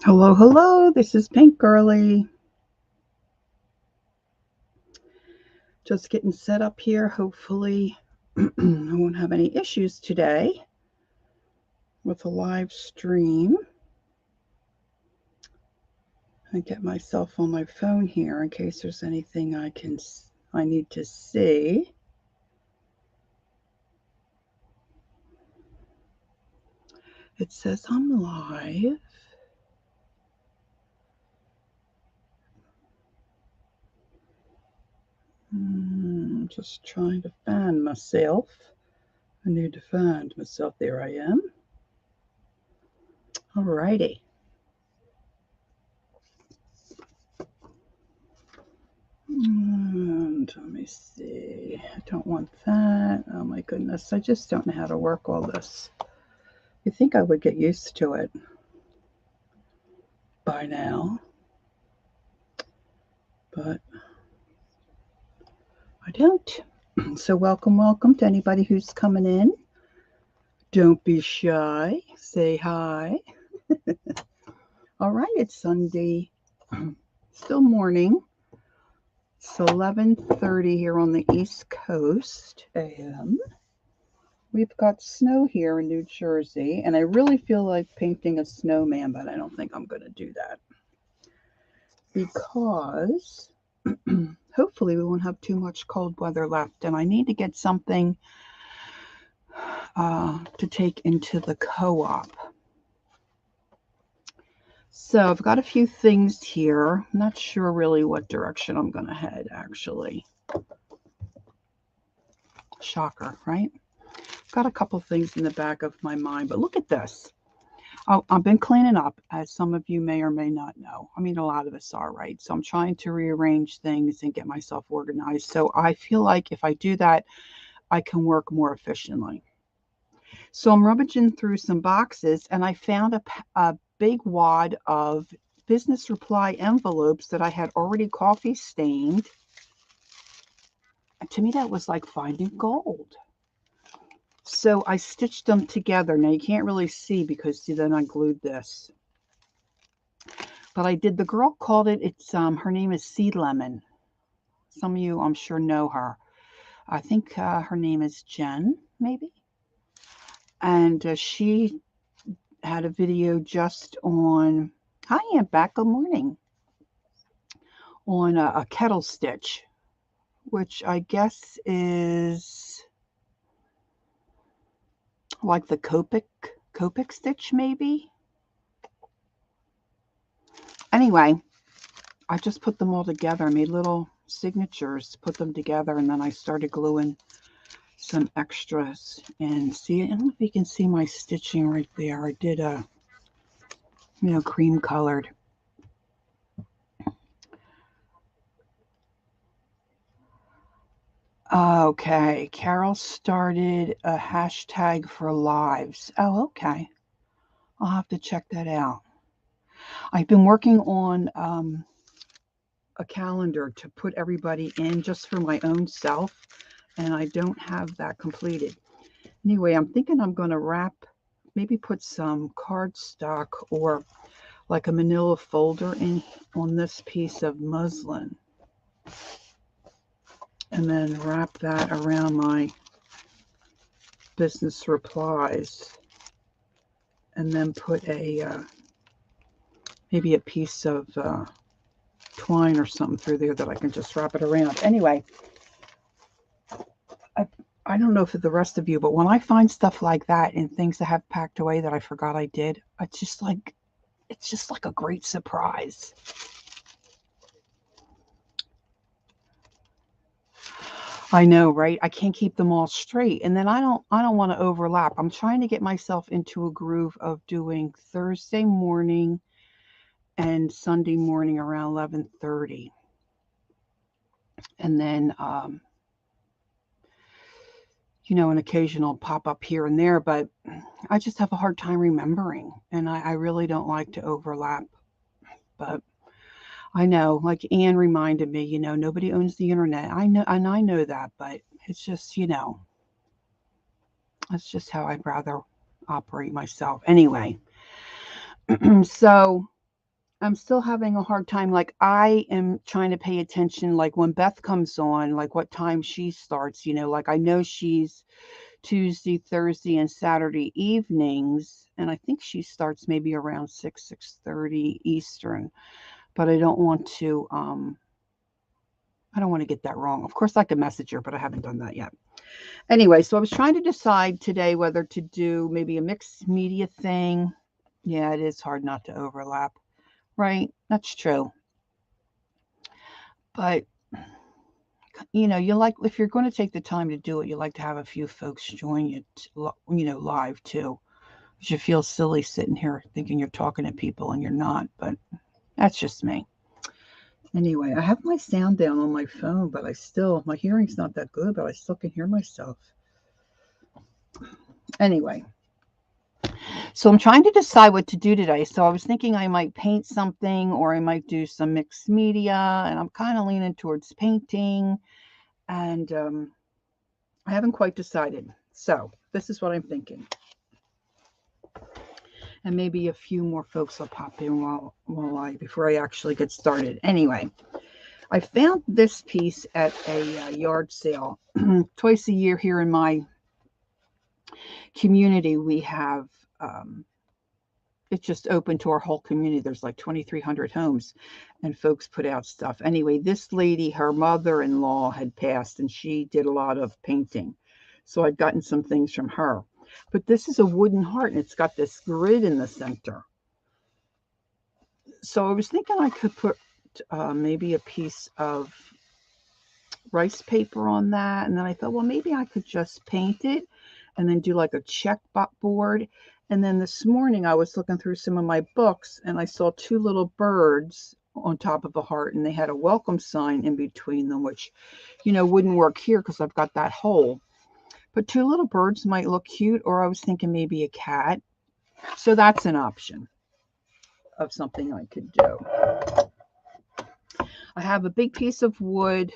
Hello, hello. This is Pink Girly. Just getting set up here. Hopefully, I won't have any issues today with the live stream. I get myself on my phone here in case there's anything I need to see. It says I'm live. Just trying to find myself. I need to find myself. There I am. Alrighty. And let me see. I don't want that. Oh my goodness. I just don't know how to work all this. You think I would get used to it by now, but I don't. So welcome to anybody who's coming in. Don't be shy. Say hi. All right, it's Sunday. Still morning. It's 11:30 here on the East Coast AM. We've got snow here in New Jersey, and I really feel like painting a snowman, but I don't think I'm going to do that because hopefully we won't have too much cold weather left, and I need to get something to take into the co-op. So I've got a few things here. I'm not sure really what direction I'm going to head, actually. Shocker, right? Got a couple things in the back of my mind, but look at this. I've been cleaning up, as some of you may or may not know. I mean, a lot of us are, right? So I'm trying to rearrange things and get myself organized. So I feel like if I do that, I can work more efficiently. So I'm rummaging through some boxes, and I found a big wad of business reply envelopes that I had already coffee stained. And to me, that was like finding gold. So I stitched them together. Now you can't really see because see, then I glued this. But I did. The girl called it. Her name is Sea Lemon. Some of you, I'm sure, know her. I think her name is Jen, maybe. And she had a video just on. Hi, Aunt Back. Good morning. On a kettle stitch, which I guess is like the Copic stitch, maybe. Anyway, I just put them all together. I made little signatures, put them together, and then I started gluing some extras. And see, I don't know if you can see my stitching right there. I did a, cream colored. Okay, Carol started a hashtag for lives. Oh, okay. I'll have to check that out. I've been working on a calendar to put everybody in just for my own self, and I don't have that completed. Anyway, I'm thinking I'm going to maybe put some cardstock or like a manila folder in on this piece of muslin, and then wrap that around my business replies, and then put maybe a piece of twine or something through there that I can just wrap it around. Anyway, I don't know if the rest of you, but when I find stuff like that and things I have packed away that I forgot I did, it's just like a great surprise. I know, right? I can't keep them all straight. And then I don't want to overlap. I'm trying to get myself into a groove of doing Thursday morning and Sunday morning around 11:30. And then an occasional pop up here and there, but I just have a hard time remembering, and I really don't like to overlap. But I know, like Anne reminded me, nobody owns the internet. I know, and I know that, but it's just, that's just how I'd rather operate myself. Anyway, so I'm still having a hard time. Like, I am trying to pay attention, like when Beth comes on, like what time she starts, like I know she's Tuesday, Thursday, and Saturday evenings, and I think she starts maybe around 6:30 Eastern, but I don't want to get that wrong. Of course I could message her, but I haven't done that yet. Anyway, so I was trying to decide today whether to do maybe a mixed media thing. Yeah, it is hard not to overlap. Right, that's true. But you like, if you're going to take the time to do it, you like to have a few folks join you, live too. You feel silly sitting here thinking you're talking to people and you're not, but that's just me. Anyway, I have my sound down on my phone, but my hearing's not that good, but I still can hear myself. Anyway, so I'm trying to decide what to do today. So I was thinking I might paint something or I might do some mixed media, and I'm kind of leaning towards painting, and I haven't quite decided. So this is what I'm thinking. And maybe a few more folks will pop in before I actually get started. Anyway, I found this piece at a yard sale. Twice a year here in my community, we have it's just open to our whole community. There's like 2,300 homes, and folks put out stuff. Anyway, this lady, her mother-in-law had passed, and she did a lot of painting. So I'd gotten some things from her. But this is a wooden heart, and it's got this grid in the center. So I was thinking I could put maybe a piece of rice paper on that. And then I thought, well, maybe I could just paint it and then do like a checkboard. And then this morning I was looking through some of my books and I saw two little birds on top of a heart, and they had a welcome sign in between them, which, wouldn't work here because I've got that hole. But two little birds might look cute, or I was thinking maybe a cat. So that's an option of something I could do. I have a big piece of wood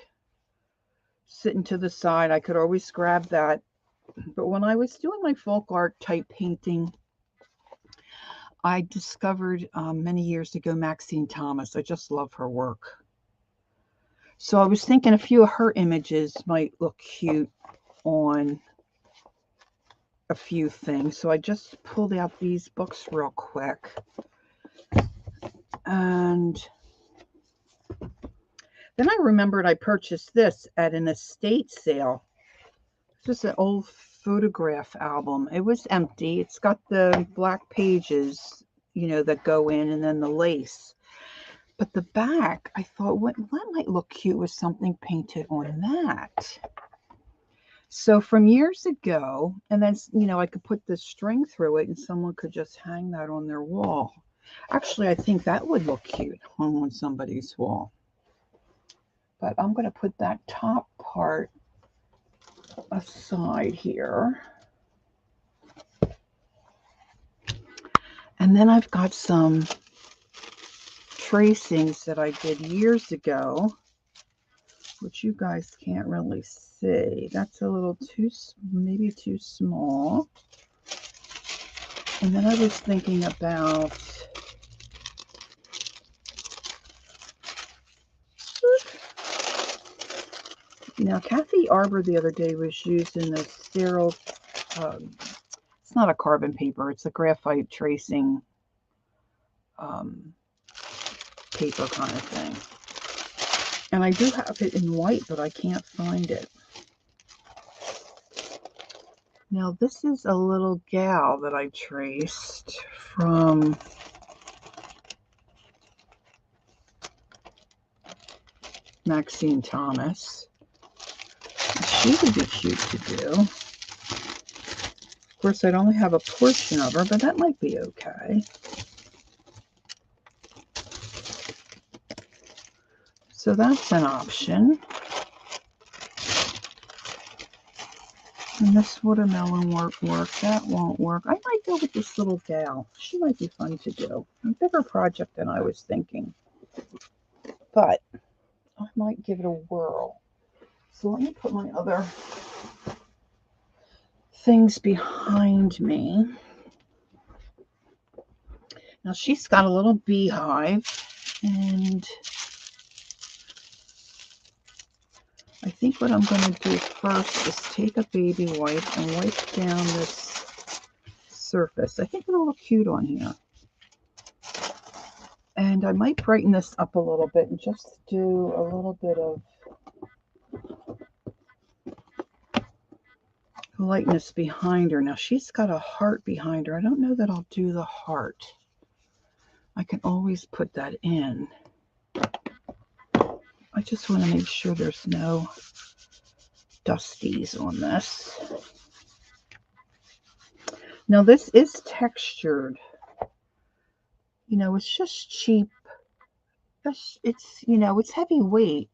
sitting to the side. I could always grab that. But when I was doing my folk art type painting, I discovered many years ago Maxine Thomas. I just love her work. So I was thinking a few of her images might look cute on a few things. So I just pulled out these books real quick. And then I remembered I purchased this at an estate sale. It's just an old photograph album. It was empty. It's got the black pages, that go in, and then the lace. But the back, I thought, that might look cute with something painted on that. So from years ago, and then, I could put this string through it and someone could just hang that on their wall. Actually, I think that would look cute on somebody's wall. But I'm going to put that top part aside here. And then I've got some tracings that I did years ago, which you guys can't really see. That's a little maybe too small. And then I was thinking about now, Kathy Arbor the other day was using this sterile, it's not a carbon paper, it's a graphite tracing paper kind of thing. And I do have it in white, but I can't find it. Now, this is a little gal that I traced from Maxine Thomas. She would be cute to do. Of course, I'd only have a portion of her, but that might be okay. So that's an option. And this watermelon won't work. That won't work. I might go with this little gal. She might be fun to do. A bigger project than I was thinking. But I might give it a whirl. So let me put my other things behind me. Now she's got a little beehive, and I think what I'm going to do first is take a baby wipe and wipe down this surface. I think it'll look cute on here. And I might brighten this up a little bit and just do a little bit of lightness behind her. Now she's got a heart behind her. I don't know that I'll do the heart. I can always put that in. I just want to make sure there's no dusties on this. Now this is textured. You know, it's just cheap. It's you know, it's heavyweight,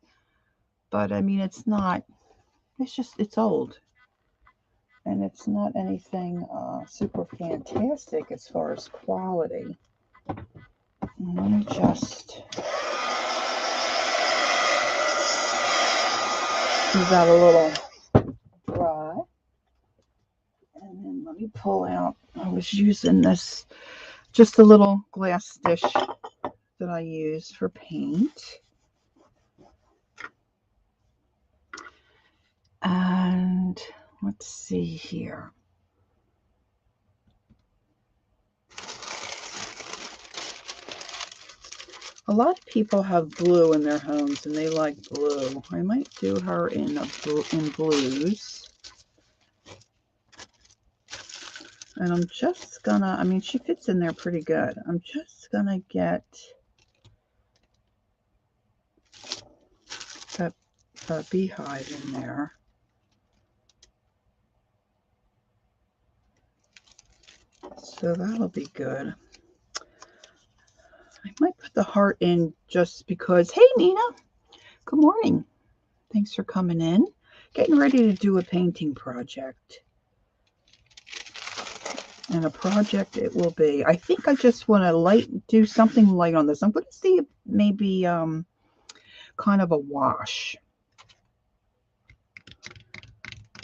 but I mean, it's not, it's old. And it's not anything super fantastic as far as quality. And let me just give that a little dry. And then let me pull out, I was using this, just a little glass dish that I use for paint. And let's see here. A lot of people have blue in their homes and they like blue. I might do her in blues. And I'm just gonna, I mean, she fits in there pretty good. I'm just gonna get that beehive in there. So that'll be good. I might put the heart in just because. Hey, Nina. Good morning. Thanks for coming in. Getting ready to do a painting project. And a project it will be. I think I just want to do something light on this. I'm going to see if maybe kind of a wash.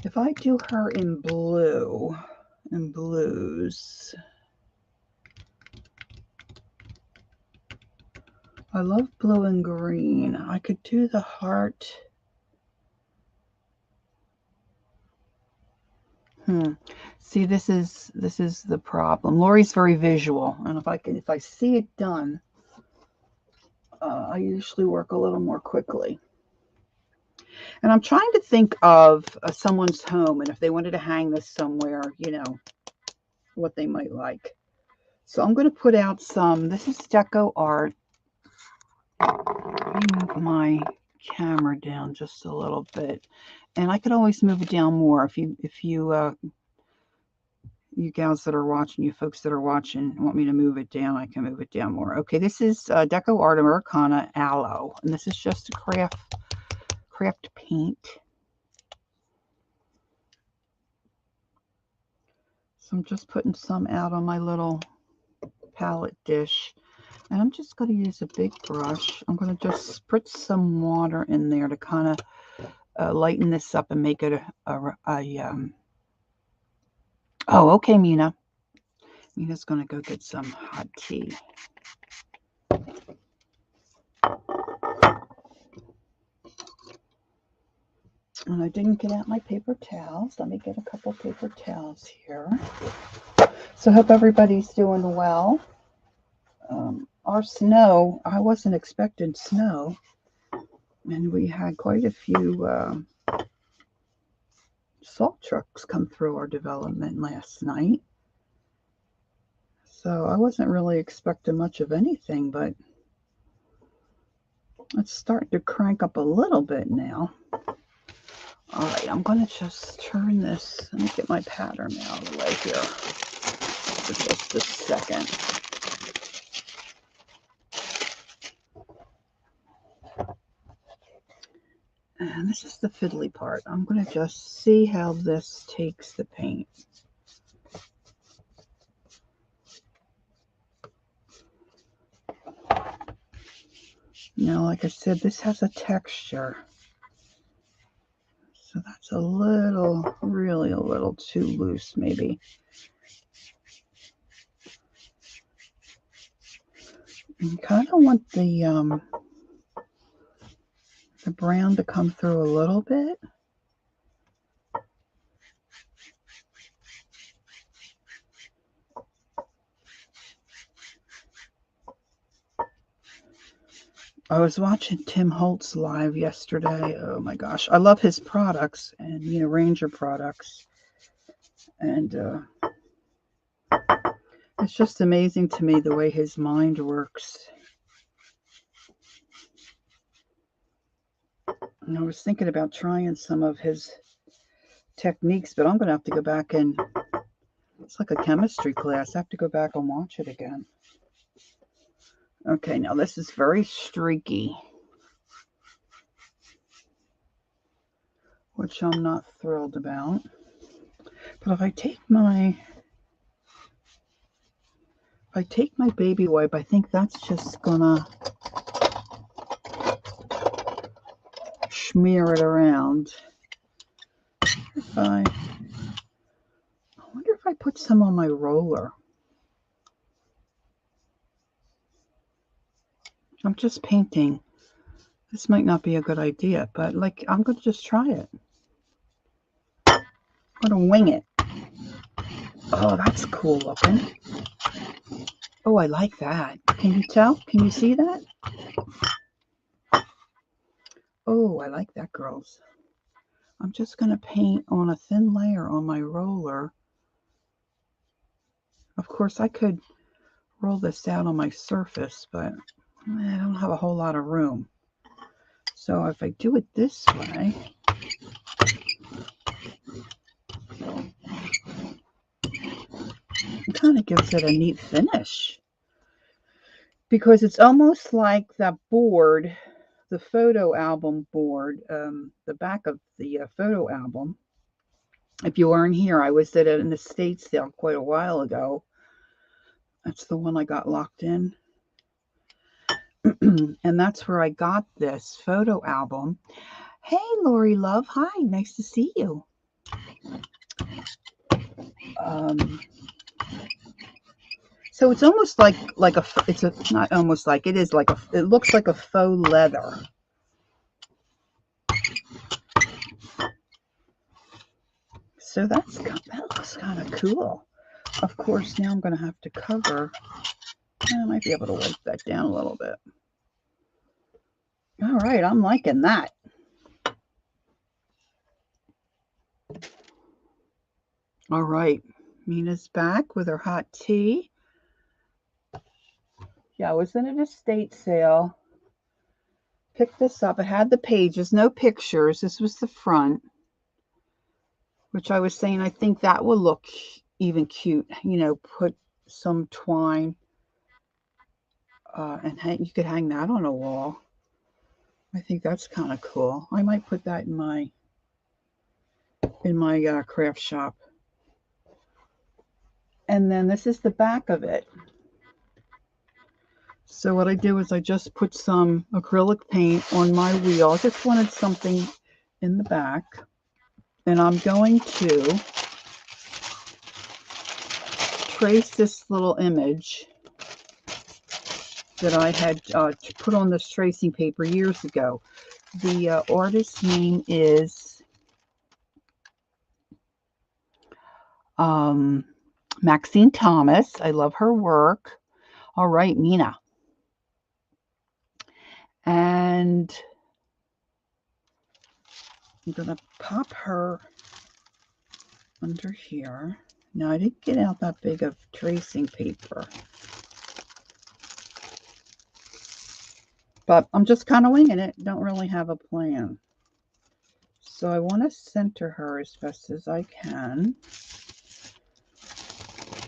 If I do her in blue and blues. I love blue and green. I could do the heart. See, this is the problem. Lori's very visual, and if I see it done, I usually work a little more quickly. And I'm trying to think of someone's home, and if they wanted to hang this somewhere, you know, what they might like. So I'm going to put out some. This is Deco Art. Let me move my camera down just a little bit, and I could always move it down more if you gals that are watching, you folks that are watching, want me to move it down, I can move it down more. Okay, this is Deco Art Americana Aloe, and this is just a craft paint. So I'm just putting some out on my little palette dish. And I'm just going to use a big brush. I'm going to just spritz some water in there to kind of lighten this up and make it oh, okay, Mina. Mina's going to go get some hot tea. And I didn't get out my paper towels. Let me get a couple paper towels here. So I hope everybody's doing well. Our snow, I wasn't expecting snow, and we had quite a few salt trucks come through our development last night. So I wasn't really expecting much of anything, but it's starting to crank up a little bit now. All right, I'm going to just turn this. Let me get my pattern out of the way here for just a second. And this is the fiddly part. I'm going to just see how this takes the paint. Now, like I said, this has a texture. So that's a little, really a little too loose, maybe. You kind of want the brown to come through a little bit. I was watching Tim Holtz live yesterday. Oh my gosh. I love his products and, you know, Ranger products. And it's just amazing to me the way his mind works. And I was thinking about trying some of his techniques, but I'm going to have to go back and it's like a chemistry class. I have to go back and watch it again. Okay, now this is very streaky, which I'm not thrilled about. But if I take my baby wipe, I think that's just gonna smear it around. I wonder if I put some on my roller. I'm just painting. This might not be a good idea, but like I'm gonna just try it. I'm gonna wing it. Oh, that's cool looking. Oh, I like that. Can you tell? Can you see that? Oh, I like that, girls. I'm just gonna paint on a thin layer on my roller. Of course, I could roll this out on my surface, but I don't have a whole lot of room. So if I do it this way, it kind of gives it a neat finish. Because it's almost like that board, the photo album board, the back of the photo album. If you weren't here, I was at an estate sale quite a while ago. That's the one I got locked in. And that's where I got this photo album. Hey, Lori Love. Hi, nice to see you. So it's almost like a, it's a, not almost like, it is like a, it looks like a faux leather. So that looks kind of cool. Of course, now I'm going to have to cover. I might be able to wipe that down a little bit. All right, I'm liking that. All right, Mina's back with her hot tea. Yeah, I was in an estate sale. Picked this up. It had the pages, no pictures. This was the front, which I was saying I think that will look even cute. You know, put some twine and you could hang that on a wall. I think that's kind of cool. I might put that in my craft shop. And then this is the back of it. So what I do is I just put some acrylic paint on my wheel. I just wanted something in the back. And I'm going to trace this little image that I had put on this tracing paper years ago. The artist's name is Maxine Thomas. I love her work. All right, Mina. And I'm going to pop her under here. Now, I didn't get out that big of tracing paper. But I'm just kind of winging it. Don't really have a plan. So I want to center her as best as I can.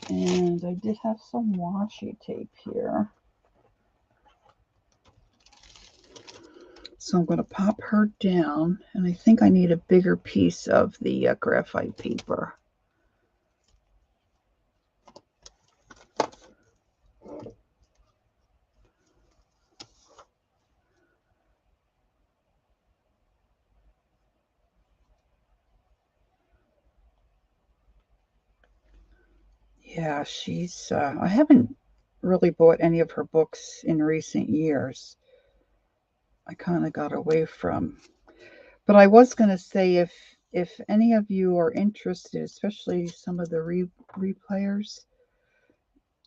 And I did have some washi tape here. So I'm going to pop her down. And I think I need a bigger piece of the graphite paper. Yeah, she's, I haven't really bought any of her books in recent years. I kind of got away from. But I was going to say, if any of you are interested, especially some of the replayers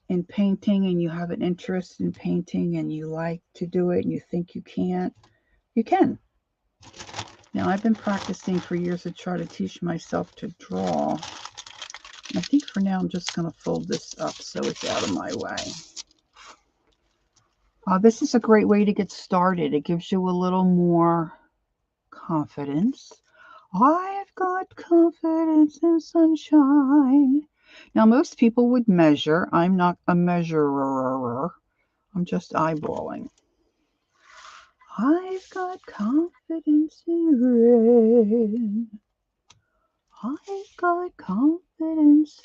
in painting, and you have an interest in painting and you like to do it and you think you can't, you can. Now, I've been practicing for years to try to teach myself to draw. I think for now I'm just going to fold this up so it's out of my way. This is a great way to get started. It gives you a little more confidence. I've got confidence in sunshine. Now, most people would measure. I'm not a measurer. I'm just eyeballing. I've got confidence in rain. I've got confidence.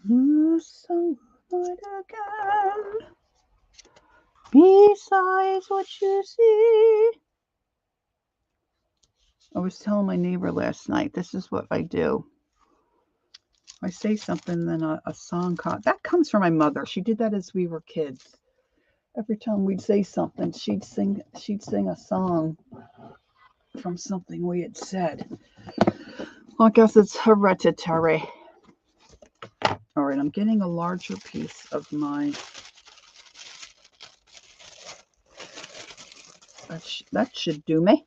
The sunlight again. Besides what you see. I was telling my neighbor last night, this is what I do. I say something, then a song that comes from my mother. She did that as we were kids. Every time we'd say something, she'd sing a song from something we had said. Well, I guess it's hereditary. All right, I'm getting a larger piece of my. That should do me.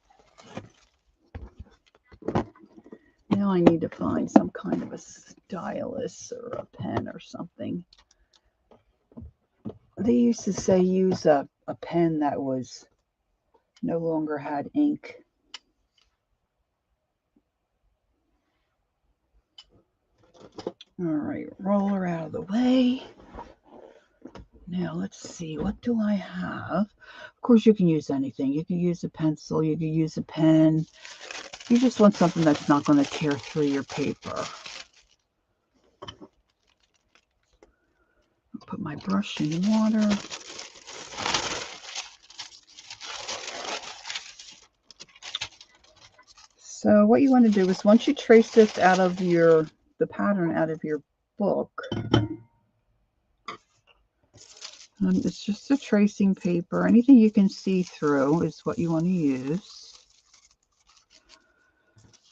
Now I need to find some kind of a stylus or a pen or something. They used to say use a pen that was no longer had ink. All right, roll her out of the way. Now let's see, what do I have? Of course, you can use anything. You can use a pencil, you can use a pen. You just want something that's not going to tear through your paper. I'll put my brush in water. So what you want to do is once you trace this out of the pattern out of your book, it's just a tracing paper. Anything you can see through is what you want to use.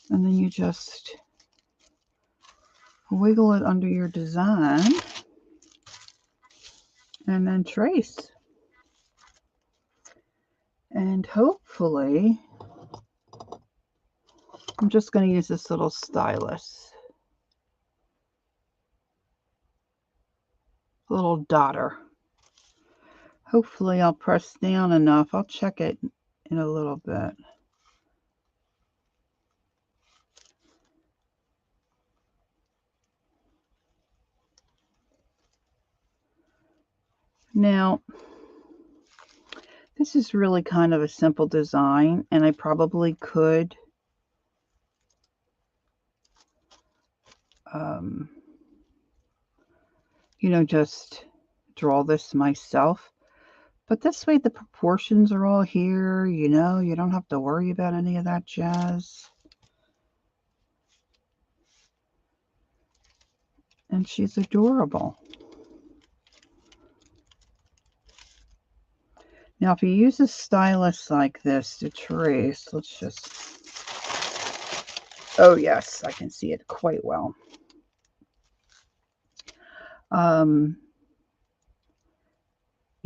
And then you just wiggle it under your design and then trace. And hopefully, I'm just going to use this little stylus. Little dotter. Hopefully I'll press down enough. I'll check it in a little bit. Now, this is really kind of a simple design, and I probably could just draw this myself. But this way the proportions are all here, you don't have to worry about any of that jazz. And she's adorable. Now, if you use a stylus like this to trace, let's just, oh yes, I can see it quite well.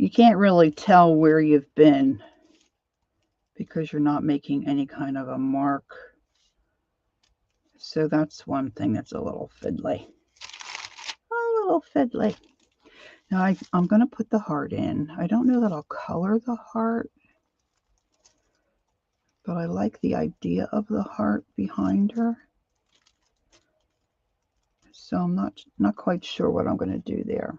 You can't really tell where you've been because you're not making any kind of a mark. So that's one thing that's a little fiddly. A little fiddly. Now I'm going to put the heart in. I don't know that I'll color the heart, but I like the idea of the heart behind her. So I'm not quite sure what I'm going to do there.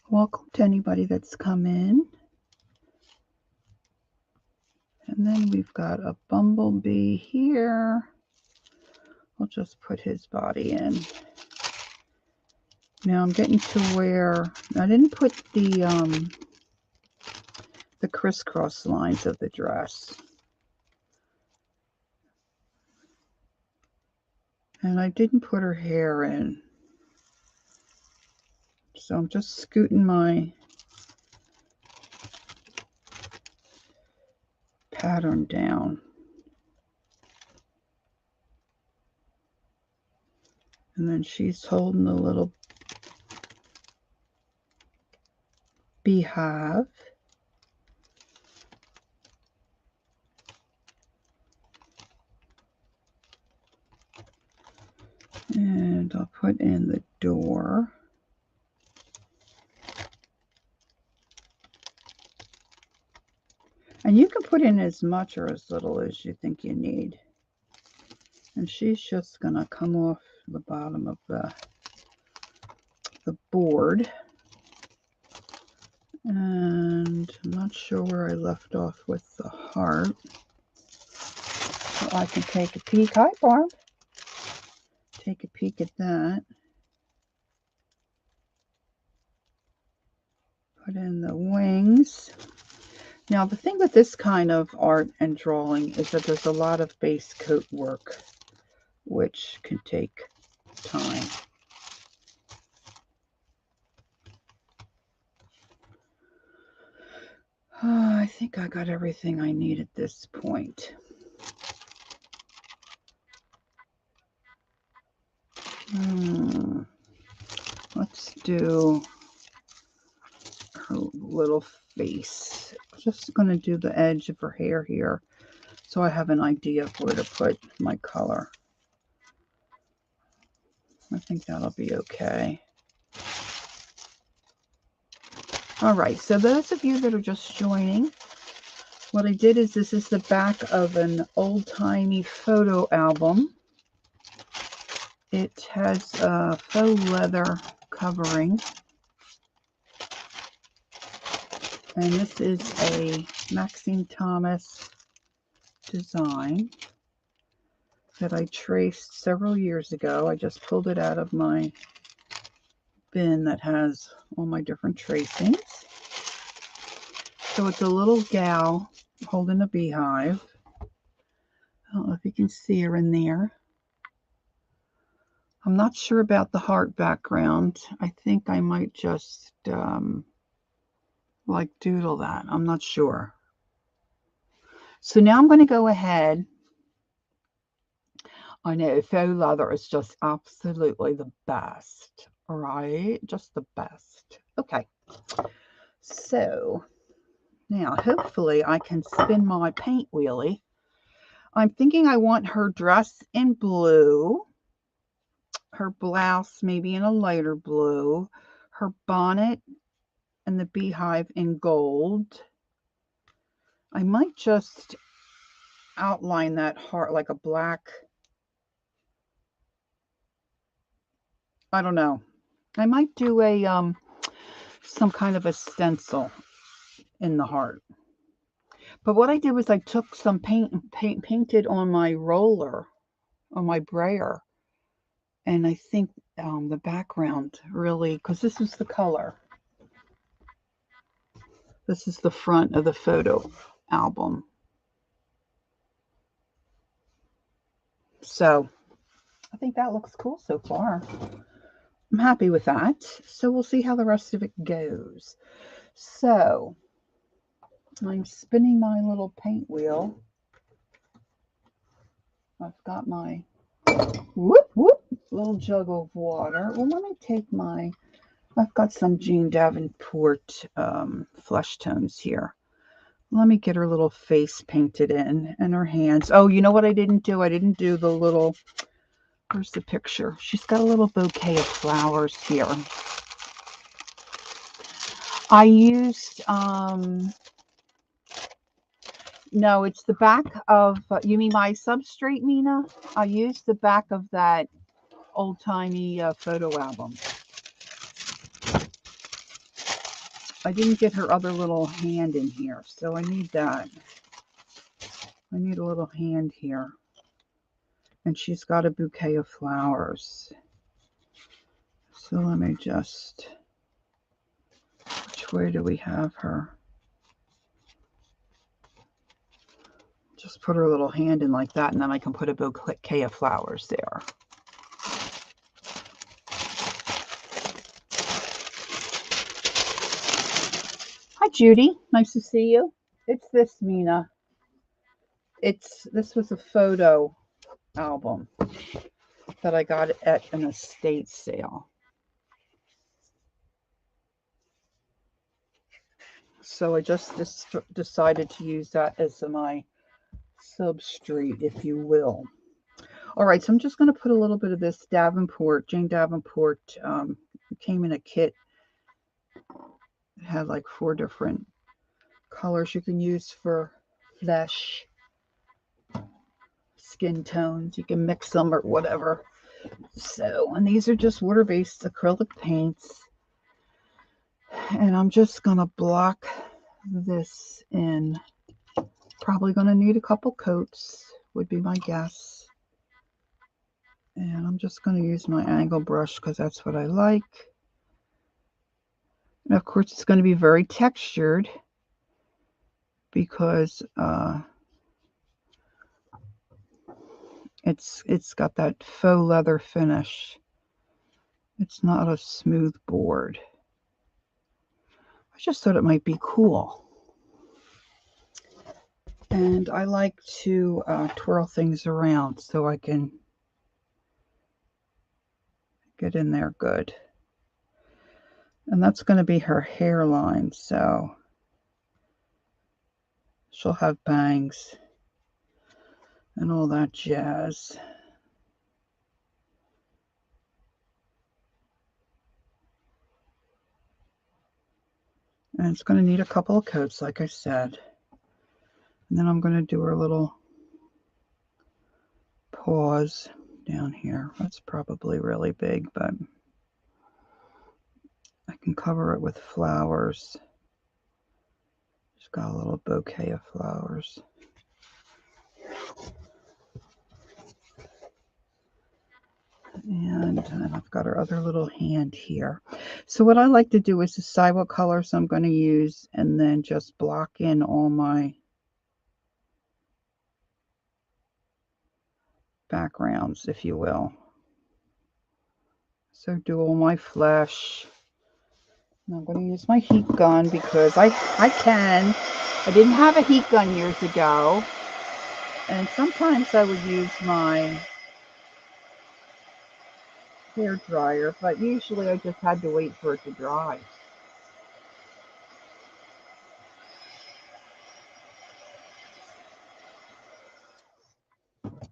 Welcome to anybody that's come in. And then we've got a bumblebee here. We'll just put his body in. Now I'm getting to where I didn't put the crisscross lines of the dress. And I didn't put her hair in. So I'm just scooting my pattern down. And then she's holding a little beehive. And I'll put in the door. And you can put in as much or as little as you think you need. And she's just going to come off the bottom of the board. And I'm not sure where I left off with the heart. So I can take a peek. Hi, Barb. Take a peek at that. Put in the wings. Now, the thing with this kind of art and drawing is that there's a lot of base coat work, which can take time. I think I got everything I need at this point. Let's do her little face. I'm just going to do the edge of her hair here so I have an idea of where to put my color. I think that'll be okay. All right, so those of you that are just joining, what I did is this is the back of an old-timey photo album. It has a faux leather covering. And this is a Maxine Thomas design that I traced several years ago. I just pulled it out of my bin that has all my different tracings. So it's a little gal holding a beehive. I don't know if you can see her in there. I'm not sure about the heart background. I think I might just like doodle that. I'm not sure. So now I'm going to go ahead. I know faux leather is just absolutely the best, right? Just the best. Okay. So now hopefully I can spin my paint wheelie. I'm thinking I want her dress in blue, her blouse maybe in a lighter blue, her bonnet and the beehive in gold. I might just outline that heart like a black, I don't know. I might do a some kind of a stencil in the heart. But what I did was I took some painted on my roller, on my brayer, and I think the background really, because this is the color. This is the front of the photo album. So I think that looks cool so far. I'm happy with that. So we'll see how the rest of it goes. So I'm spinning my little paint wheel. I've got my little jug of water. Well, let me take I've got some Jean Davenport flesh tones here. Let me get her little face painted in and her hands. Oh, you know what I didn't do? I didn't do the little, where's the picture? She's got a little bouquet of flowers here. I used, no, it's the back of, you mean my substrate, Mina? I used the back of that old-timey photo album. I didn't get her other little hand in here, so I need that. I need a little hand here. And she's got a bouquet of flowers. So let me just, which way do we have her? Just put her little hand in like that, and then I can put a bouquet of flowers there. Judy. Nice to see you. It's this, Mina. This was a photo album that I got at an estate sale. So I just decided to use that as my substrate, if you will. All right, so I'm just going to put a little bit of this Jane Davenport. It came in a kit. It had like 4 different colors you can use for flesh, skin tones. You can mix them or whatever. So, and these are just water-based acrylic paints. And I'm just going to block this in. Probably going to need a couple coats, would be my guess. And I'm just going to use my angle brush because that's what I like. And of course, it's going to be very textured because it's got that faux leather finish. It's not a smooth board. I just thought it might be cool. And I like to twirl things around so I can get in there good. And that's going to be her hairline, so she'll have bangs and all that jazz. And it's going to need a couple of coats, like I said. And then I'm going to do her little paws down here. That's probably really big, but I can cover it with flowers. She's got a little bouquet of flowers. And I've got her other little hand here. So what I like to do is decide what colors I'm going to use and then just block in all my backgrounds, if you will. So do all my flesh. And I'm going to use my heat gun because I can. I didn't have a heat gun years ago. And sometimes I would use my hair dryer, but usually I just had to wait for it to dry.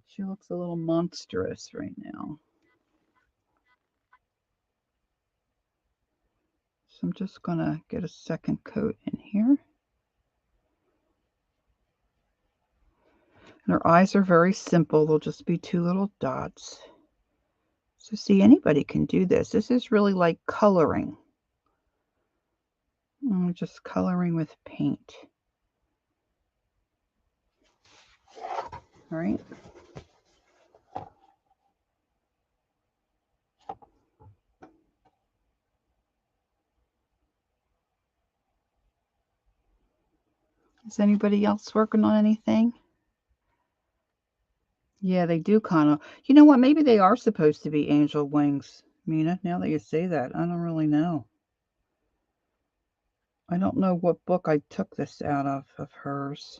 She looks a little monstrous right now. So I'm just going to get a second coat in here. And her eyes are very simple. They'll just be 2 little dots. So see, anybody can do this. This is really like coloring. I'm just coloring with paint. All right. Is anybody else working on anything? Yeah, they do kind of. You know what? Maybe they are supposed to be angel wings, Mina. Now that you say that, I don't really know. I don't know what book I took this out of hers.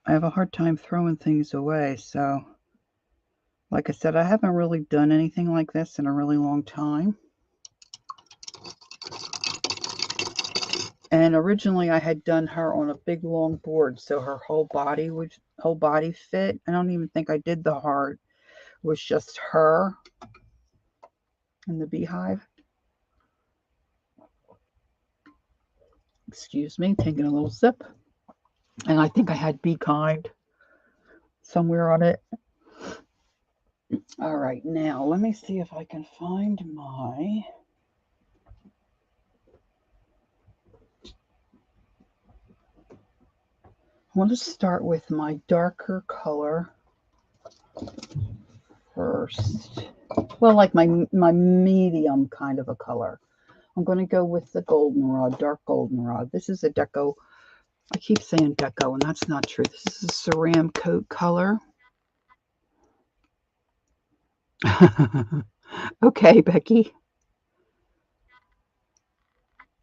I have a hard time throwing things away, so like I said, I haven't really done anything like this in a really long time. And originally I had done her on a big long board, so her whole body fit. I don't even think I did the heart. It was just her and the beehive. Excuse me, taking a little sip. And I think I had Be Kind somewhere on it. All right, now let me see if I can find my... I want to start with my darker color first. Well, like my medium kind of a color. I'm going to go with the goldenrod, dark goldenrod. This is a deco. I keep saying deco, and that's not true. This is a Ceram coat color. Okay, Becky.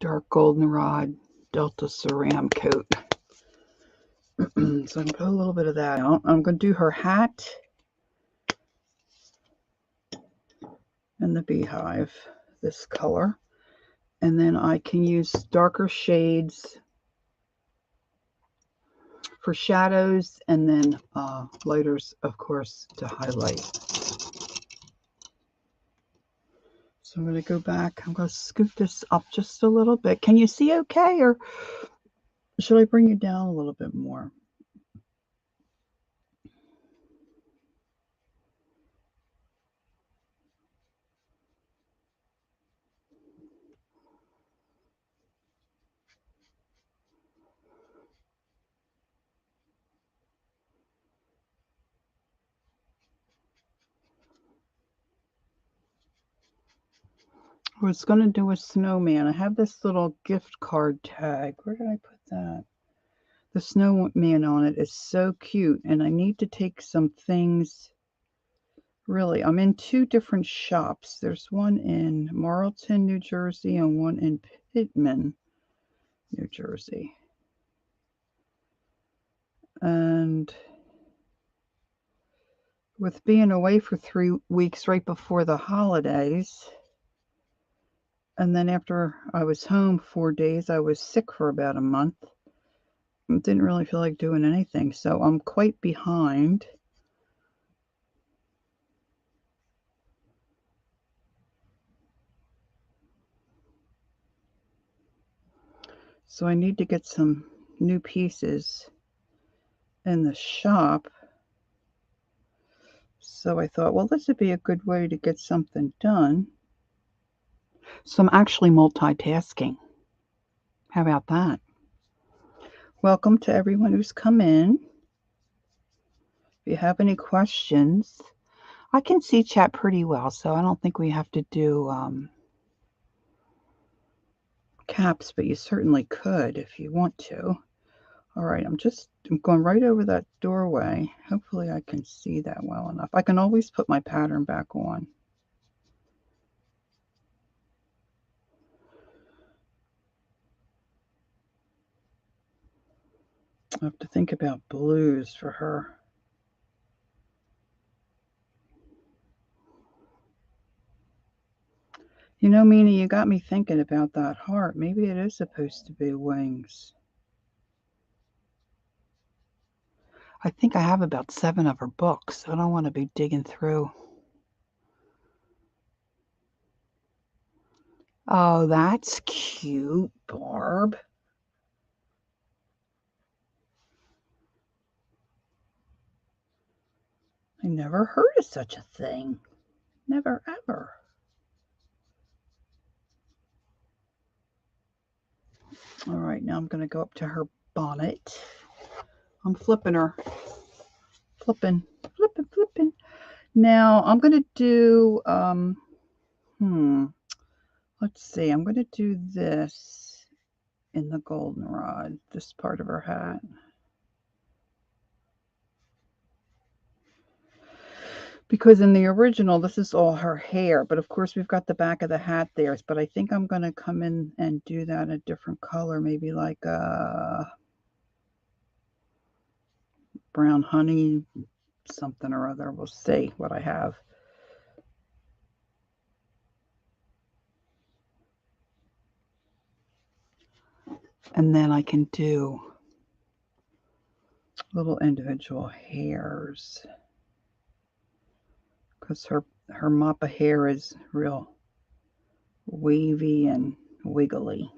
dark goldenrod Delta Ceram coat. So I'm going to put a little bit of that out. I'm going to do her hat and the beehive, this color. And then I can use darker shades for shadows, and then lighters, of course, to highlight. So I'm going to go back. I'm going to scoop this up just a little bit. Can you see okay, or should I bring you down a little bit more? I was going to do a snowman. I have this little gift card tag. Where did I put that? The snowman on it is so cute, and I need to take some things. Really, I'm in two different shops. There's one in Marlton, New Jersey, and one in Pittman, New Jersey. And with being away for 3 weeks right before the holidays, and then after I was home 4 days, I was sick for about a month. Didn't really feel like doing anything, so I'm quite behind. So I need to get some new pieces in the shop. So I thought, well, this would be a good way to get something done. So I'm actually multitasking. How about that? Welcome to everyone who's come in. If you have any questions, I can see chat pretty well, so I don't think we have to do caps, but you certainly could if you want to. All right, I'm going right over that doorway. Hopefully I can see that well enough. I can always put my pattern back on. I have to think about blues for her. You know, Mina, you got me thinking about that heart. Maybe it is supposed to be wings. I think I have about 7 of her books. I don't want to be digging through. Oh, that's cute, Barb. I never heard of such a thing. Never, ever. All right, now I'm going to go up to her bonnet. I'm flipping her. Flipping. Now, I'm going to do, let's see. I'm going to do this in the goldenrod, this part of her hat. Because in the original, this is all her hair, but of course we've got the back of the hat there. But I think I'm going to come in and do that a different color, maybe like a brown honey something or other. We'll see what I have. And then I can do little individual hairs, because her mop of hair is real wavy and wiggly.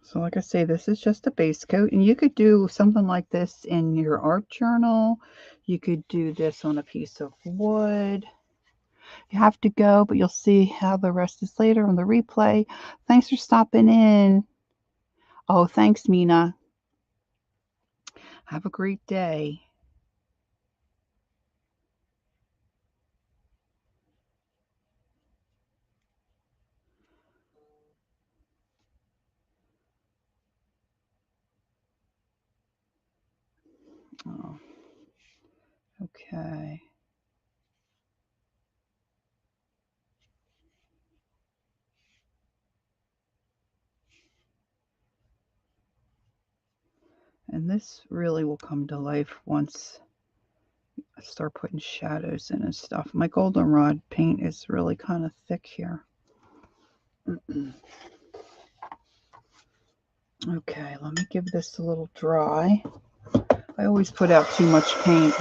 So like I say, this is just a base coat, and you could do something like this in your art journal. You could do this on a piece of wood. You have to go, but you'll see how the rest is later on the replay. Thanks for stopping in. Oh, thanks, Mina. Have a great day. Oh, okay. And this really will come to life once I start putting shadows in and stuff. My goldenrod paint is really kind of thick here. Okay, let me give this a little dry. I always put out too much paint.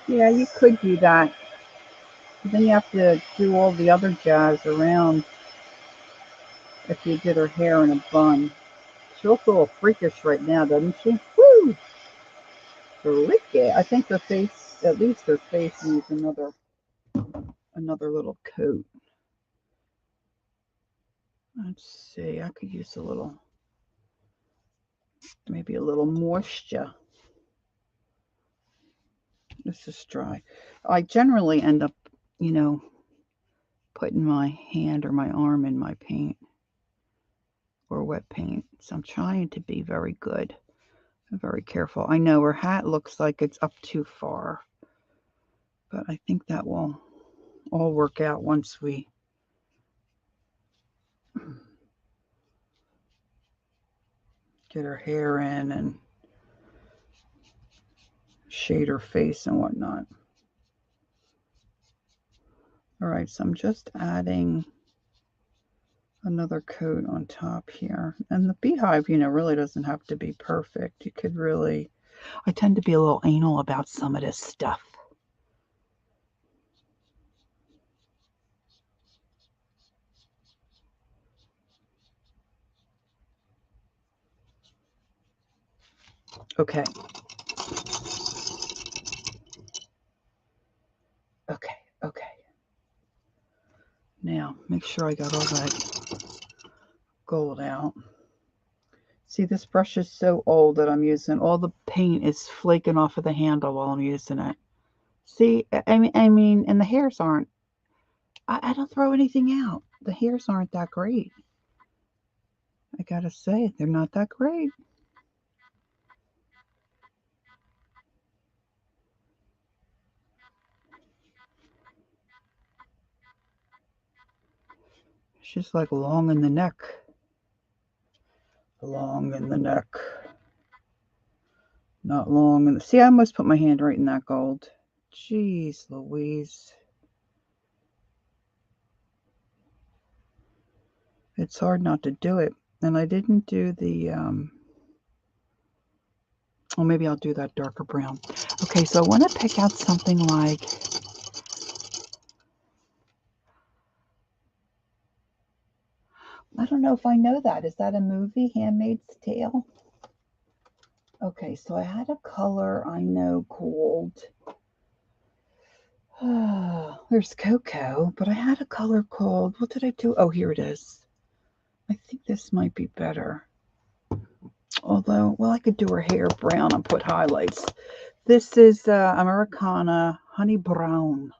Yeah, you could do that. But then you have to do all the other jazz around if you did her hair in a bun. She looks a little freakish right now, doesn't she? Woo! Freaky. I think the face, at least her face, needs another little coat. Let's see, I could use a little, maybe a little moisture. This is dry. I generally end up, putting my hand or my arm in my paint or wet paint. So I'm trying to be very good and very careful. I know her hat looks like it's up too far, but I think that will all work out once we get her hair in and shade her face and whatnot. All right, so I'm just adding another coat on top here. And the beehive, really doesn't have to be perfect. You could really, I tend to be a little anal about some of this stuff. Okay. Okay. Now, make sure I got all that gold out. See, this brush is so old that I'm using, all the paint is flaking off of the handle while I'm using it. See, I mean, and the hairs aren't, I don't throw anything out. The hairs aren't that great. I gotta say, they're not that great. She's like long in the neck. Long in the neck. Not long in the... See, I almost put my hand right in that gold. Jeez Louise. It's hard not to do it. And I didn't do the... Oh, maybe I'll do that darker brown. Okay, so I want to pick out something like... I don't know if I know that. Is that a movie, Handmaid's Tale? Okay, so I had a color I know called... there's Cocoa, but I had a color called... What did I do? Oh, here it is. I think this might be better. Although, well, I could do her hair brown and put highlights. This is Americana Honey Brown.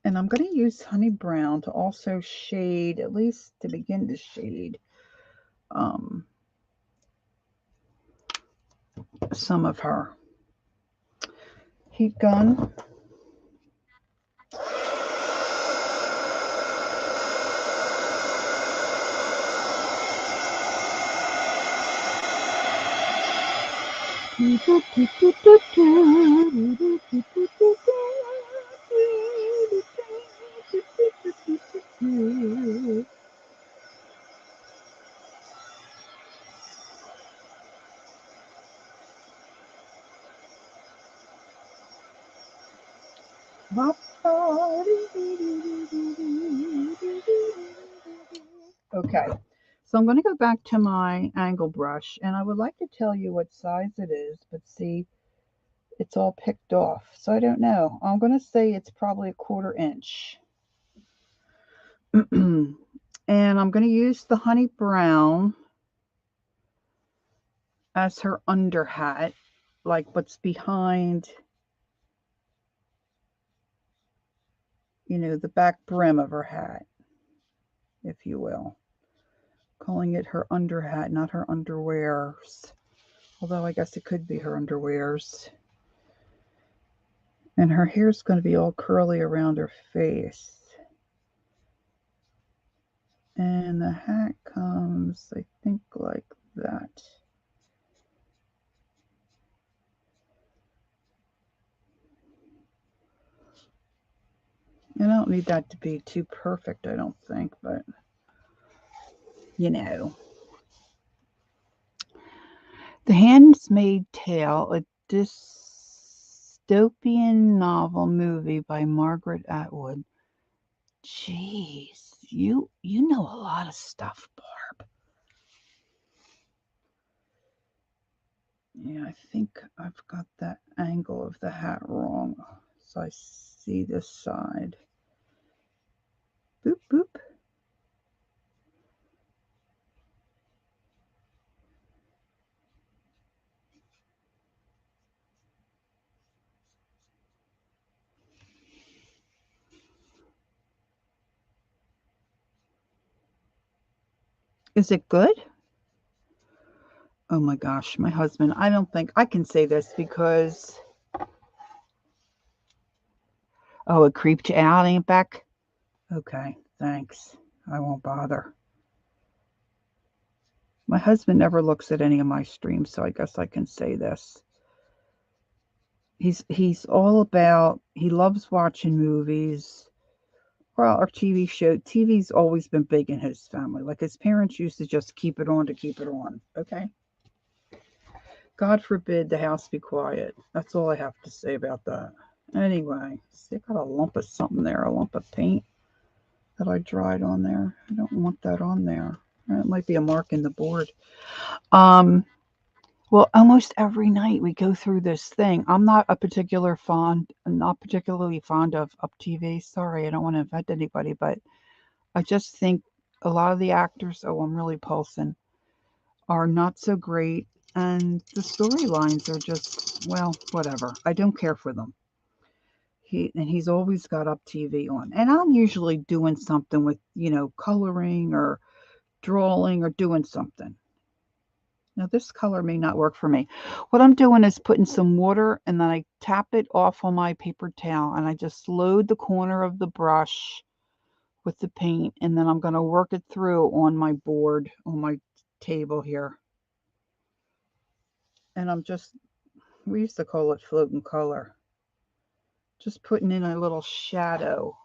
And I'm going to use Honey Brown to also shade, at least to begin to shade, some of her. Heat gun. Okay, so I'm going to go back to my angle brush, and I would like to tell you what size it is, but see, it's all picked off, so I don't know. I'm going to say it's probably 1/4 inch. And I'm going to use the Honey Brown as her under hat, like what's behind, the back brim of her hat, if you will. Calling it her under hat, not her underwears. Although I guess it could be her underwears. And her hair's going to be all curly around her face. And the hat comes, I think, like that. And I don't need that to be too perfect, I don't think, but you know. The Handmaid's Tale, a dystopian novel movie by Margaret Atwood. Jeez, you know a lot of stuff, Barb. Yeah, I think I've got that angle of the hat wrong. So I see this side. Boop, boop. Is it good? Oh my gosh, my husband, I don't think I can say this because, oh, it creeped you out, Aunt Beck? Okay, thanks. I won't bother. My husband never looks at any of my streams, so I guess I can say this. He's all about, he loves watching movies. Well, our TV show, TV's always been big in his family. Like his parents used to just keep it on to keep it on, okay? God forbid the house be quiet. That's all I have to say about that. Anyway, see, I got a lump of something there, a lump of paint that I dried on there. I don't want that on there. It might be a mark in the board. Well, almost every night we go through this thing. I'm not particularly fond of Up TV. Sorry, I don't want to offend anybody, but I just think a lot of the actors, oh, I'm really pulsing, are not so great. And the storylines are just, well, whatever. I don't care for them. He's always got Up TV on. And I'm usually doing something with, coloring or drawing or doing something. Now this color may not work for me. What I'm doing is putting some water and then I tap it off on my paper towel and I just load the corner of the brush with the paint and then I'm going to work it through on my board, on my table here. And we used to call it floating color. Just putting in a little shadow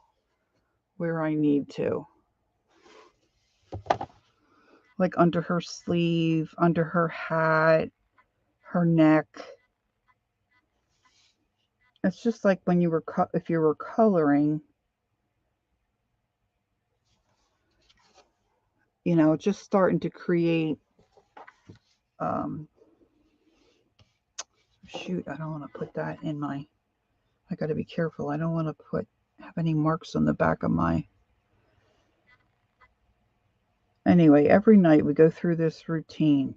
where I need to. Like under her sleeve, under her hat, her neck. It's just like when if you were coloring, just starting to create, shoot, I don't want to put that in I got to be careful. I don't want to have any marks on the back of anyway, every night we go through this routine,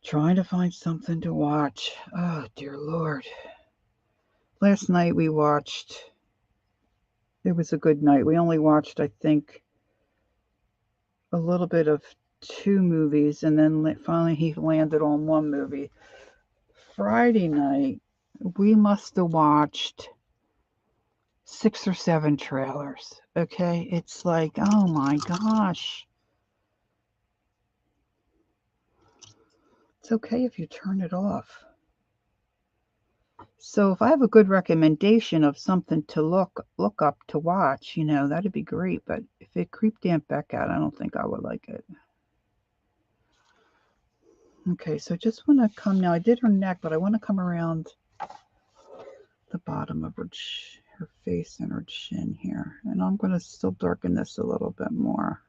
trying to find something to watch. Oh, dear Lord. Last night it was a good night. We only watched, I think, a little bit of 2 movies, and then finally he landed on 1 movie. Friday night, we must have watched 6 or 7 trailers. Okay, it's like, oh my gosh. It's okay if you turn it off. So if I have a good recommendation of something to look up to watch, that'd be great. But if it creeped Aunt Beck out, I don't think I would like it. Okay, so just want to come now. I did her neck, but I want to come around the bottom of her face and her chin here. And I'm going to still darken this a little bit more.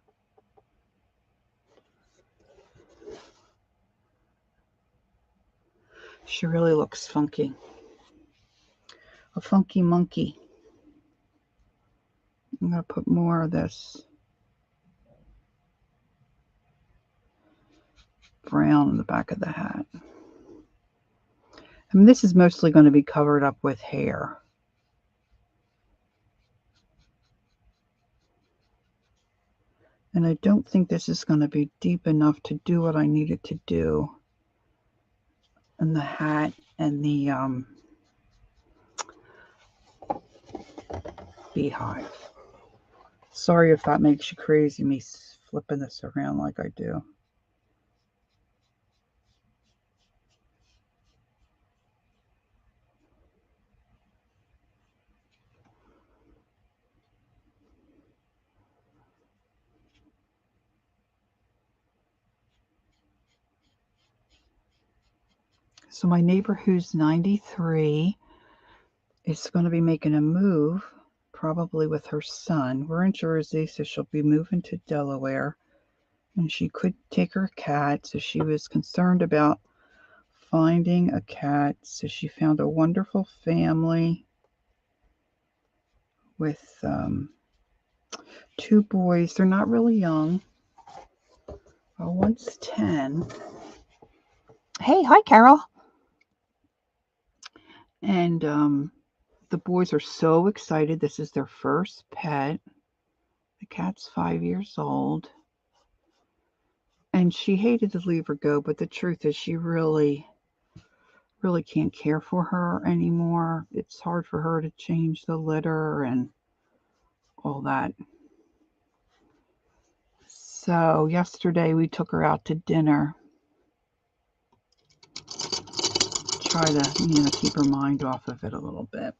She really looks funky. A funky monkey. I'm going to put more of this brown in the back of the hat. I mean, this is mostly going to be covered up with hair. And I don't think this is going to be deep enough to do what I needed to do. And the hat and the beehive. Sorry if that makes you crazy, me flipping this around like I do. So my neighbor who's 93 is going to be making a move, probably with her son. We're in Jersey, so she'll be moving to Delaware. And she could take her cat, so she was concerned about finding a cat. So she found a wonderful family with 2 boys. They're not really young. One's 10. Hey, hi, Carol. And the boys are so excited. This is their first pet. The cat's 5 years old. And she hated to leave her go, but the truth is she really can't care for her anymore. It's hard for her to change the litter and all that. So yesterday we took her out to dinner. Try to, keep her mind off of it a little bit.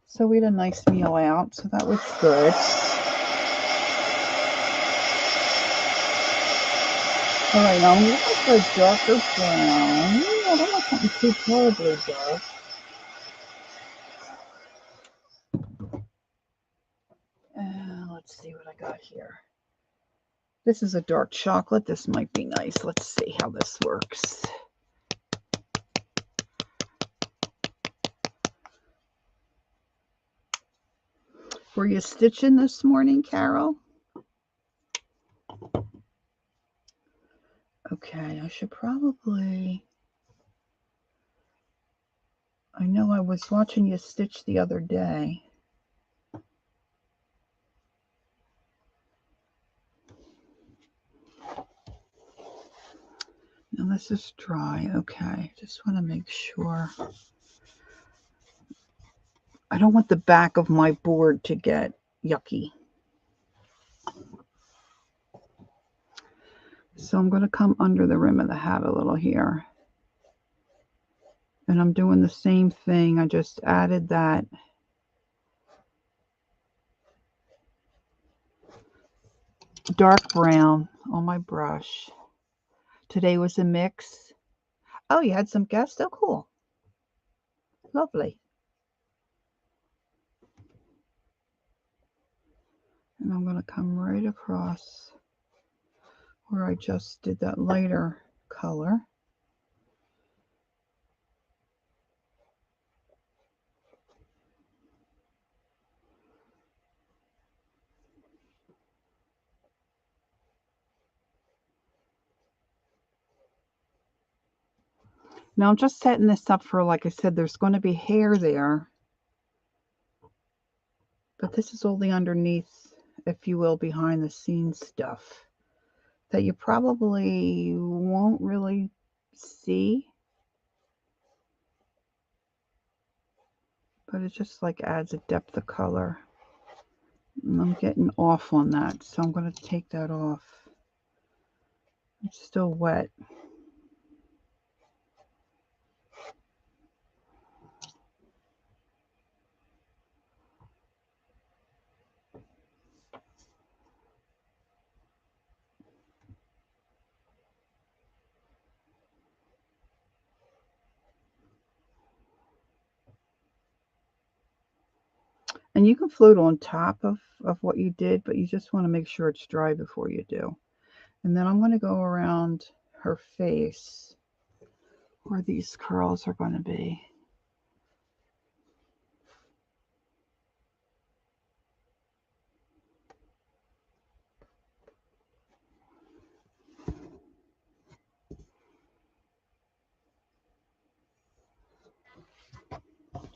So we had a nice meal out, so that was good. All right, now I'm looking for a darker brown. I don't want something too horribly dark. Let's see what I got here. This is a dark chocolate. This might be nice. Let's see how this works. Were you stitching this morning, Carol? Okay, I should probably... I know I was watching you stitch the other day. Now this is dry. Okay, just want to make sure. I don't want the back of my board to get yucky. So I'm going to come under the rim of the hat a little here. And I'm doing the same thing. I just added that dark brown on my brush. Today was a mix. Oh, you had some guests? Oh, cool. Lovely. And I'm going to come right across where I just did that lighter color. Now I'm just setting this up for, like I said, there's going to be hair there. But this is all the underneath, if you will, behind the scenes stuff that you probably won't really see. But it just like adds a depth of color. And I'm getting off on that, so I'm going to take that off. It's still wet. And you can float on top of what you did, but you just want to make sure it's dry before you do. And then I'm going to go around her face where these curls are going to be.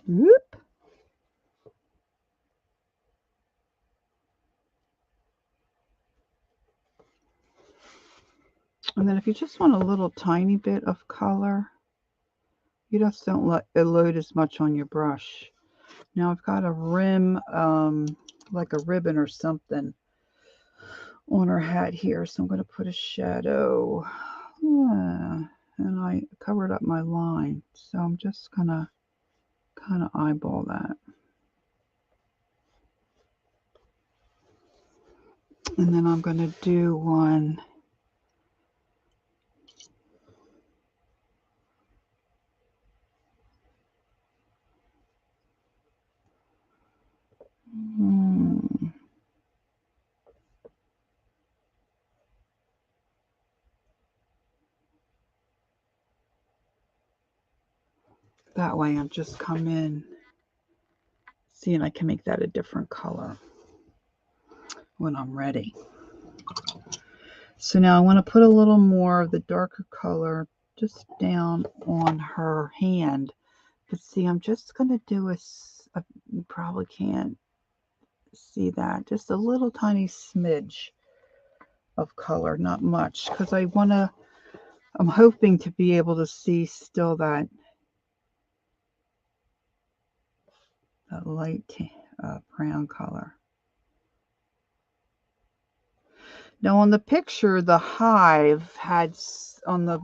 Whoop. And then if you just want a little tiny bit of color, you just don't let it load as much on your brush. Now I've got a rim, like a ribbon or something on her hat here. So I'm going to put a shadow. And I covered up my line. So I'm just going to kind of eyeball that. And then I'm going to do one. That way I'll just come in. See, and I can make that a different color when I'm ready. So now I want to put a little more of the darker color just down on her hand. But see, I'm just going to do you probably can't see that, just a little tiny smidge of color, not much, because I'm hoping to be able to see still that light brown color. Now on the picture, the hive had on the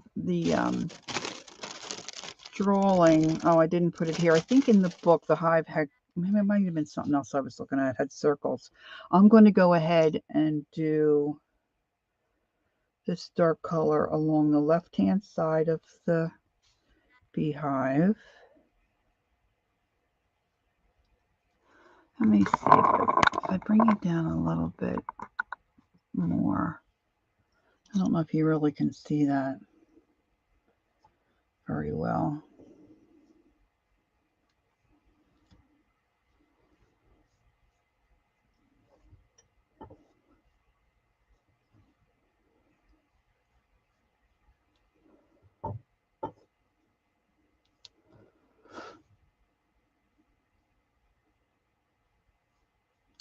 drawing. Oh, I didn't put it here. I think in the book the hive had, maybe it might have been something else I was looking at, had circles. I'm going to go ahead and do this dark color along the left-hand side of the beehive. Let me see if I bring it down a little bit more. I don't know if you really can see that very well.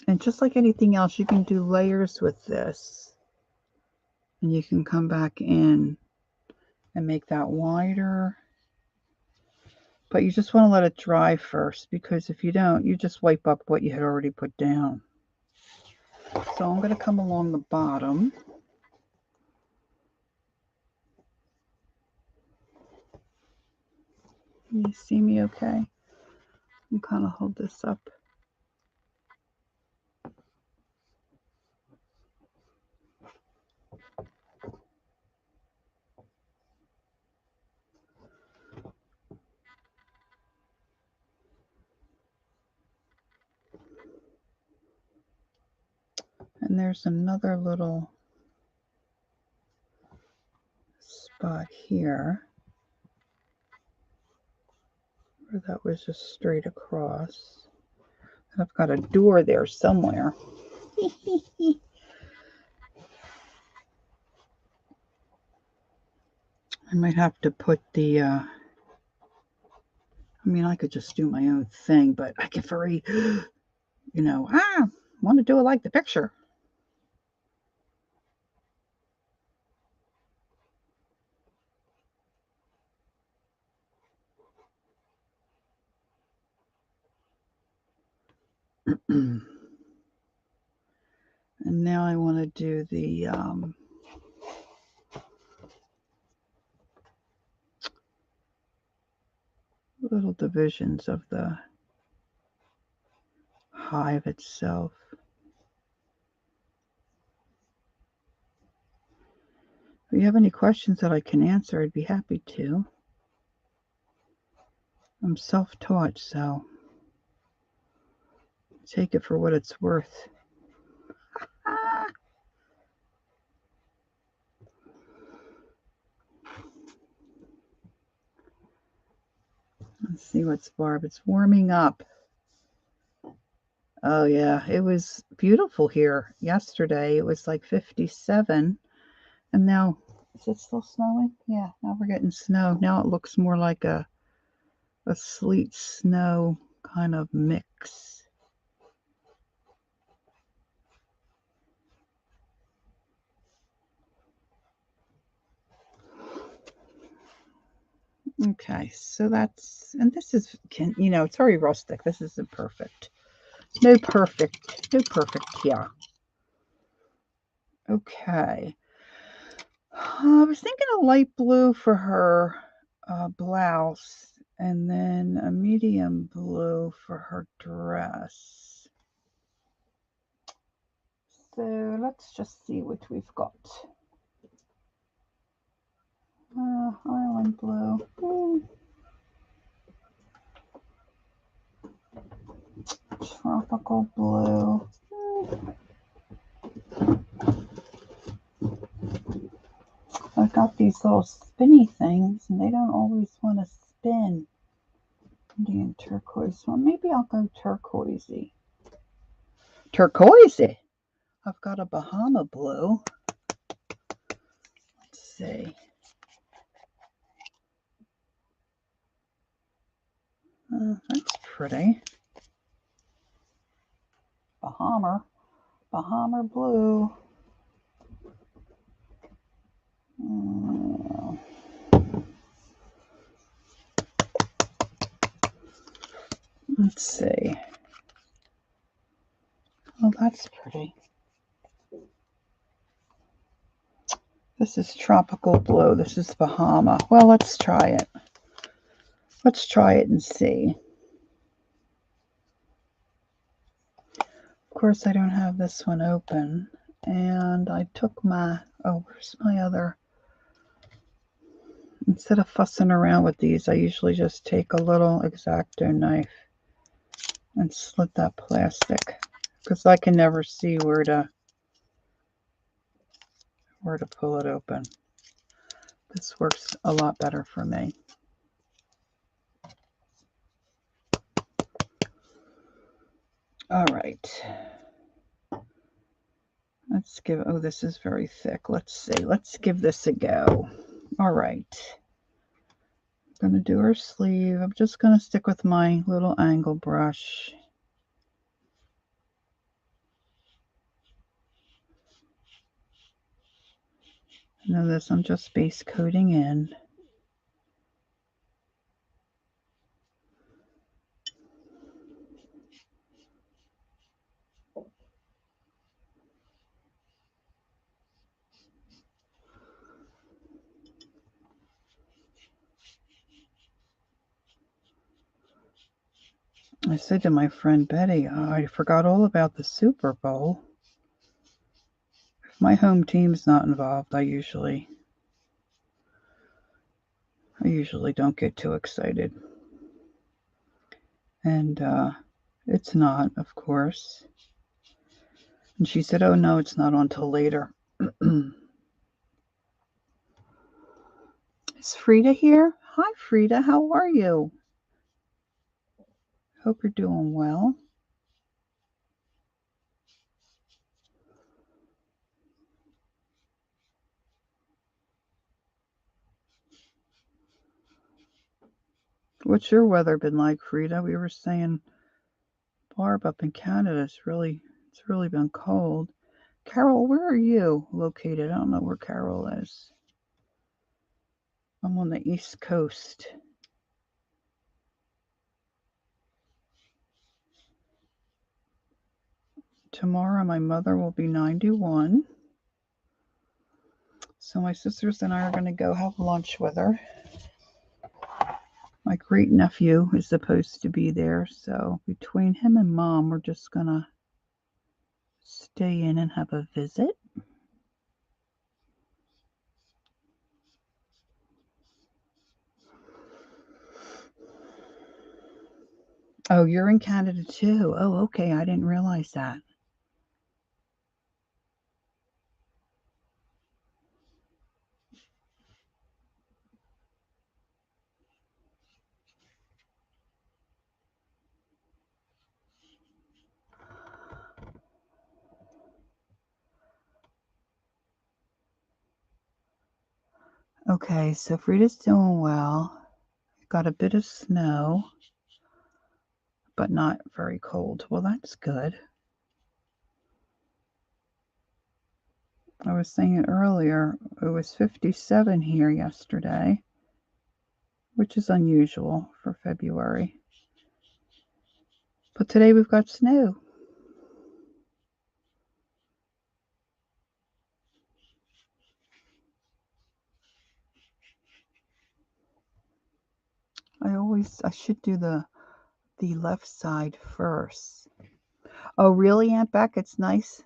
And just like anything else, you can do layers with this. And you can come back in and make that wider. But you just want to let it dry first, because if you don't, you just wipe up what you had already put down. So I'm going to come along the bottom. Can you see me okay? I'm kind of hold this up. And there's another little spot here where that was just straight across. And I've got a door there somewhere. I might have to put the, I mean, I could just do my own thing, but I get very, want to do it like the picture. And now I want to do the little divisions of the hive itself. If you have any questions that I can answer, I'd be happy to. I'm self-taught, so take it for what it's worth. Let's see what's Barb. It's warming up. Oh yeah, it was beautiful here yesterday. It was like 57, and now is it still snowing? Yeah, now we're getting snow. Now it looks more like a sleet snow kind of mix. Okay, so that's, and this is, you know, it's very rustic. This isn't perfect. No perfect here. Okay. I was thinking a light blue for her blouse, and then a medium blue for her dress. So let's just see what we've got. Island blue. Tropical blue. I've got these little spinny things, and they don't always want to spin. Indian turquoise. Well, maybe I'll go turquoisey. Turquoisey? I've got a Bahama blue. Let's see. That's pretty. Bahama blue. Let's see. Oh, that's pretty. This is tropical blue. This is Bahama. Well, let's try it. Let's try it and see. Of course, I don't have this one open. And I took my, oh, where's my other? Instead of fussing around with these, I usually just take a little X-Acto knife and slit that plastic, because I can never see where to pull it open. This works a lot better for me. All right. Let's give, oh, this is very thick. Let's see. Let's give this a go. All right. I'm going to do her sleeve. I'm just going to stick with my little angle brush. Now this, I'm just base coating in. I said to my friend Betty, oh, I forgot all about the Super Bowl. If my home team's not involved, I usually don't get too excited. And it's not, of course. And she said, oh no, it's not until later. Is Frida here? Hi, Frida. How are you? Hope you're doing well. What's your weather been like, Frida? We were saying, Barb, up in Canada, it's really been cold. Carol, where are you located? I don't know where Carol is. I'm on the East Coast. Tomorrow, my mother will be 91. So my sisters and I are going to go have lunch with her. My great nephew is supposed to be there. So between him and Mom, we're just going to stay in and have a visit. Oh, you're in Canada too. Oh, okay. I didn't realize that. Okay, so Frida's doing well. Got a bit of snow, but not very cold. Well, that's good. I was saying it earlier, it was 57 here yesterday. which is unusual for February. But today we've got snow. I should do the left side first. Oh, really, Aunt Beck? It's nice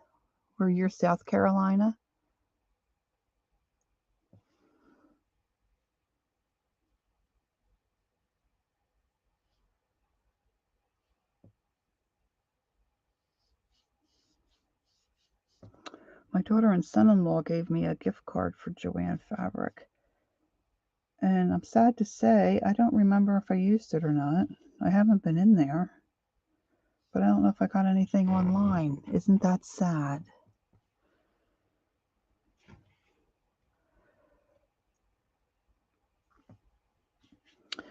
where you're South Carolina? My daughter and son-in-law gave me a gift card for Joann Fabric. And I'm sad to say, I don't remember if I used it or not. I haven't been in there. But I don't know if I got anything online. Isn't that sad?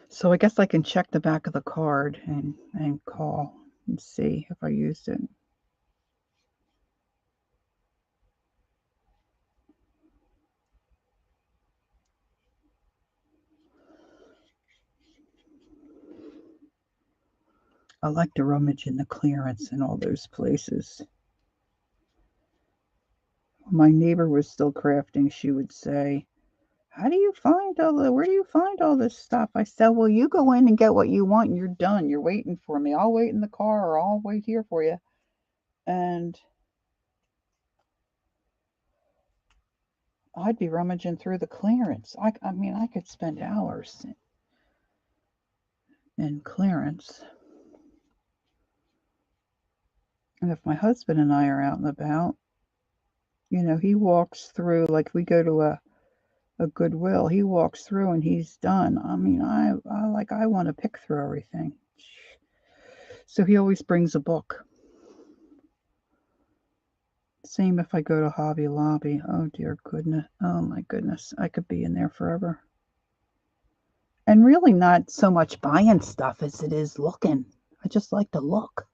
So I guess I can check the back of the card and call and see if I used it. I like to rummage in the clearance in all those places. When my neighbor was still crafting, she would say, where do you find all this stuff? I said, well, you go in and get what you want and you're done. You're waiting for me. I'll wait in the car or I'll wait here for you. And I'd be rummaging through the clearance. I mean, I could spend hours in clearance. And if my husband and I are out and about, he walks through, like we go to a Goodwill, he walks through and he's done. I mean, I want to pick through everything. So he always brings a book. Same if I go to Hobby Lobby. Oh dear goodness. Oh my goodness. I could be in there forever. And really not so much buying stuff as it is looking. I just like to look.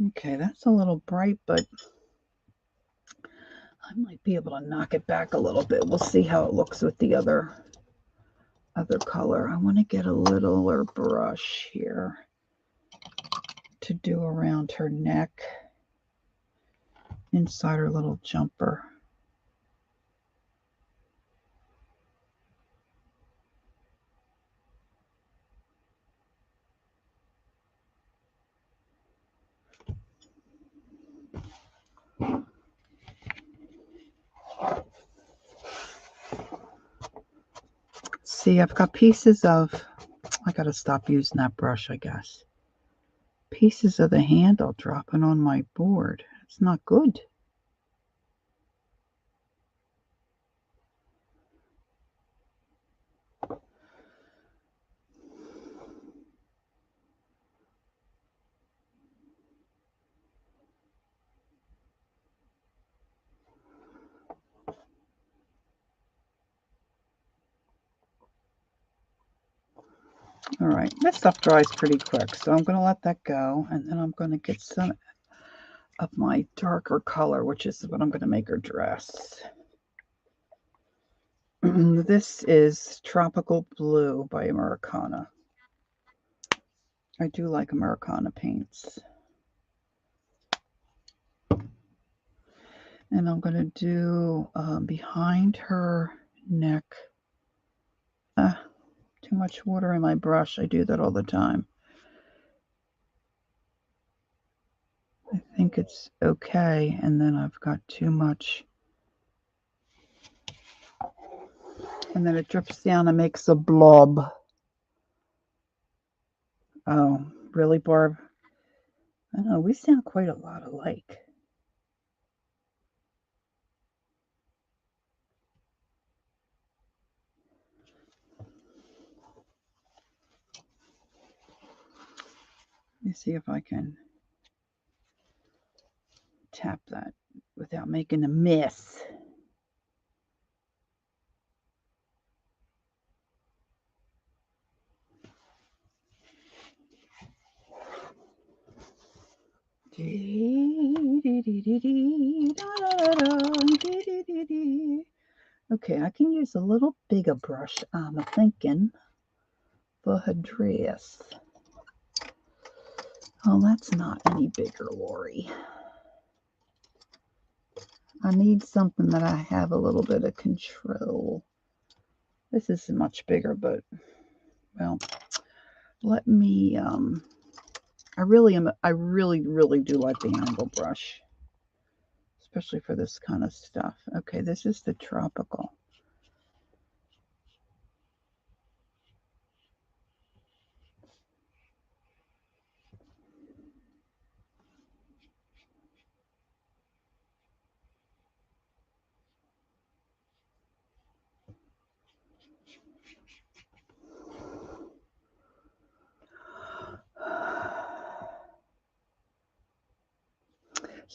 Okay, that's a little bright, but I might be able to knock it back a little bit. We'll see how it looks with the other color. I want to get a littler brush here to do around her neck, inside her little jumper. See, I've got pieces of, I got to stop using that brush, I guess. Pieces of the handle dropping on my board. It's not good. All right, this stuff dries pretty quick, so I'm going to let that go, and then I'm going to get some of my darker color, which is what I'm going to make her dress. This is Tropical Blue by Americana. I do like Americana paints. And I'm going to do behind her neck. Too much water in my brush. I do that all the time. I think it's okay, and then I've got too much. And then it drips down and makes a blob. Oh, really, Barb? I know, we sound quite a lot alike. Let me see if I can tap that without making a mess. Okay, I can use a little bigger brush, I'm thinking, for her dress. Oh, that's not any bigger, Lori. I need something that I have a little bit of control. This is much bigger, but, well, let me, I really, really do like the angle brush, especially for this kind of stuff. Okay, this is the tropical.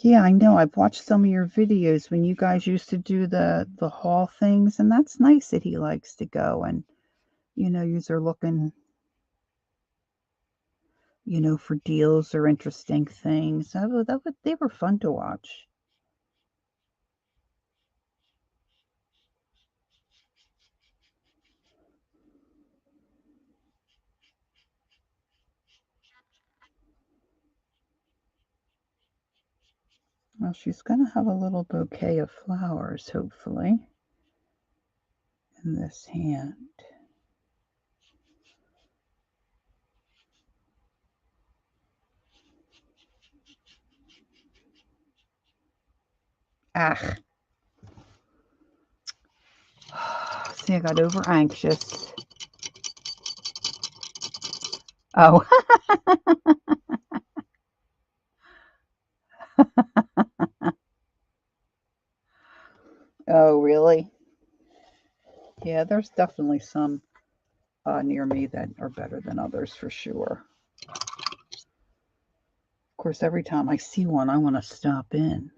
Yeah, I know. I've watched some of your videos when you guys used to do the haul things, and that's nice that he likes to go and, yous are looking, for deals or interesting things. They were fun to watch. Well, she's going to have a little bouquet of flowers, hopefully, in this hand. Ah. See, I got over anxious. Oh. Oh, really? Yeah, there's definitely some near me that are better than others for sure. Of course, every time I see one, I want to stop in.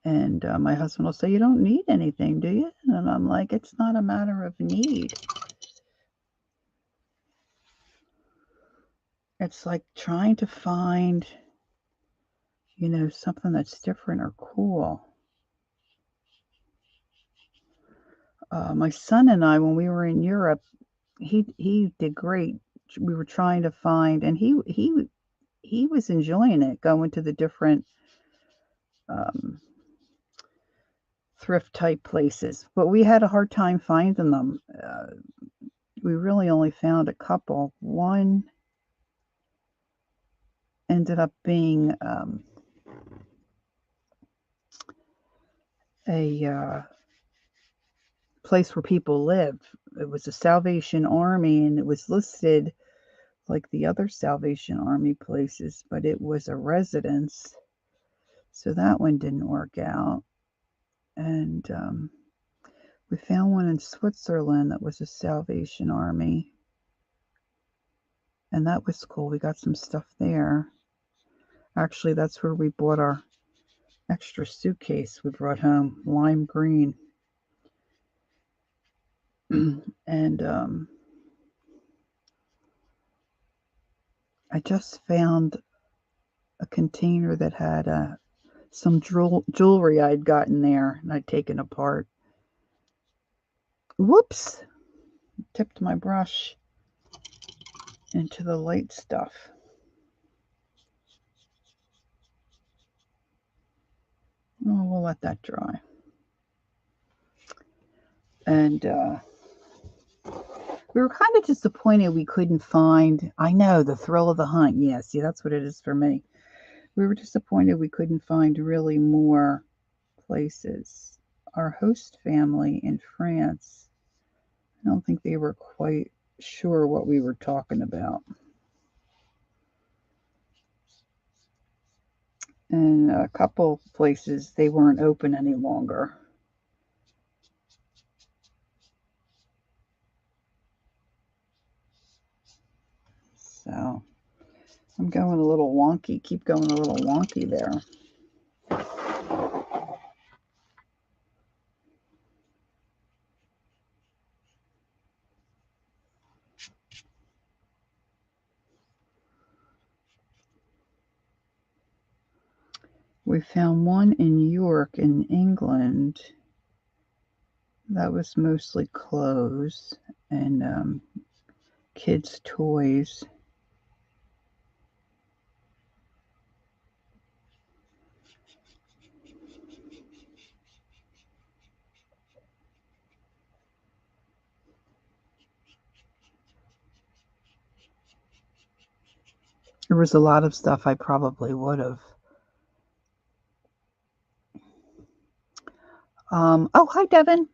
And my husband will say, "You don't need anything, do you?" And I'm like, "It's not a matter of need. It's like trying to find, something that's different or cool." My son and I, when we were in Europe, he did great. We were trying to find, and he was enjoying it, going to the different um, thrift type places, but we had a hard time finding them. We really only found a couple. One ended up being a place where people lived. It was a Salvation Army, and it was listed like the other Salvation Army places, but it was a residence. So that one didn't work out. And we found one in Switzerland that was a Salvation Army. And that was cool. We got some stuff there. Actually, that's where we bought our extra suitcase we brought home, lime green. And I just found a container that had some jewelry I'd gotten there and I'd taken apart. Whoops! Tipped my brush into the light stuff. Oh, we'll let that dry. And we were kind of disappointed we couldn't find, I know, the thrill of the hunt. Yeah, see, that's what it is for me. We were disappointed we couldn't find really more places. Our host family in France, I don't think they were quite sure what we were talking about. And a couple places, they weren't open any longer. So I'm going a little wonky, keep going a little wonky there. We found one in York in England that was mostly clothes and kids' toys. There was a lot of stuff I probably would have. Oh, hi, Devin.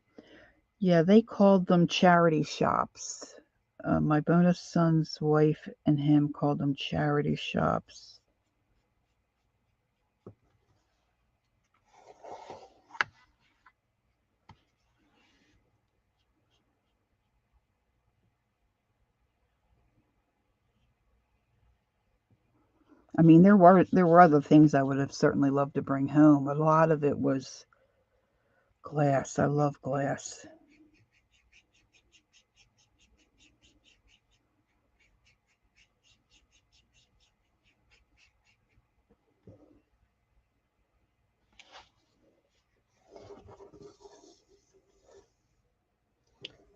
Yeah, they called them charity shops. My bonus son's wife and him called them charity shops. I mean, there were other things I would have certainly loved to bring home, but a lot of it was glass. I love glass.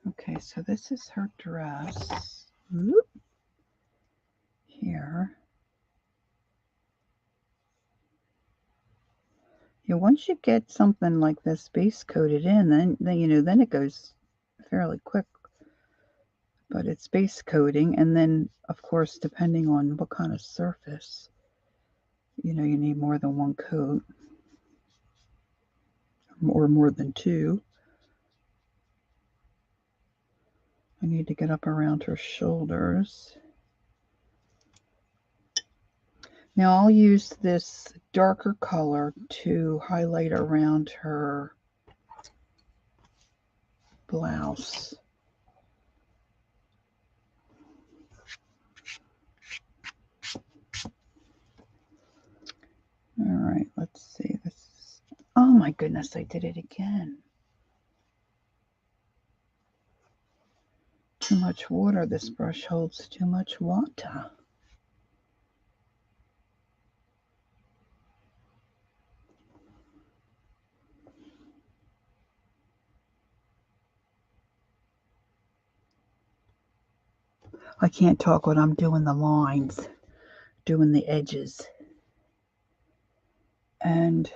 Okay, so this is her dress. Whoop. Here. Yeah, once you get something like this base coated in, then it goes fairly quick. But it's base coating, and then of course, depending on what kind of surface, you need more than one coat or more than two. I need to get up around her shoulders. Now I'll use this darker color to highlight around her blouse. All right, let's see this. Oh my goodness, I did it again. Too much water. This brush holds too much water. I can't talk when I'm doing the lines, doing the edges. And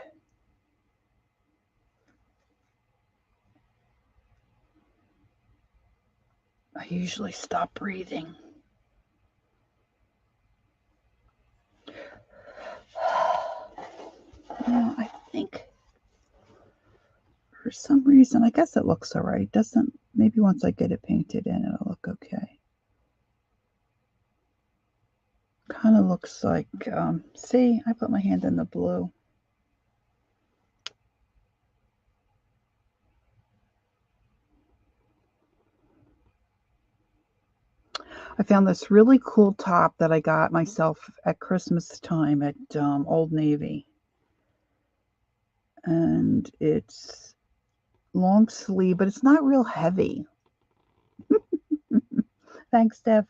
I usually stop breathing. Now, I think for some reason, I guess it looks all right. Maybe once I get it painted in, it'll look okay. Kind of looks like, see, I put my hand in the blue. I found this really cool top that I got myself at Christmas time at Old Navy. And it's long sleeve, but it's not real heavy. Thanks, Deb.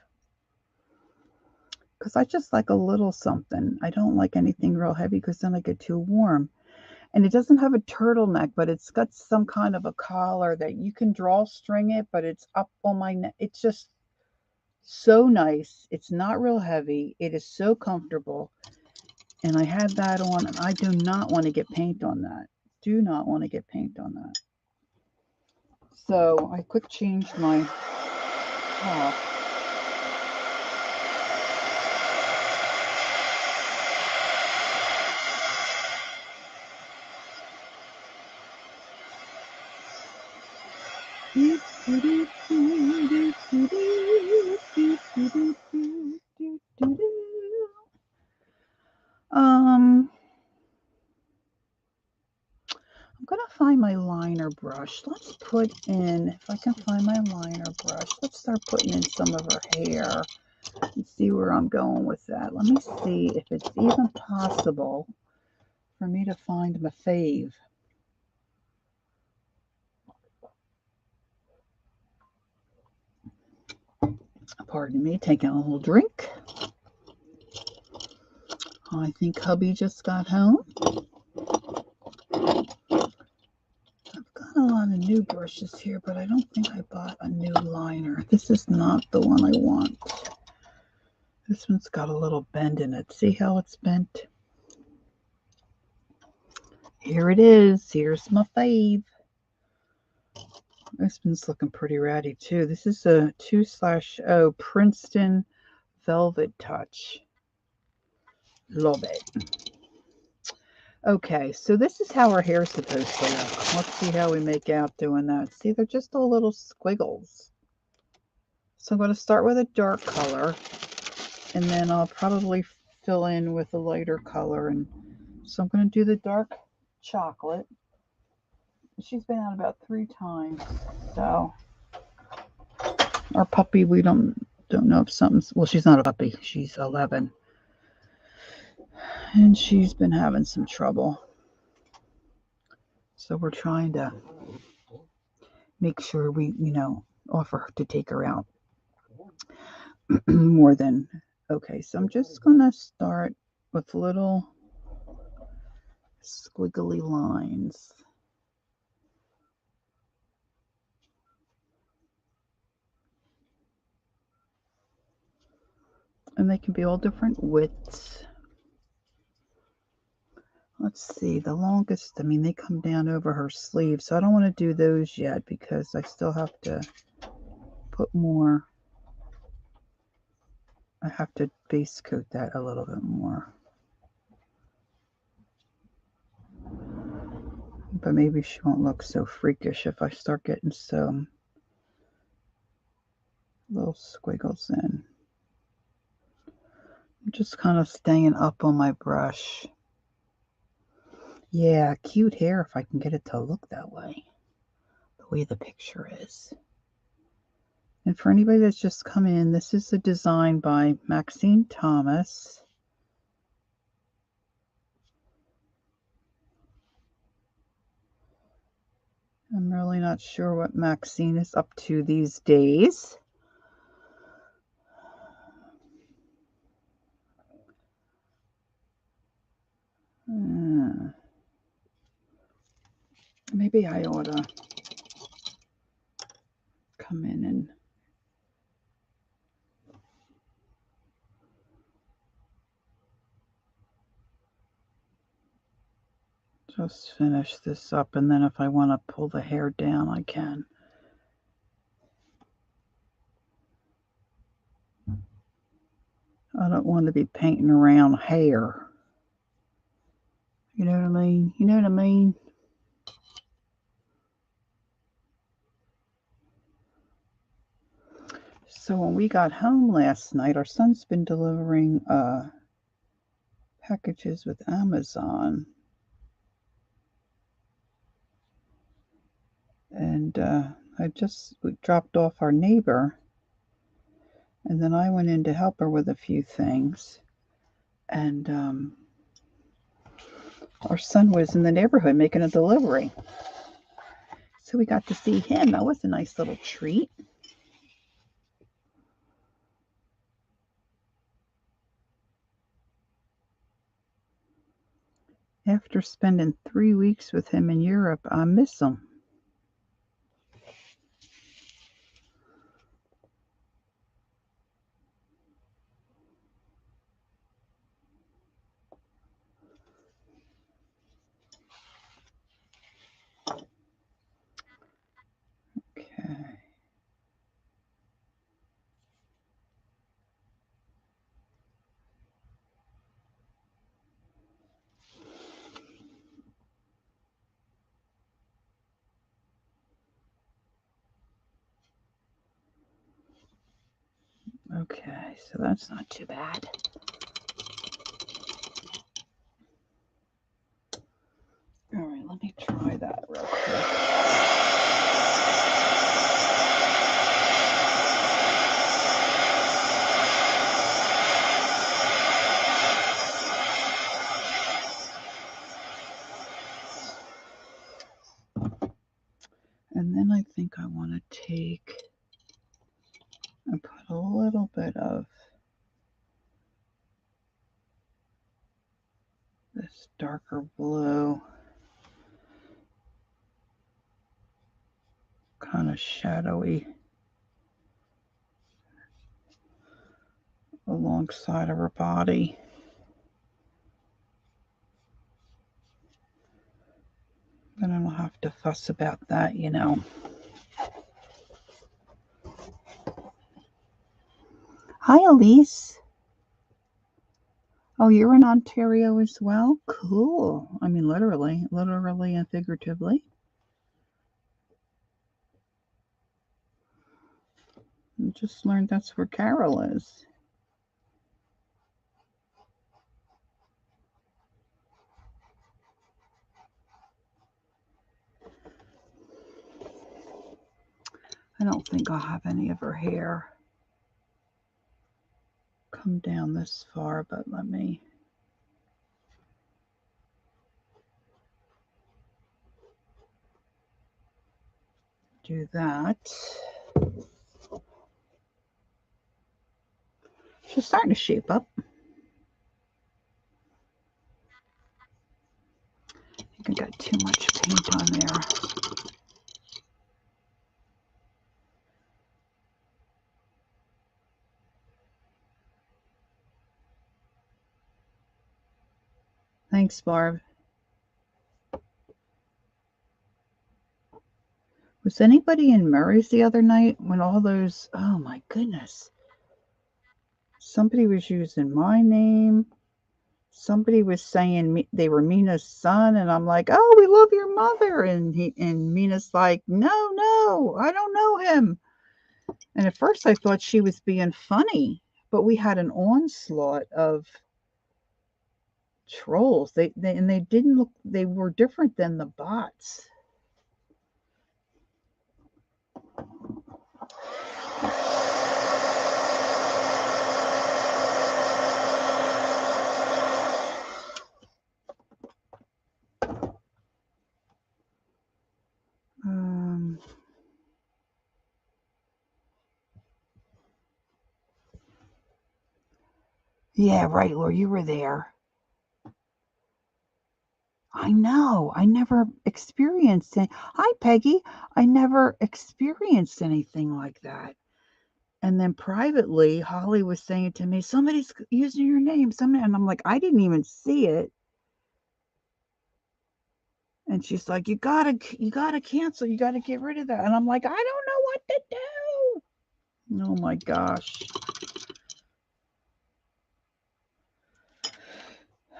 Because I just like a little something. I don't like anything real heavy because then I get too warm. And it doesn't have a turtleneck, but it's got some kind of a collar that you can drawstring it, but it's up on my neck. It's just so nice. It's not real heavy. It is so comfortable. And I had that on, and I do not want to get paint on that. Do not want to get paint on that. So I quick changed my top. I'm gonna find my liner brush. Let's put in, if I can find my liner brush, let's start putting in some of her hair and see where I'm going with that. Let me see if it's even possible for me to find my fave. Pardon me, taking a little drink. I think hubby just got home. new brushes here, but I don't think I bought a new liner. This is not the one I want. This one's got a little bend in it. See how it's bent? Here it is. Here's my fave. This one's looking pretty ratty too. This is a 2/0 Princeton Velvet Touch. Love it. Okay, so this is how our hair is supposed to look. Let's see how we make out doing that. See, they're just all little squiggles. So I'm going to start with a dark color, and then I'll probably fill in with a lighter color. And so I'm going to do the dark chocolate. She's been out about 3 times. So our puppy, we don't know if something's, well, she's not a puppy. She's 11. And she's been having some trouble. So we're trying to make sure we, offer to take her out more than. Okay, so I'm just going to start with little squiggly lines. And they can be all different widths. Let's see, the longest, they come down over her sleeve, so I don't want to do those yet because I still have to put more. I have to base coat that a little bit more. But maybe she won't look so freakish if I start getting some little squiggles in. I'm just kind of staying up on my brush. Yeah, cute hair if I can get it to look that way. The way the picture is. And for anybody that's just come in, this is a design by Maxine Thomas. I'm really not sure what Maxine is up to these days. Maybe I ought to come in and just finish this up, and then if I want to pull the hair down, I can. I don't want to be painting around hair. You know what I mean? You know what I mean? So when we got home last night, our son's been delivering packages with Amazon. And I just dropped off our neighbor. And then I went in to help her with a few things. And our son was in the neighborhood making a delivery. So we got to see him. That was a nice little treat. After spending 3 weeks with him in Europe, I miss him. Okay. Okay, so that's not too bad. All right, let me try that real quick. And then I think I want to take and put a little bit of this darker blue kind of shadowy alongside of her body. But I don't have to fuss about that, you know. Hi, Elise. Oh, you're in Ontario as well? Cool. I mean, literally and figuratively. I just learned that's where Carol is. I don't think I'll have any of her hair come down this far, but let me do that. She's starting to shape up. I think I got too much paint on there. Thanks, Barb. Was anybody in Murray's the other night when all those, oh my goodness. Somebody was using my name. Somebody was saying they were Mina's son, and I'm like, oh, we love your mother. And Mina's like, no, I don't know him. And at first I thought she was being funny, but we had an onslaught of trolls. They didn't look, they were different than the bots. Yeah, right, Laura, you were there. I know. I never experienced it. Hi, Peggy. I never experienced anything like that. And then privately, Holly was saying to me, somebody's using your name. And I'm like, I didn't even see it. And she's like, you gotta cancel. You gotta get rid of that. And I'm like, I don't know what to do. Oh my gosh.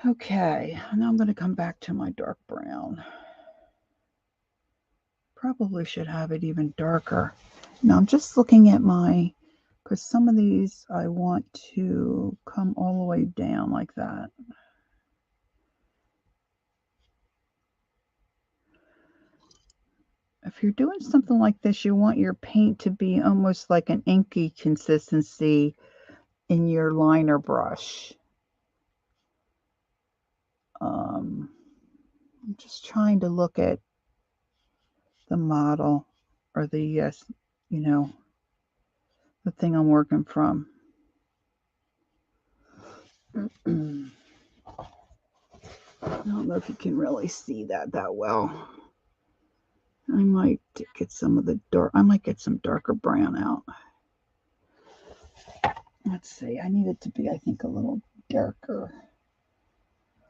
Okay, now I'm gonna come back to my dark brown. Probably should have it even darker. Now I'm just looking at because some of these I want to come all the way down like that. If you're doing something like this, you want your paint to be almost like an inky consistency in your liner brush. I'm just trying to look at the model or the, the thing I'm working from. I don't know if you can really see that well. I might get some of the I might get some darker brown out. Let's see. I need it to be, I think, a little darker.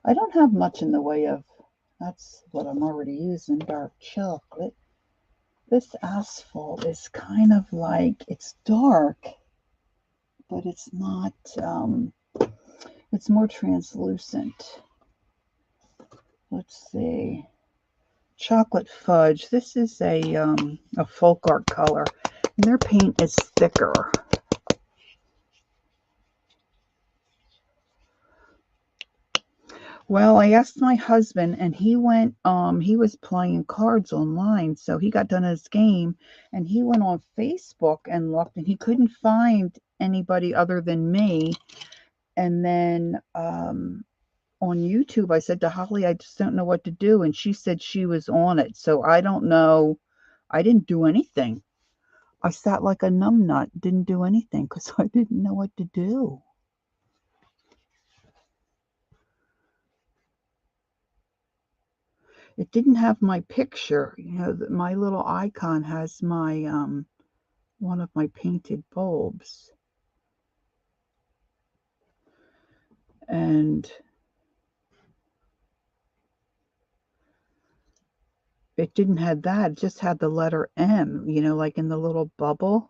I don't have much in the way of, that's what I'm already using, dark chocolate. This asphalt is kind of like, it's dark, but it's not, it's more translucent. Let's see. Chocolate fudge. This is a folk art color. And their paint is thicker. Well, I asked my husband, and he went, he was playing cards online, so he got done his game, and he went on Facebook and looked, and he couldn't find anybody other than me. And then on YouTube, I said to Holly, I just don't know what to do, and she said she was on it, so I don't know. I didn't do anything. I sat like a numbnut, didn't do anything, because I didn't know what to do. It didn't have my picture. You know, my little icon has my one of my painted bulbs. And it didn't have that. It just had the letter M, you know, like in the little bubble.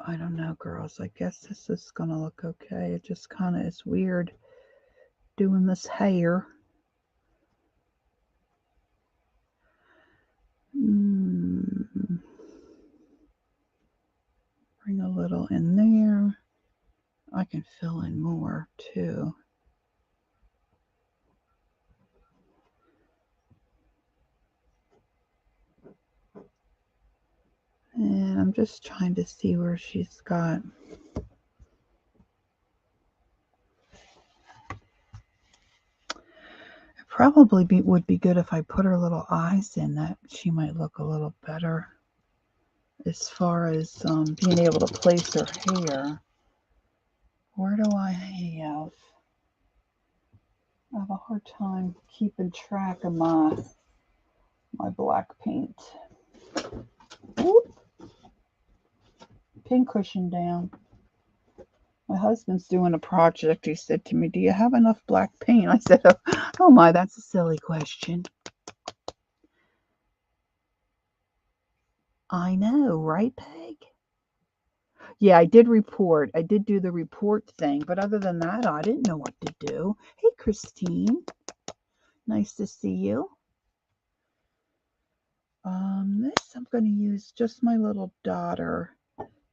I don't know, girls. I guess this is going to look okay. It just kind of is weird doing this hair. Bring a little in there. I can fill in more too. And I'm just trying to see where she's got. It probably would be good if I put her little eyes in, that she might look a little better as far as being able to place her hair. Where do I have? I have a hard time keeping track of my black paint. Whoop. Pin cushion down. My husband's doing a project. He said to me, "Do you have enough black paint?" I said, "Oh my, that's a silly question." I know, right, Peg? Yeah, I did report. I did do the report thing, but other than that, I didn't know what to do. Hey, Christine. Nice to see you. This I'm going to use just my little daughter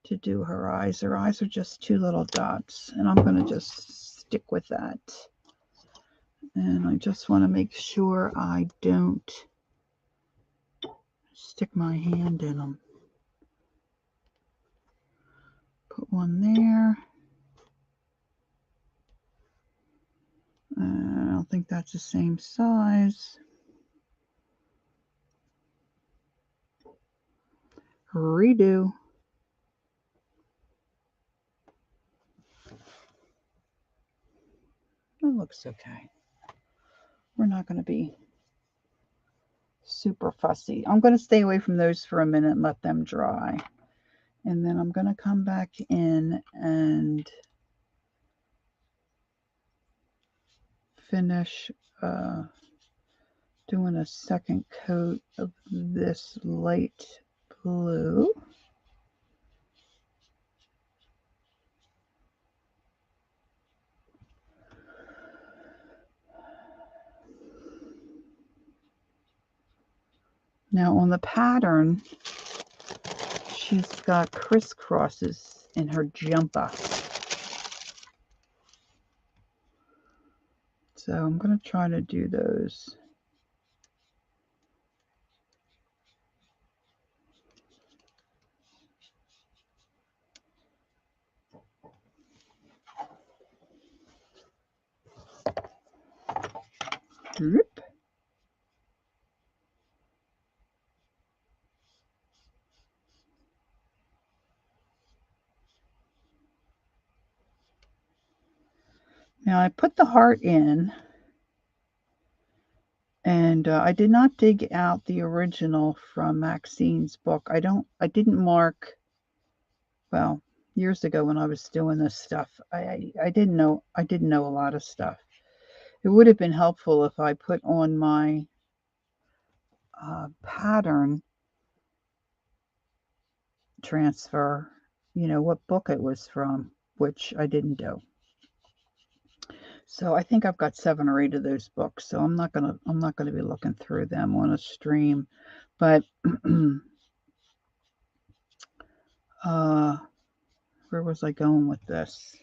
to do her eyes. Her eyes are just two little dots, and I'm going to just stick with that. And I just want to make sure I don't stick my hand in them. Put one there. I don't think that's the same size. Redo. That looks okay. We're not going to be super fussy. I'm going to stay away from those for a minute and let them dry. And then I'm going to come back in and finish doing a second coat of this light blue. Now on the pattern, she's got crisscrosses in her jumper. So I'm going to try to do those. Whoop. Now I put the heart in, and I did not dig out the original from Maxine's book. I didn't mark, well, years ago when I was doing this stuff, I didn't know a lot of stuff. It would have been helpful if I put on my pattern transfer, you know, what book it was from, which I didn't do. So I think I've got 7 or 8 of those books. So I'm not gonna be looking through them on a stream. But where was I going with this?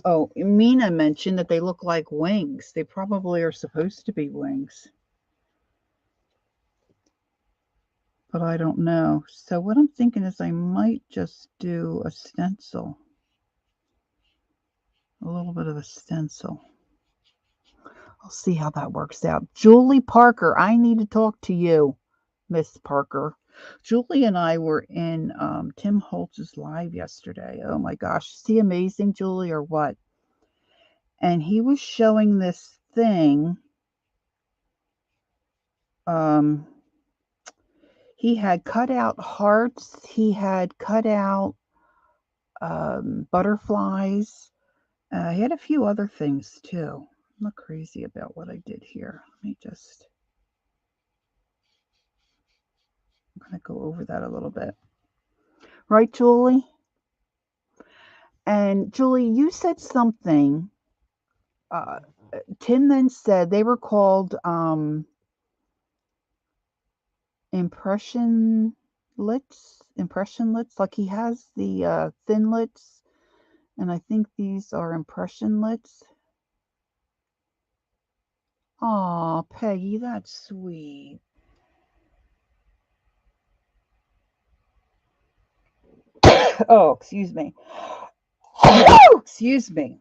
Oh, Mina mentioned that they look like wings. They probably are supposed to be wings. But I don't know. So what I'm thinking is I might just do a stencil. A little bit of a stencil. I'll see how that works out. Julie Parker, I need to talk to you, Miss Parker. Julie and I were in Tim Holtz's live yesterday. Oh my gosh. Is he amazing, Julie, or what? And he was showing this thing. He had cut out hearts. He had cut out butterflies. He had a few other things too. I'm not crazy about what I did here. Let me just, I'm going to go over that a little bit. Right, Julie? And Julie, you said something. Tim then said they were called impression lips. Like he has the thin lips, and I think these are impression lips. Aw, Peggy, that's sweet. Oh, excuse me. Excuse me.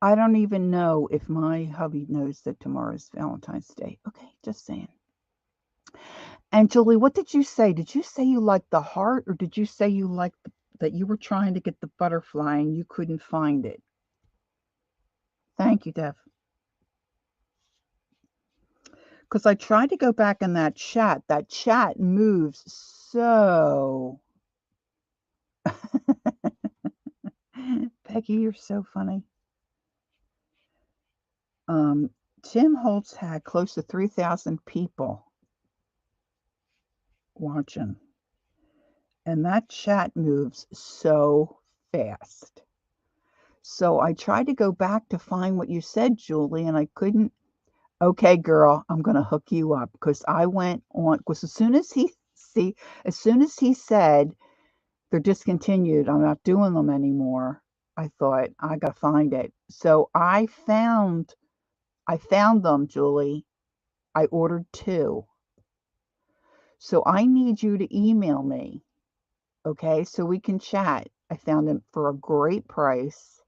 I don't even know if my hubby knows that tomorrow's Valentine's Day. Okay, just saying. And Julie, what did you say? Did you say you liked the heart, or did you say you liked that you were trying to get the butterfly and you couldn't find it? Thank you, Dev. Because I tried to go back in that chat. That chat moves so. Peggy, you're so funny. Tim Holtz had close to 3,000 people watching. And that chat moves so fast. So I tried to go back to find what you said, Julie, and I couldn't. Okay, girl, I'm going to hook you up because I went on, because as soon as he said they're discontinued, I'm not doing them anymore, I thought I got to find it. So I found them, Julie. I ordered 2. So I need you to email me, okay, so we can chat. I found them for a great price.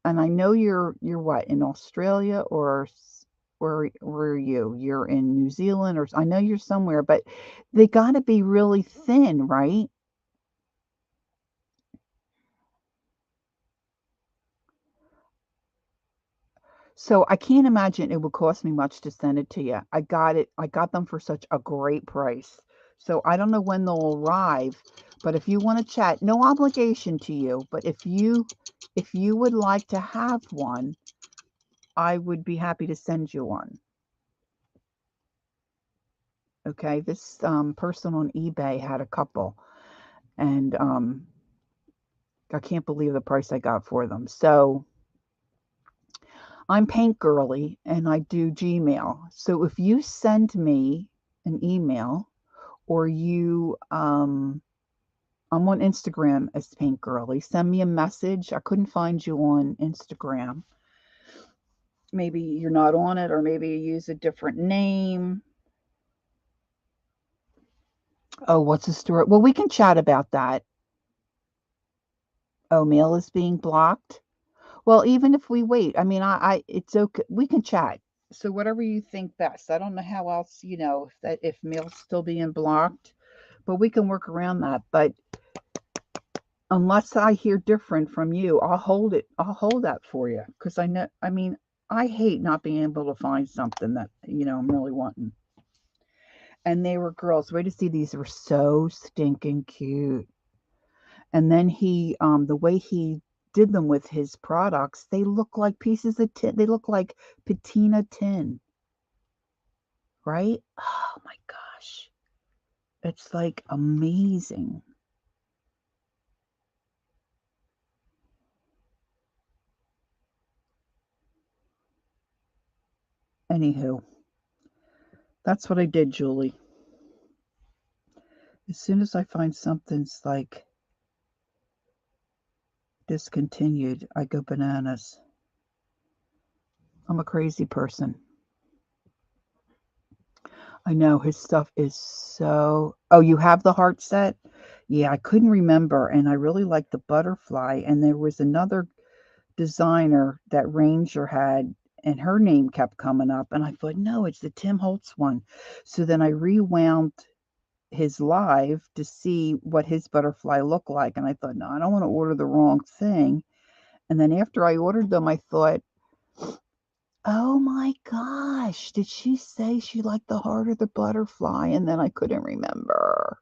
And I know you're what, in Australia, or where are you? You're in New Zealand, or I know you're somewhere, but they got to be really thin, right? So I can't imagine it would cost me much to send it to you. I got them for such a great price. So I don't know when they'll arrive, but if you want to chat, no obligation to you, but if you would like to have one, I would be happy to send you one. Okay, this person on eBay had a couple, and I can't believe the price I got for them. So I'm Paint Girly and I do Gmail. So if you send me an email, or I'm on Instagram as Paint Girly, send me a message. I couldn't find you on Instagram. Maybe you're not on it, or maybe you use a different name. Oh, what's the story? Well, we can chat about that. Oh, mail is being blocked. Well, even if we wait, I mean, it's okay. We can chat. So whatever you think best. I don't know how else, if mail's still being blocked, but we can work around that. But unless I hear different from you, I'll hold it. I'll hold that for you because I know. I mean, I hate not being able to find something that I'm really wanting. And they were girls. Wait to see, these were so stinking cute. And then the way he did them with his products, they look like pieces of tin. They look like patina tin, right? Oh my gosh. It's like amazing. Anywho, that's what I did, Julie. As soon as I find something's like discontinued, I go bananas. I'm a crazy person. I know his stuff is so. Oh, you have the heart set? Yeah, I couldn't remember, and I really liked the butterfly. And there was another designer that Ranger had, and her name kept coming up. And I thought, no, it's the Tim Holtz one. So then I rewound his live to see what his butterfly looked like. And I thought, no, I don't want to order the wrong thing. And then after I ordered them, I thought, oh my gosh, did she say she liked the heart or the butterfly? And then I couldn't remember.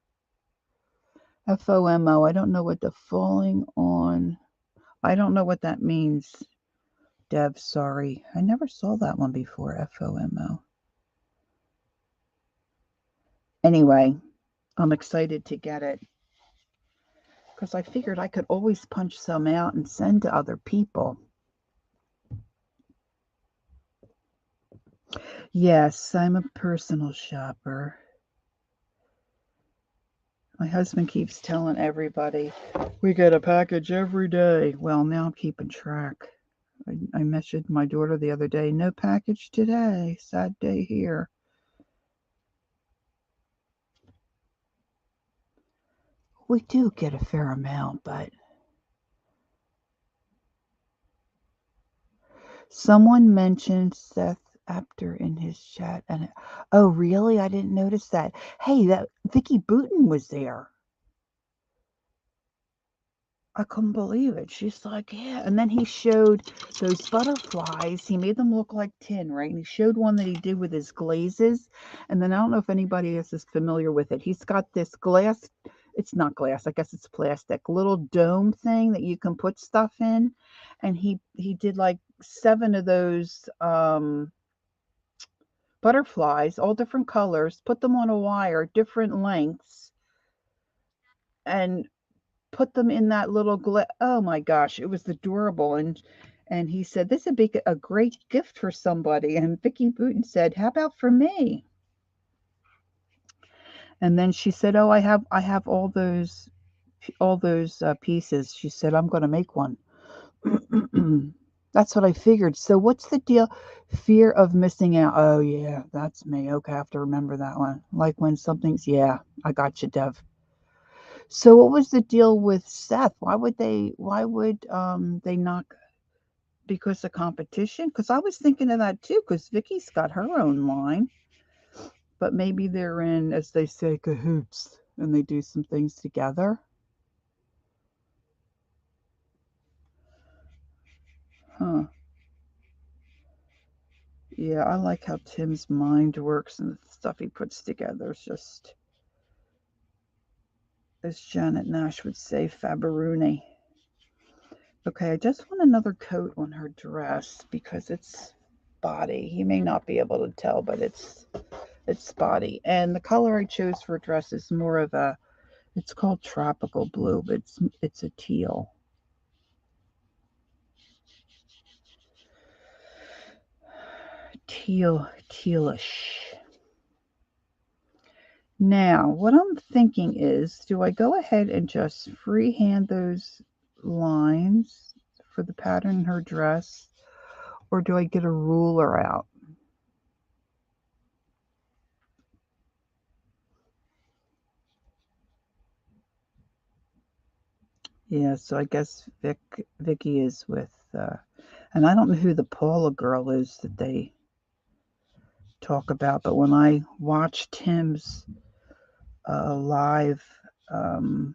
FOMO. I don't know what the falling on. I don't know what that means. Deb, sorry. I never saw that one before. FOMO. Anyway, I'm excited to get it because I figured I could always punch some out and send to other people. Yes, I'm a personal shopper. My husband keeps telling everybody, we get a package every day. Well, now I'm keeping track. I messaged my daughter the other day, no package today. Sad day here. We do get a fair amount, but someone mentioned Seth Apter in his chat, and oh, really? I didn't notice that. Hey, that Vicki Booten was there. I couldn't believe it. She's like, yeah. And then he showed those butterflies. He made them look like tin, right? And he showed one that he did with his glazes. And then I don't know if anybody else is familiar with it. He's got this glass. It's not glass. I guess it's plastic. Little dome thing that you can put stuff in. And he did like 7 of those butterflies, all different colors, put them on a wire, different lengths, and put them in that little oh my gosh, it was adorable. And he said this would be a great gift for somebody, and Vicki Booten said, how about for me? And then she said, oh, I have all those pieces. She said, I'm going to make one. That's what I figured. So what's the deal? Fear of missing out. Oh yeah, that's me. Okay, I have to remember that one. Like when something's, yeah, I got you, Dev. So what was the deal with Seth? Why would they not, because of competition? Because I was thinking of that too, because Vicky's got her own line. But maybe they're in, as they say, cahoots, and they do some things together. Huh. Yeah, I like how Tim's mind works and the stuff he puts together. It's just, as Janet Nash would say, Faberuni. Okay, I just want another coat on her dress because it's spotty. You may not be able to tell, but it's spotty. And the color I chose for a dress is more of a, it's called tropical blue, but it's a teal. Tealish. Now, what I'm thinking is, do I go ahead and just freehand those lines for the pattern in her dress, or do I get a ruler out? Yeah, so I guess Vicky is with, and I don't know who the Paula girl is that they talk about, but when I watched Tim's live, well,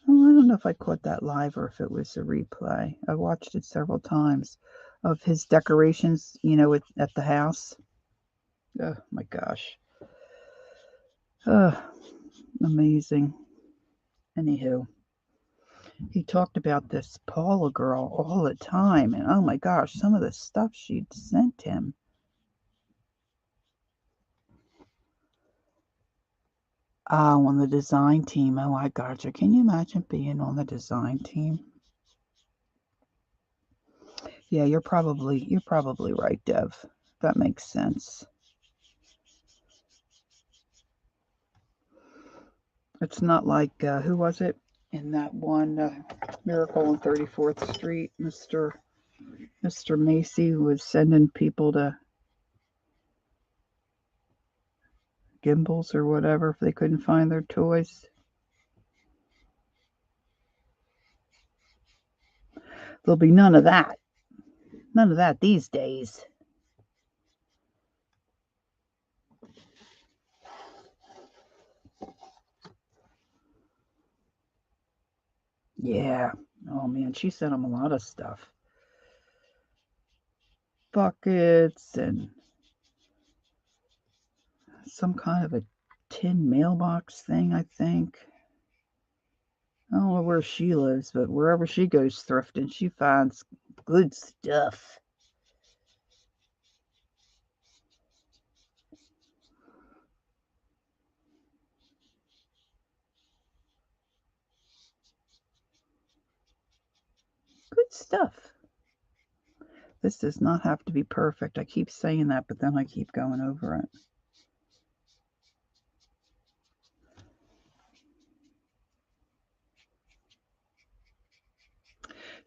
I don't know if I caught that live or if it was a replay. I watched it several times of his decorations, at the house. Oh my gosh. Oh, amazing. Anywho, he talked about this Paula girl all the time, and oh my gosh, some of the stuff she'd sent him. Oh, on the design team. Oh, I gotcha. Can you imagine being on the design team? Yeah, you're probably right, Dev. That makes sense. It's not like who was it in that one Miracle on 34th Street? Mr. Macy was sending people to gimbals or whatever if they couldn't find their toys. There'll be none of that. None of that these days. Yeah. Oh, man, she sent him a lot of stuff. Buckets and some kind of a tin mailbox thing, I think. I don't know where she lives, but wherever she goes thrifting, she finds good stuff. Good stuff. This does not have to be perfect. I keep saying that, but then I keep going over it.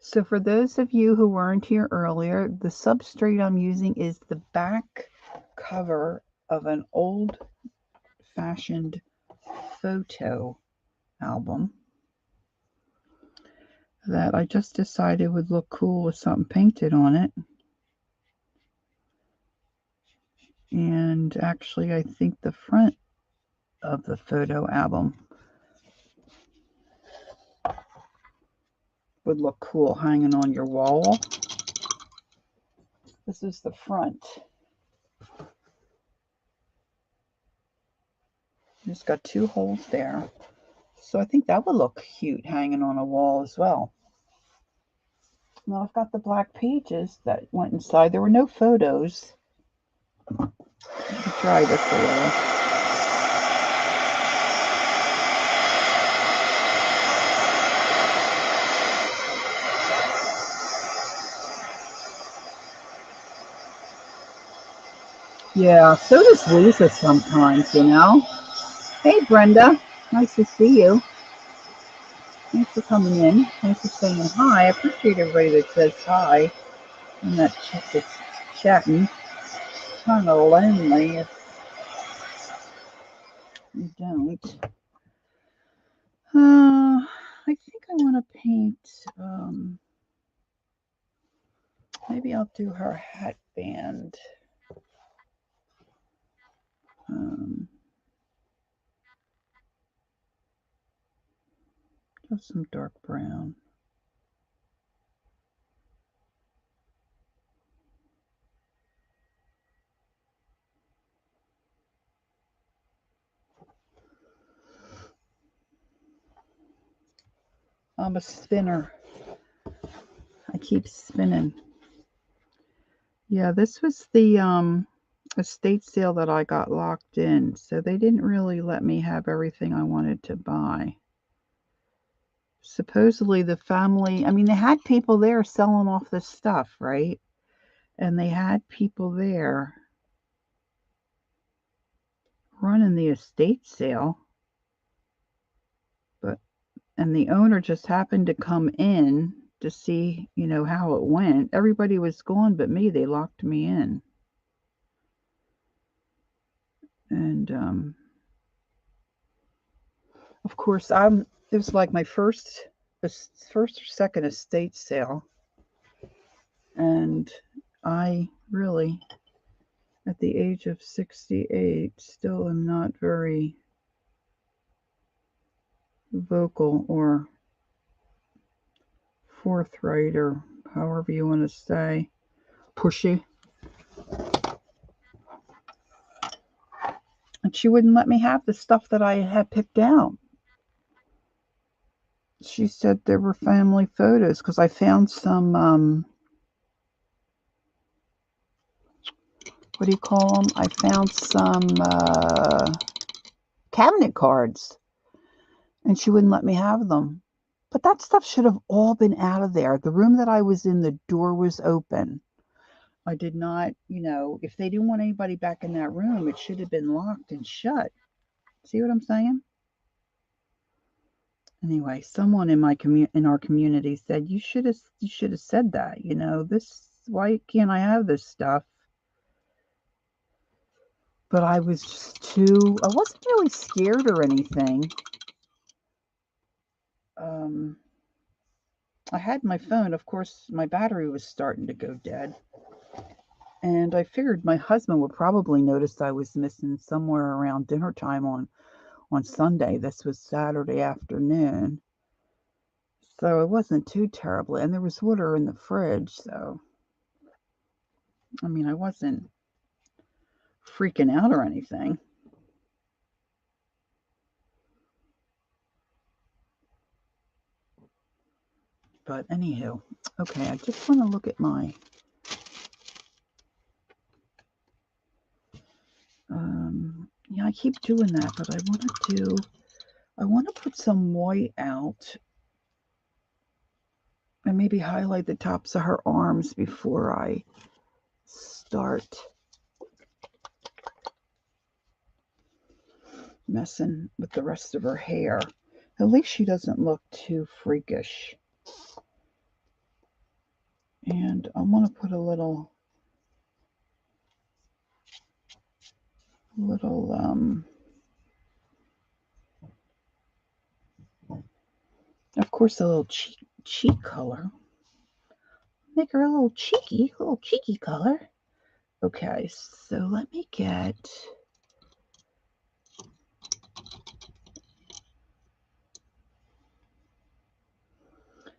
So for those of you who weren't here earlier, the substrate I'm using is the back cover of an old-fashioned photo album that I just decided would look cool with something painted on it. And actually, I think the front of the photo album would look cool hanging on your wall. This is the front. It's got 2 holes there. So I think that would look cute hanging on a wall as well. Now I've got the black pages that went inside. There were no photos. Let me try this a little. Yeah, so does Lisa sometimes, you know. Hey, Brenda. Nice to see you. Thanks for coming in. Thanks for saying hi. I appreciate everybody that says hi and that's chatting. It's kind of lonely if you don't. I think I want to paint. Maybe I'll do her hat band. Just some dark brown. I'm a spinner. I keep spinning. Yeah, this was the estate sale that I got locked in, so they didn't really let me have everything I wanted to buy. Supposedly the family, I mean, they had people there selling off this stuff, right? And they had people there running the estate sale. And the owner just happened to come in to see, you know, how it went. Everybody was gone but me. They locked me in. And of course, it was like my first or second estate sale. And I really, at the age of 68, still am not very vocal or forthright, or however you want to say, pushy. And she wouldn't let me have the stuff that I had picked out. She said there were family photos because I found some, what do you call them? I found some cabinet cards, and she wouldn't let me have them. But that stuff should have all been out of there. The room that I was in, the door was open. I did not, you know, if they didn't want anybody back in that room, it should have been locked and shut. See what I'm saying? Anyway, someone in our community said you should have said that. You know, why can't I have this stuff? But I was just I wasn't really scared or anything. I had my phone. Of course, my battery was starting to go dead. And I figured my husband would probably notice I was missing somewhere around dinner time on Sunday. This was Saturday afternoon. So it wasn't too terribly. And there was water in the fridge. So, I mean, I wasn't freaking out or anything. But anywho, okay, I just want to look at my yeah, I keep doing that, but I want to put some white out and maybe highlight the tops of her arms before I start messing with the rest of her hair. At least she doesn't look too freakish. And I want to put a little of course, a little cheek color. Make her a little cheeky color. Okay, so let me get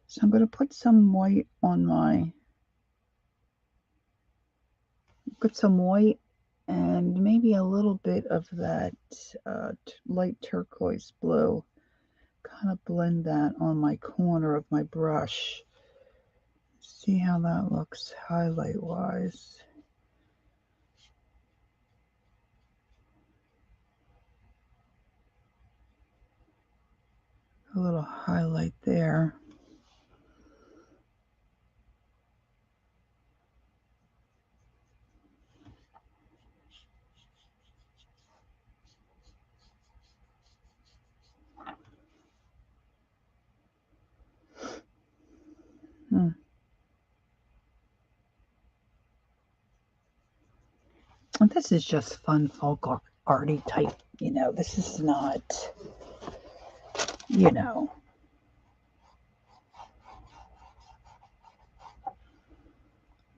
so I'm going to put some white on put some white and maybe a little bit of that light turquoise blue. Kind of blend that on my corner of my brush. See how that looks highlight wise. A little highlight there. And this is just fun folk arty type, this is not,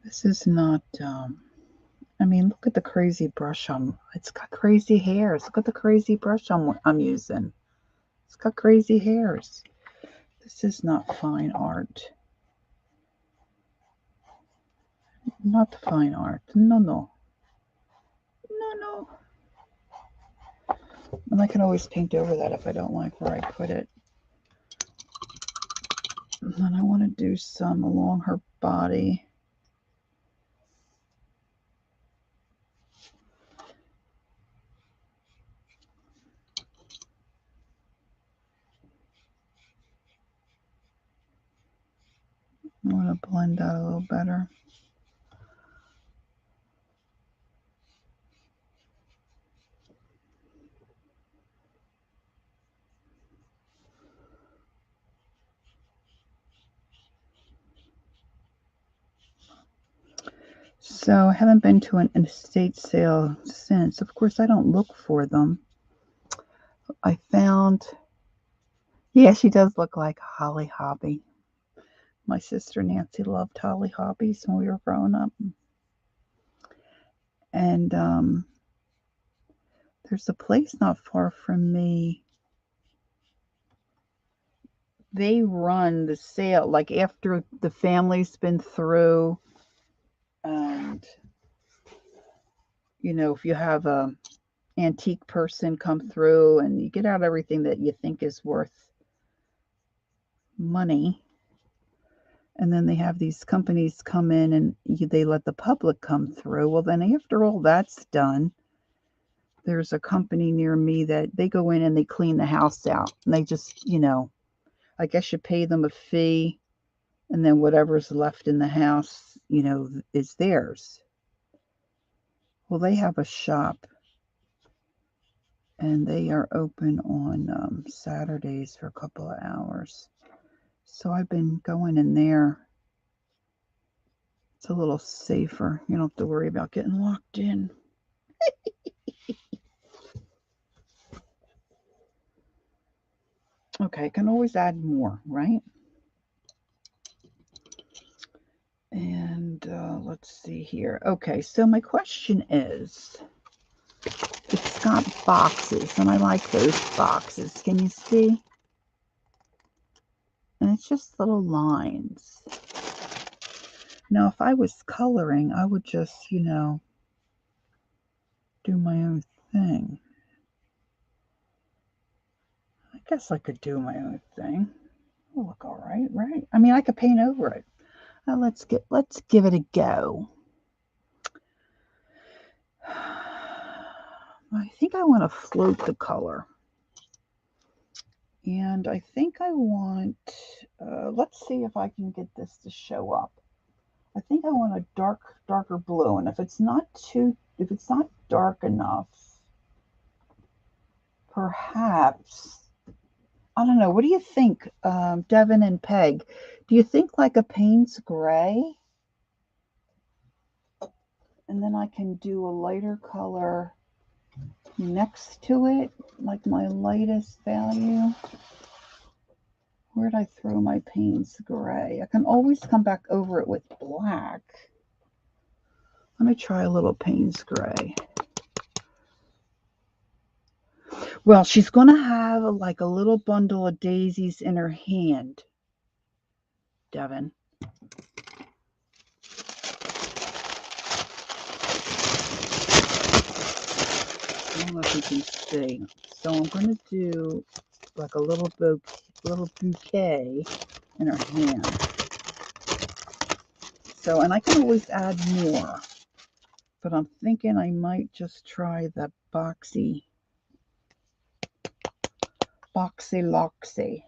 this is not, I mean, look at the crazy brush it's got crazy hairs. Look at the crazy brush I'm using. It's got crazy hairs. This is not fine art. Not fine art. No. And I can always paint over that if I don't like where I put it. And then I want to do some along her body. I want to blend that a little better. So I haven't been to an estate sale since. Of course, I don't look for them. I found, yeah, she does look like Holly Hobbie. My sister Nancy loved Holly Hobbies when we were growing up. And there's a place not far from me. They run the sale like after the family's been through, and if you have a antique person come through and you get out everything that you think is worth money, and then they have these companies come in and they let the public come through. Well, then after all that's done, there's a company near me that they go in and they clean the house out, and they just, I guess you pay them a fee, and then whatever's left in the house, is theirs. Well, they have a shop, and they are open on Saturdays for a couple of hours. So I've been going in there. It's a little safer. You don't have to worry about getting locked in. Okay, I can always add more, right? And let's see here. Okay, so my question is, it's got boxes, and I like those boxes. Can you see? And it's just little lines. Now, if I was coloring, I would just, you know, do my own thing. I guess I could do my own thing. It'll look all right, right? I mean, I could paint over it. Now let's give it a go. I think I want to float the color. And I think I want, let's see if I can get this to show up. I think I want a darker blue. And if it's not dark enough, perhaps, I don't know. What do you think, Devin and Peg? Do you think like a Payne's Gray? And then I can do a lighter color next to it, like my lightest value. Where'd I throw my Payne's Gray? I can always come back over it with black. Let me try a little Payne's Gray. Well, she's going to have like a little bundle of daisies in her hand, Devin. I don't know if you can see. So I'm going to do like a little bouquet in her hand. So, and I can always add more, but I'm thinking I might just try the boxy loxy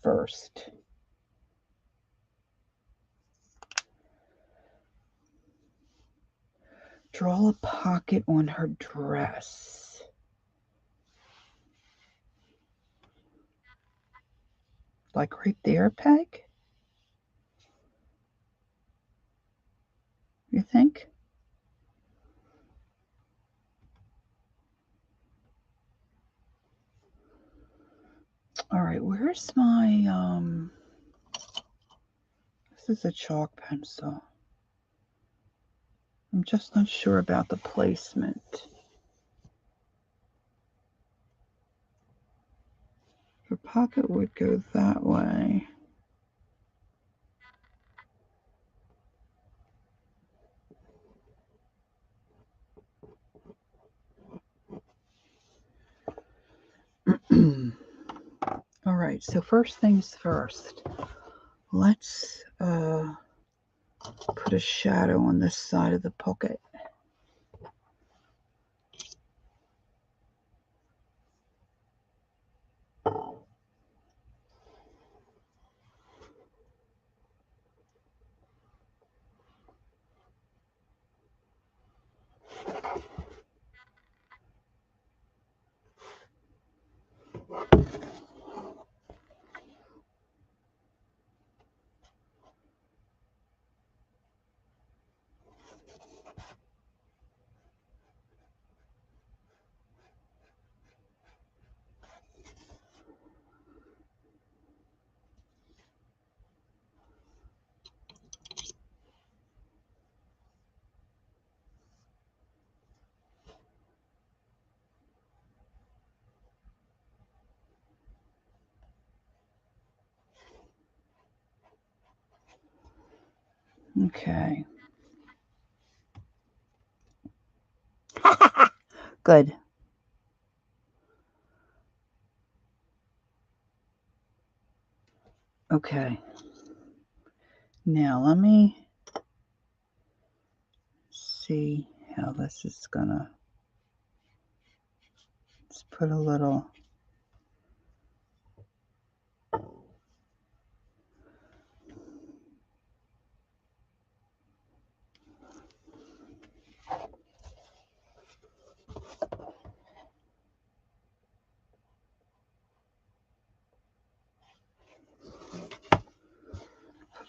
first. Draw a pocket on her dress. Like right there, Peg? You think? All right, where's my, this is a chalk pencil. I'm just not sure about the placement. The pocket would go that way. All right, so first things first. Let's put a shadow on this side of the pocket. Okay. Good. Okay. Now let me see how this is gonna, let's put a little,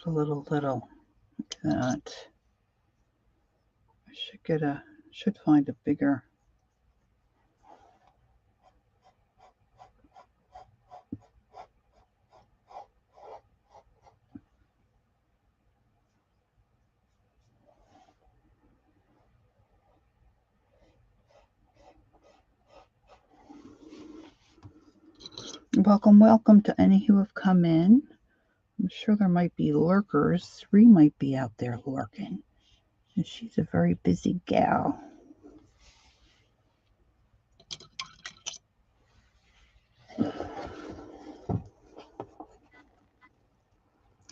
little like that. I should find a bigger. Welcome, welcome to any who have come in. I'm sure there might be lurkers. Ree might be out there lurking. And she's a very busy gal.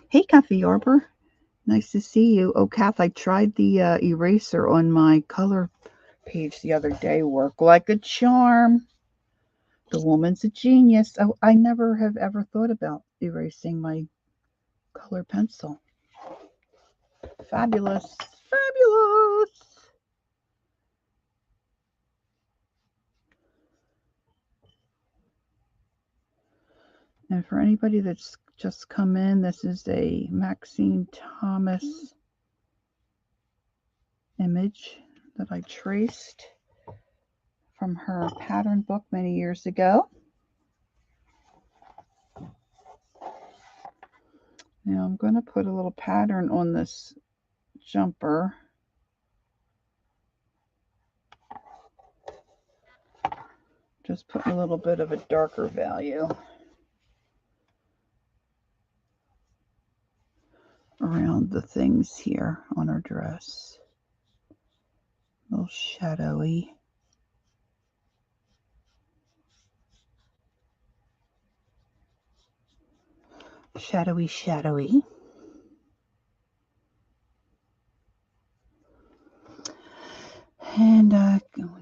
Hey, Kathy Arbor. Nice to see you. Oh, Kath, I tried the eraser on my color page the other day. Work like a charm. The woman's a genius. Oh, I never have ever thought about erasing my color pencil. Fabulous. Fabulous. And for anybody that's just come in, this is a Maxine Thomas image that I traced from her pattern book many years ago. Now I'm going to put a little pattern on this jumper. Just put a little bit of a darker value around the things here on her dress. A little shadowy. Shadowy, shadowy. And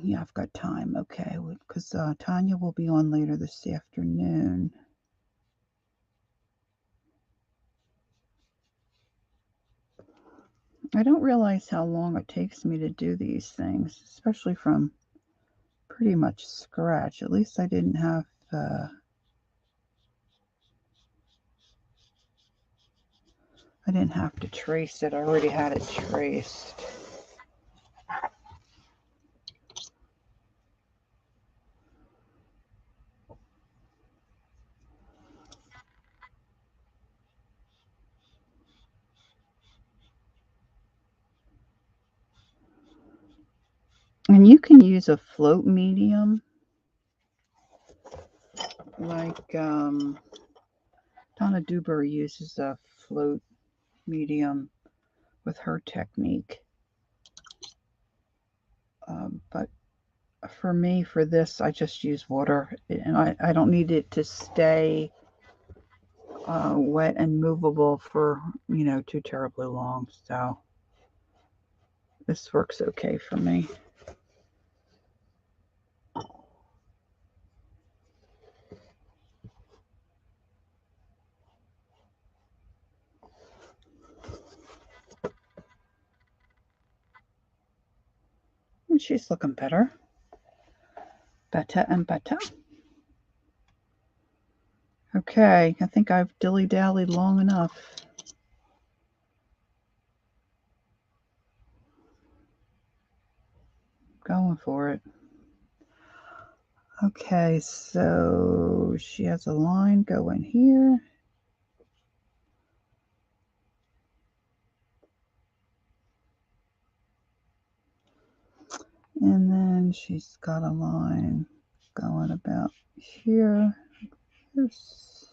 yeah, I've got time. Okay, because Tanya will be on later this afternoon. I don't realize how long it takes me to do these things, especially from pretty much scratch. At least I didn't have to trace it. I already had it traced. And you can use a float medium, like Donna Dewberry uses a float medium with her technique. But for me, for this, I just use water, and I don't need it to stay wet and movable for, too terribly long. So this works okay for me. And she's looking better. Better and better. Okay, I think I've dilly-dallied long enough. Going for it. Okay, so she has a line going here. And then she's got a line going about here. This.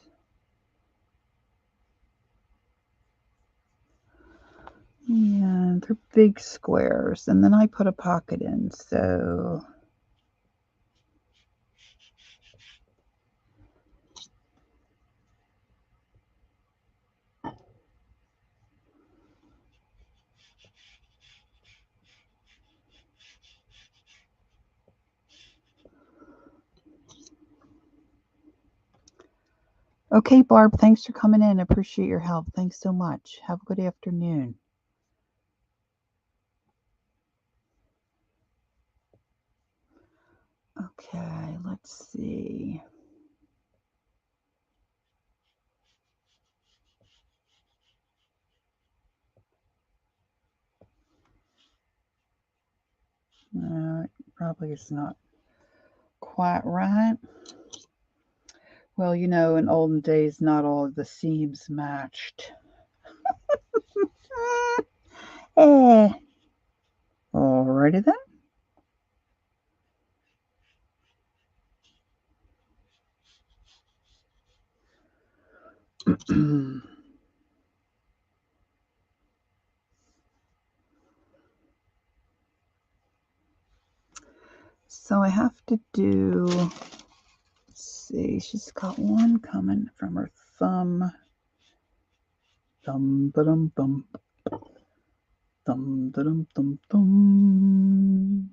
And they're big squares. And then I put a pocket in, so okay, Barb, thanks for coming in. I appreciate your help. Thanks so much. Have a good afternoon. Okay, let's see. It probably is not quite right. Well, in olden days, not all of the seams matched. Alrighty then. So I have to do, let's see, she's got one coming from her thumb. Thumb, ba-dum, thumb. Thumb, da-dum, thumb, thumb.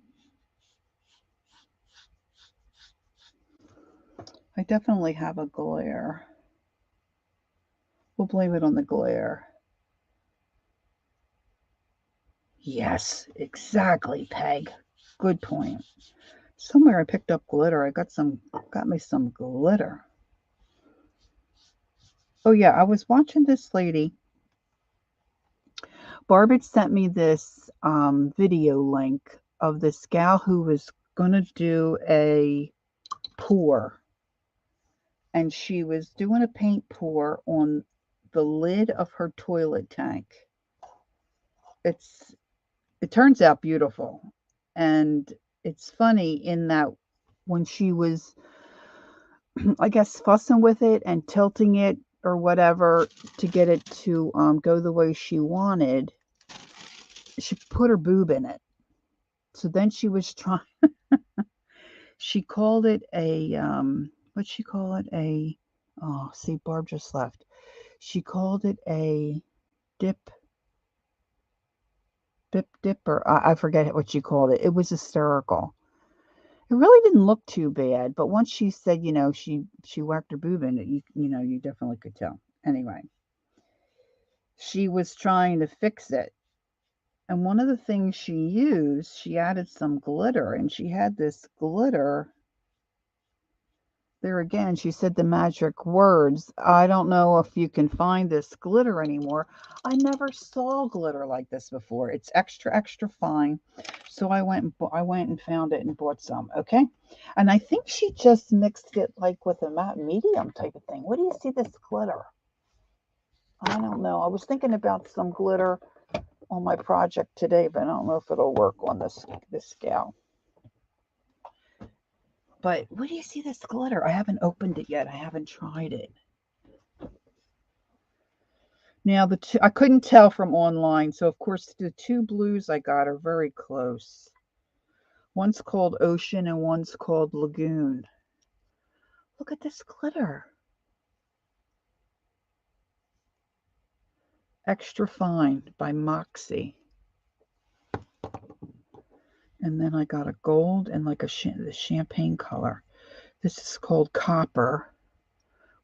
I definitely have a glare. We'll blame it on the glare. Yes, exactly, Peg. Good point. Somewhere I picked up glitter. I got me some glitter. Oh yeah, I was watching this lady. Barb had sent me this video link of this gal who was gonna do a pour, and she was doing a paint pour on the lid of her toilet tank. It turns out beautiful, and it's funny in that when she was, I guess, fussing with it and tilting it or whatever to get it to go the way she wanted, she put her boob in it. So then she was trying. She called it a what'd she call it? Oh, see, Barb just left. She called it a dip, or I forget what she called it. It was hysterical. It really didn't look too bad, but once she said, she whacked her boob in it, you definitely could tell. Anyway, she was trying to fix it. And one of the things she used, she added some glitter, and she had this glitter. There again, she said the magic words. I don't know if you can find this glitter anymore. I never saw glitter like this before. It's extra, extra fine. So I went and found it and bought some. Okay, and I think she just mixed it like with a matte medium type of thing. What do you see this glitter? I don't know. I was thinking about some glitter on my project today, but I don't know if it'll work on this gal. But what do you see this glitter? I haven't opened it yet. I haven't tried it. Now I couldn't tell from online, so of course the two blues I got are very close. One's called Ocean and one's called Lagoon. Look at this glitter. Extra Fine by Moxie. And then I got a gold and like the champagne color. This is called Copper,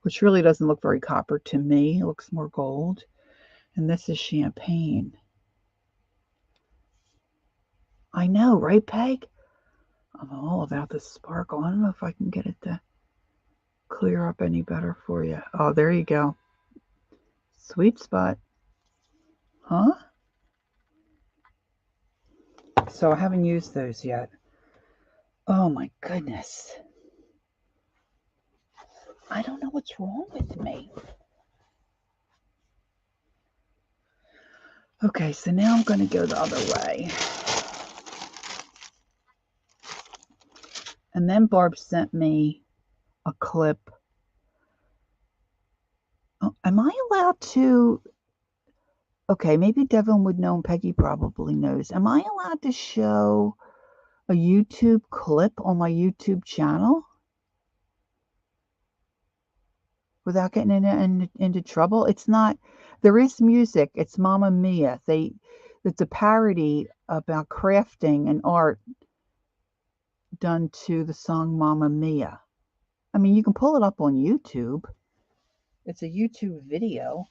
which really doesn't look very copper to me. It looks more gold. And this is Champagne. I know, right, Peg? I'm all about the sparkle. I don't know if I can get it to clear up any better for you. Oh, there you go. Sweet spot. Huh? So I haven't used those yet. Oh my goodness. I don't know what's wrong with me. Okay, so now I'm going to go the other way. And then Barb sent me a clip. Oh, am I allowed to? Okay, maybe Devin would know and Peggy probably knows. Am I allowed to show a YouTube clip on my YouTube channel without getting into trouble? It's not. There is music. It's Mamma Mia. It's a parody about crafting and art done to the song Mamma Mia. I mean, you can pull it up on YouTube. It's a YouTube video.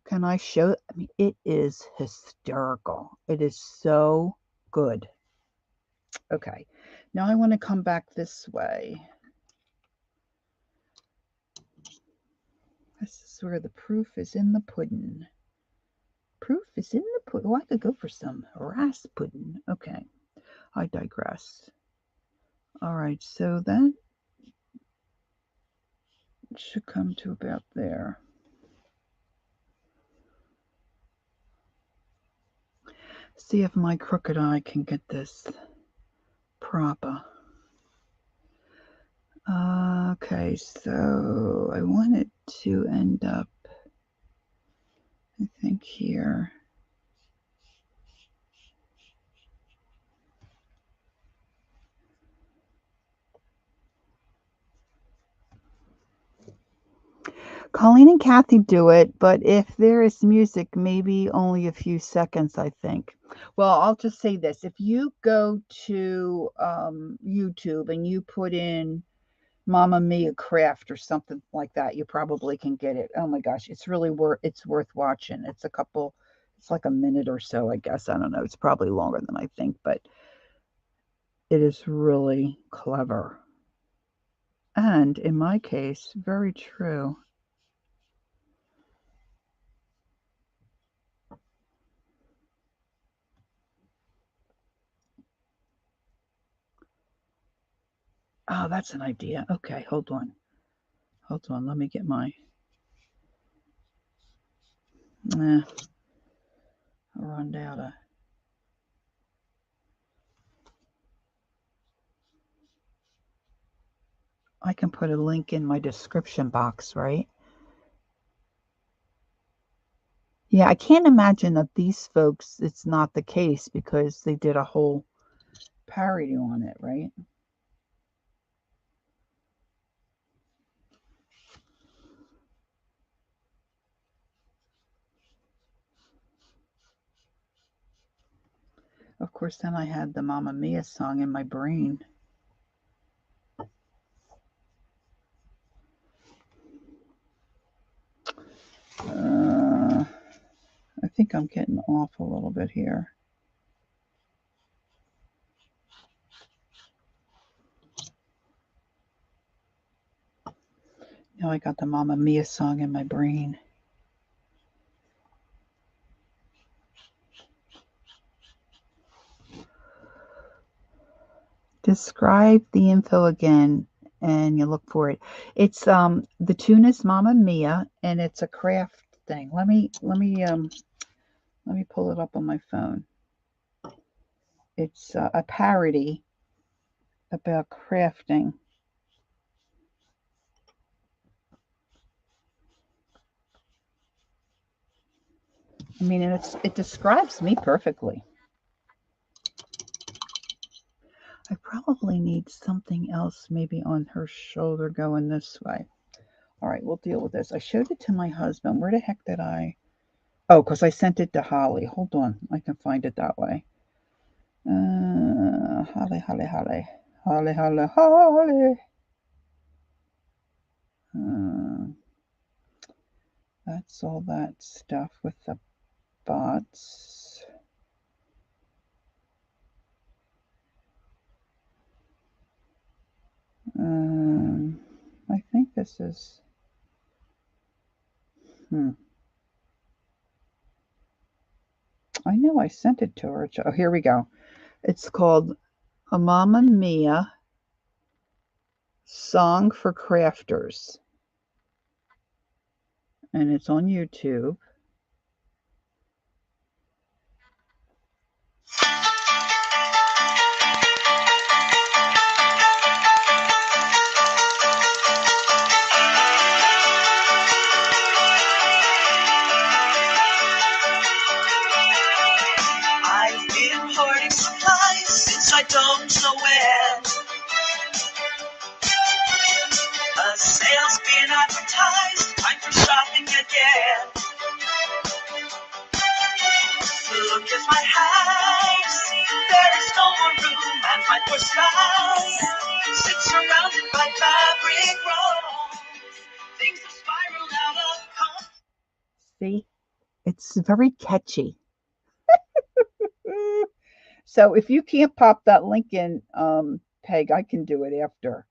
Can I show? I mean, it is hysterical. It is so good. Okay, now I want to come back this way. This is where the proof is in the pudding. Proof is in the pudding. Oh, I could go for some Rasputin. Okay, I digress. All right, so that should come to about there. See if my crooked eye can get this proper. Okay, so I want it to end up, I think, here. Colleen and Kathy do it, but if there is music, maybe only a few seconds, I think. Well, I'll just say this. If you go to YouTube and you put in Mamma Mia Craft or something like that, you probably can get it. Oh my gosh, it's really worth watching. It's like a minute or so, I guess. I don't know. It's probably longer than I think, but it is really clever. And in my case, very true. Oh, that's an idea. Okay, hold on. Hold on. Let me get my. I run out of. I can put a link in my description box, right? Yeah, I can't imagine that these folks, it's not the case because they did a whole parody on it, right? Of course, then I had the Mamma Mia song in my brain. I think I'm getting off a little bit here. Now I got the Mamma Mia song in my brain. Describe the info again and you look for it. It's the tune is Mamma Mia and it's a craft thing. Let me pull it up on my phone. It's a parody about crafting. I mean, and it describes me perfectly. I probably need something else maybe on her shoulder going this way. All right, we'll deal with this. I showed it to my husband. Where the heck did I? Oh, because I sent it to Holly. Hold on. I can find it that way. Holly, Holly, Holly. Holly, Holly, Holly. Uh, that's all that stuff with the bots. I think this is. I know I sent it to her. Oh, here we go. It's called A Mamma Mia Song for Crafters. And it's on YouTube. I've been hoarding supplies since I don't know when. A sale's been advertised, time for shopping again. Look at my house, there is no more room, and my poor spouse sits surrounded by fabric rolls. Things have spiraled out of control. See, it's very catchy. So if you can't pop that link in, Peg, I can do it after.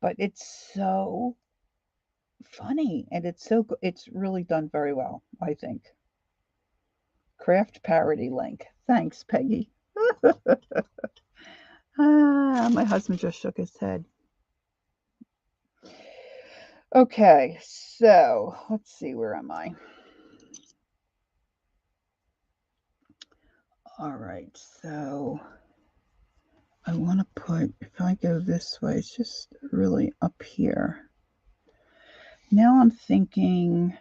But it's so funny and it's really done very well, I think. Craft parody link. Thanks, Peggy. My husband just shook his head. Okay, so let's see, where am I? All right, so I want to put, if I go this way, it's just really up here. Now I'm thinking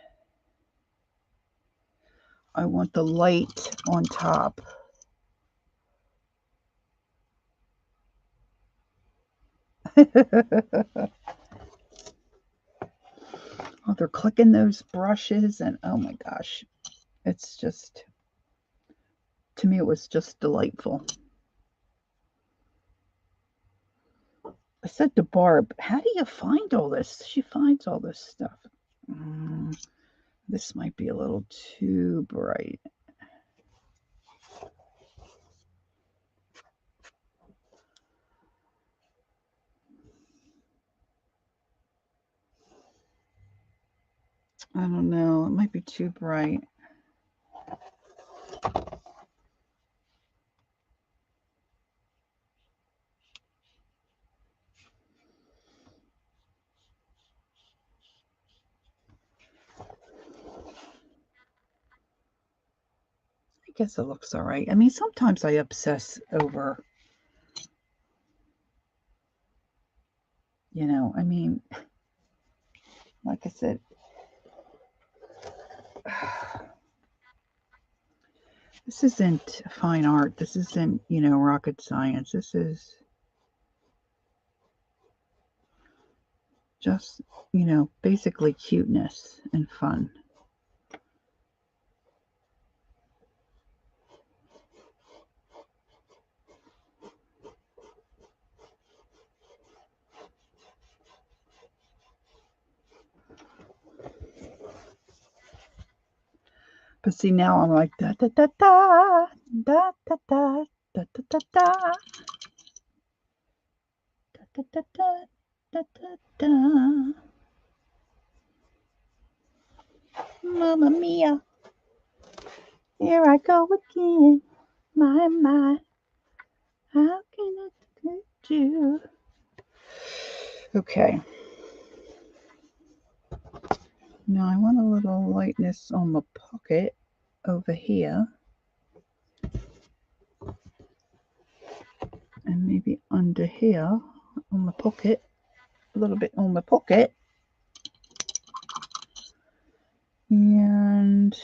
I want the light on top. Oh, they're clicking those brushes, and oh my gosh, it's just, to me, it was just delightful. I said to Barb, how do you find all this? She finds all this stuff. This might be a little too bright. I don't know. It might be too bright. I guess it looks all right. I mean, sometimes I obsess over, you know, I mean, like I said, this isn't fine art. This isn't, you know, rocket science. This is just, you know, basically cuteness and fun. But see, now I'm like da da da da da da da da da da da da da da da da. Mamma mia, here I go again. My, how can I hurt you? Okay. Now I want a little lightness on the pocket over here. And maybe under here on the pocket. A little bit on the pocket. And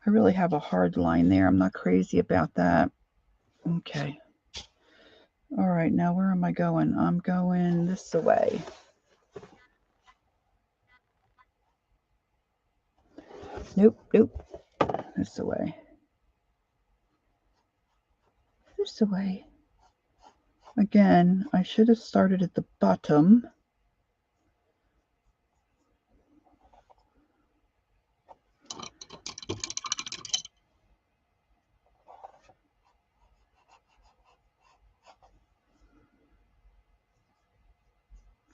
I really have a hard line there. I'm not crazy about that. Okay. All right, now where am I going? I'm going this way. Nope, nope. This way. This way. Again, I should have started at the bottom.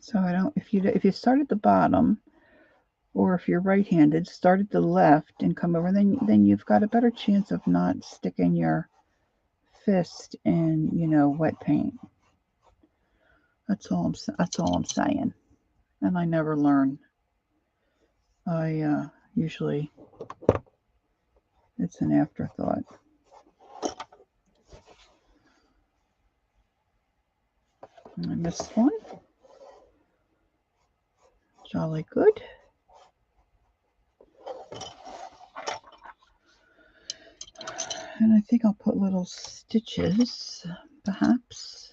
So I don't, if you start at the bottom, or if you're right-handed, start at the left and come over, then you've got a better chance of not sticking your fist in, you know, wet paint. That's all I'm saying. And I never learn. I usually, it's an afterthought. I missed one. Jolly good. And I think I'll put little stitches, perhaps.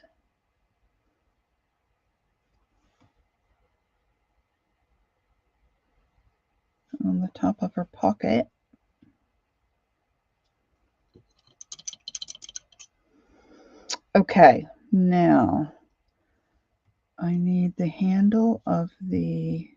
On the top of her pocket. Okay, now I need the handle of the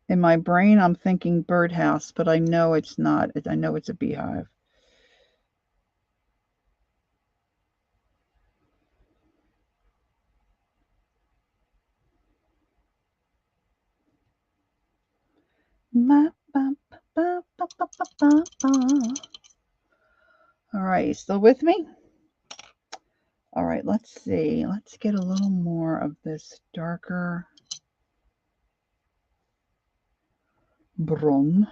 in my brain I'm thinking birdhouse, but I know it's not. I know it's a beehive. All right, you still with me? All right, let's see. Let's get a little more of this darker brown.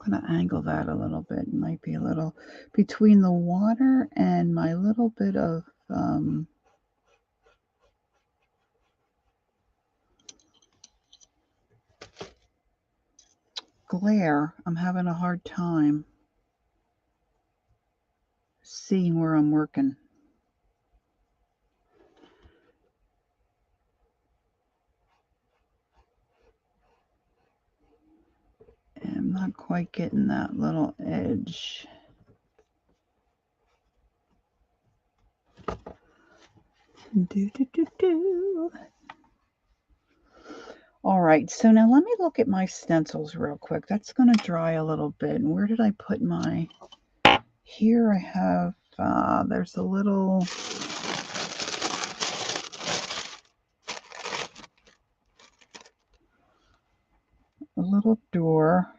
I'm going to angle that a little bit. It might be a little between the water and my little bit of glare. I'm having a hard time seeing where I'm working. And I'm not quite getting that little edge. All right, so now let me look at my stencils real quick. That's going to dry a little bit. And where did I put my... Here I have, there's a little... door.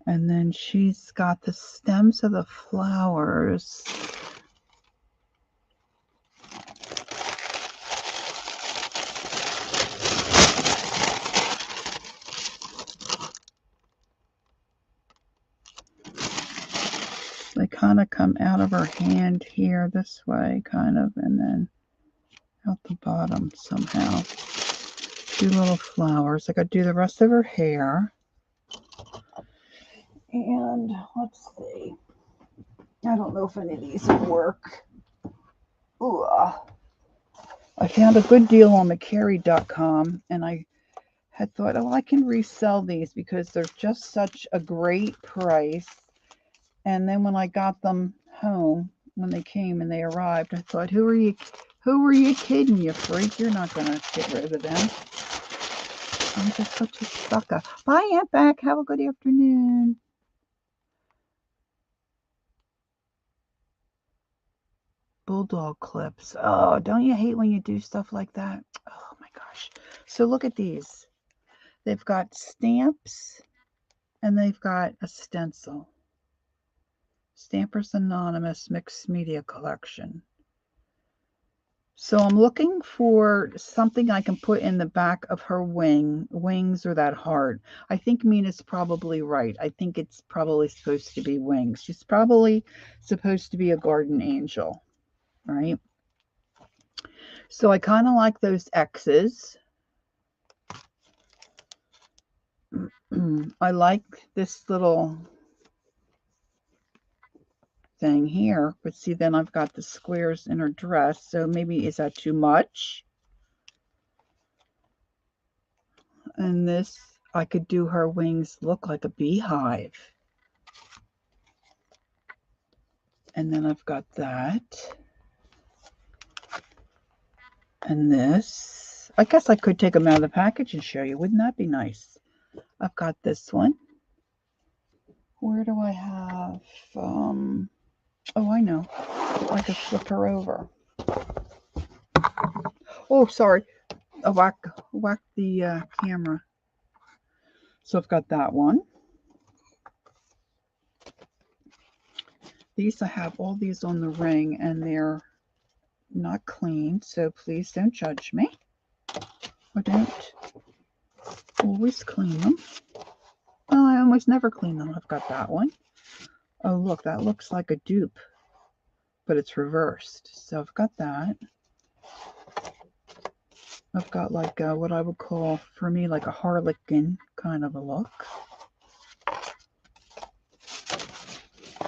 And then she's got the stems of the flowers. They kind of come out of her hand here this way, kind of, and then out the bottom somehow. Two little flowers. I got to do the rest of her hair. And let's see. I don't know if any of these will work. Ooh. I found a good deal on McCary.com, and I had thought, oh, I can resell these because they're just such a great price. And then when I got them home, when they came and they arrived, I thought, who are you kidding, you freak? You're not going to get rid of them. I'm just such a sucker. Bye, Aunt Beck. Have a good afternoon. Bulldog clips. Oh, don't you hate when you do stuff like that? Oh my gosh. So look at these. They've got stamps and they've got a stencil. Stampers Anonymous Mixed Media Collection. So I'm looking for something I can put in the back of her wings or that heart. I think Mina's probably right. I think it's probably supposed to be wings. She's probably supposed to be a garden angel, right? So I kind of like those X's. I like this little thing here, but see, then I've got the squares in her dress, so maybe is that too much? And this, I could do her wings look like a beehive. And then I've got that. And this. I guess I could take them out of the package and show you. Wouldn't that be nice? I've got this one. Where do I have? Oh, I know. I could flip her over. Oh, sorry. I whacked the camera. So I've got that one. These, I have all these on the ring, and they're not clean, so please don't judge me. I don't always clean them. Oh, I almost never clean them. I've got that one. Oh, look, that looks like a dupe, but it's reversed. So I've got that. I've got like what I would call, for me, like a harlequin kind of a look.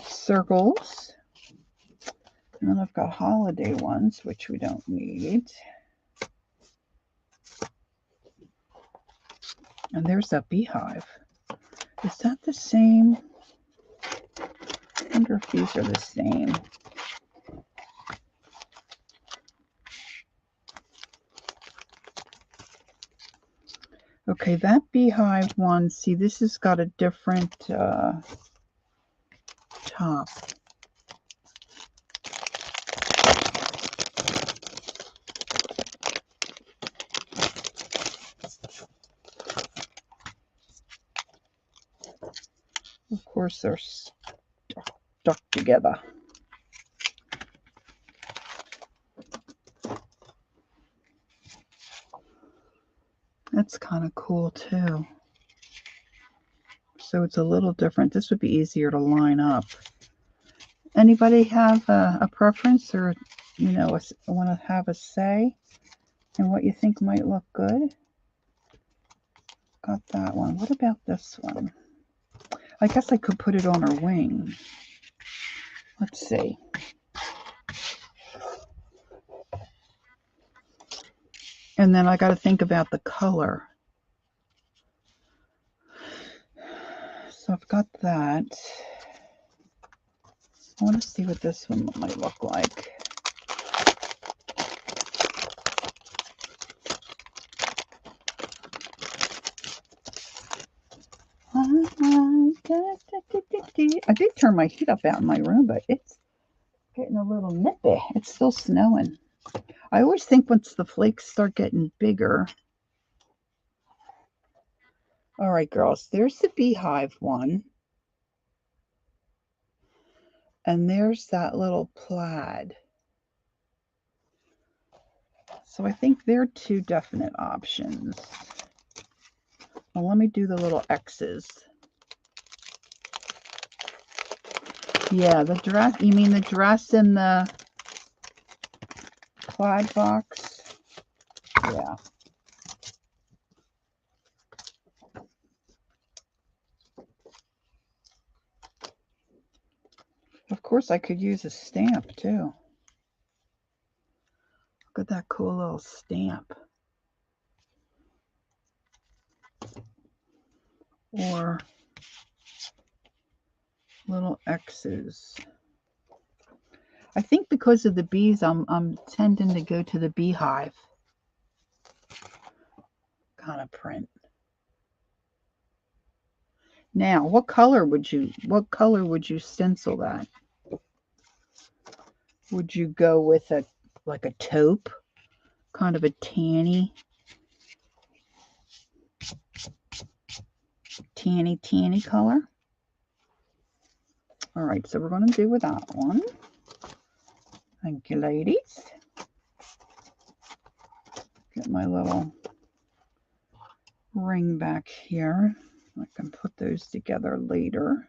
Circles. And then I've got holiday ones, which we don't need. And there's that beehive. Is that the same? I wonder if these are the same. Okay, that beehive one, see, this has got a different top. course, they're stuck together. That's kind of cool too. So it's a little different. This would be easier to line up. Anybody have a preference, or, you know, want to have a say in what you think might look good? Got that one. What about this one? I guess I could put it on her wing. Let's see. And then I got to think about the color. So I've got that. I want to see what this one might look like. I did turn my heat up out in my room, but it's getting a little nippy. It's still snowing. I always think once the flakes start getting bigger. All right, girls, there's the beehive one. And there's that little plaid. So I think they're two definite options. Well, let me do the little X's. Yeah, the dress. You mean the dress in the plaid box? Yeah. Of course, I could use a stamp too. Look at that cool little stamp. Or little X's. I think because of the bees, I'm tending to go to the beehive kind of print. Now, what color would you stencil that? Would you go with like a taupe, kind of a tanny color? All right, so we're going to do with that one. Thank you, ladies. Get my little ring back here. I can put those together later.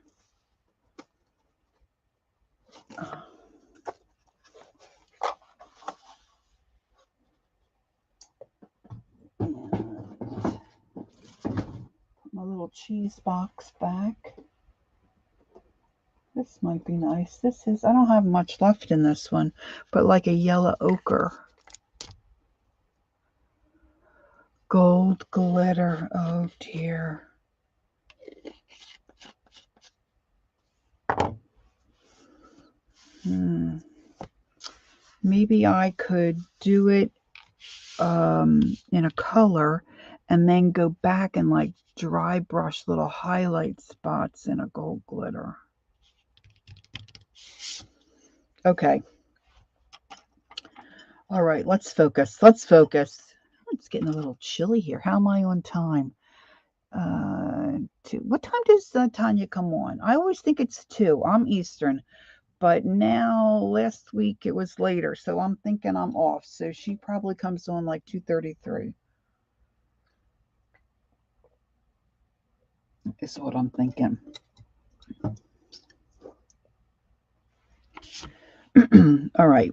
Put my little cheese box back. This might be nice. This is, I don't have much left in this one, but like a yellow ochre. Gold glitter. Oh dear. Maybe I could do it in a color and then go back and like dry brush little highlight spots in a gold glitter. Okay. All right, let's focus. Let's focus. It's getting a little chilly here. How am I on time? 2. What time does Tanya come on? I always think it's 2. I'm Eastern, but now last week it was later, so I'm thinking I'm off. So she probably comes on like 2:33. Is what I'm thinking. All right.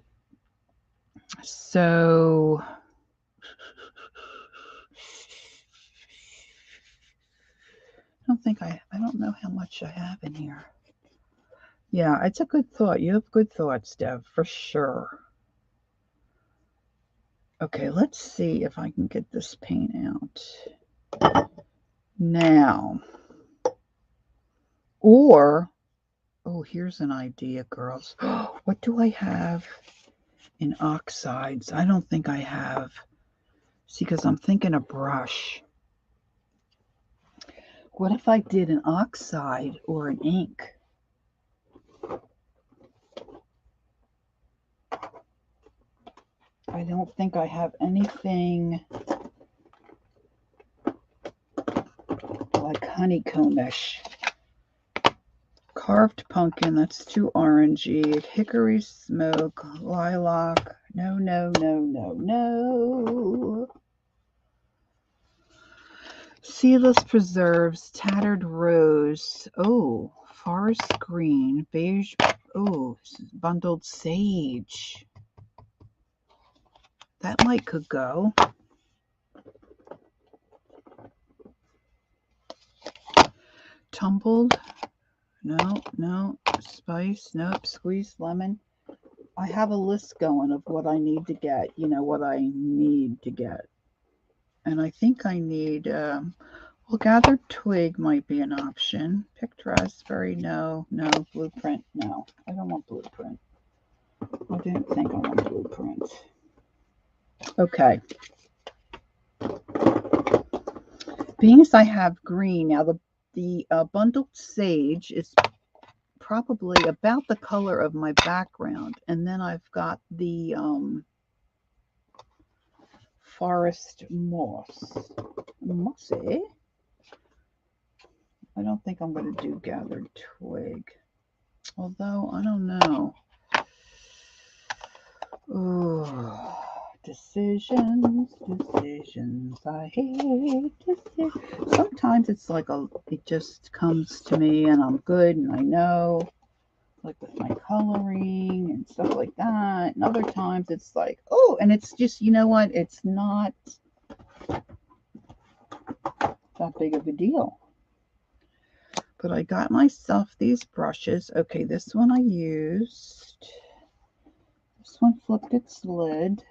So I don't know how much I have in here. Yeah, it's a good thought. You have good thoughts, Dev, for sure. Okay, let's see if I can get this paint out. Now, or, oh, here's an idea, girls. What do I have in oxides? I don't think I have. See, because I'm thinking a brush. What if I did an oxide or an ink? I don't think I have anything like honeycombish. Carved pumpkin, that's too orangey. Hickory smoke, lilac. No, no, no, no, no. Seedless preserves, tattered rose. Oh, forest green, beige. Oh, bundled sage. That could go. Tumbled. No, no. Spice. Nope. Squeezed lemon. I have a list going of what I need to get. You know, what I need to get. And I think I need, well, gathered twig might be an option. Picked raspberry, no. No. Blueprint, no. I don't want blueprint. I didn't think I want blueprint. Okay. Being as I have green, now the bundled sage is probably about the color of my background. And then I've got the forest moss. Mossy. I don't think I'm going to do gathered twig. Although, I don't know. Oh, decisions. I hate decisions. Sometimes it's like it just comes to me and I'm good and I know. Like with my coloring and stuff like that. And other times it's like, oh, and it's just, you know what? It's not that big of a deal. But I got myself these brushes. Okay, this one I used. This one flipped its lid.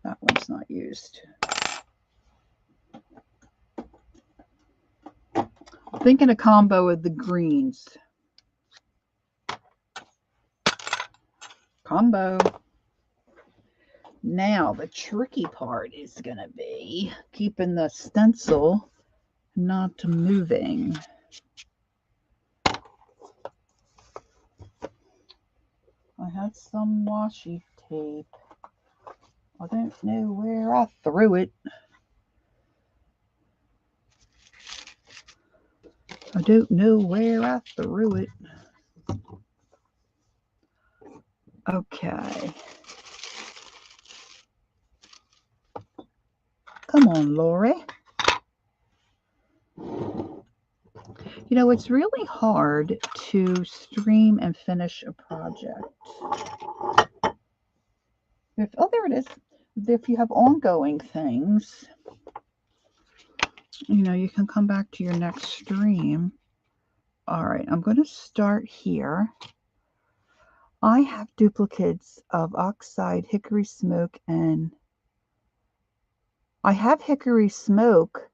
That one's not used. I'm thinking a combo with the greens. Combo. Now, the tricky part is going to be keeping the stencil not moving. I had some washi tape. I don't know where I threw it. I don't know where I threw it. Okay. Come on, Lori. You know, it's really hard to stream and finish a project. Oh, there it is. If you have ongoing things, you know, you can come back to your next stream. All right, I'm going to start here. I have duplicates of oxide, hickory smoke, and I have hickory smoke,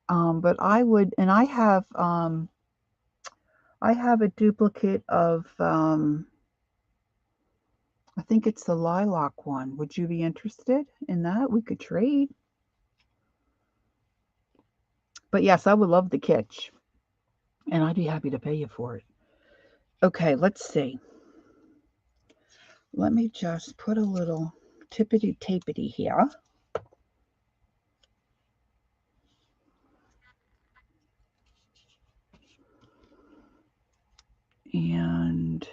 but I would, and I have a duplicate of, I think it's the lilac one. Would you be interested in that? We could trade. But yes, I would love the kitsch, and I'd be happy to pay you for it. Okay, let's see. Let me just put a little tippity-tapity here. And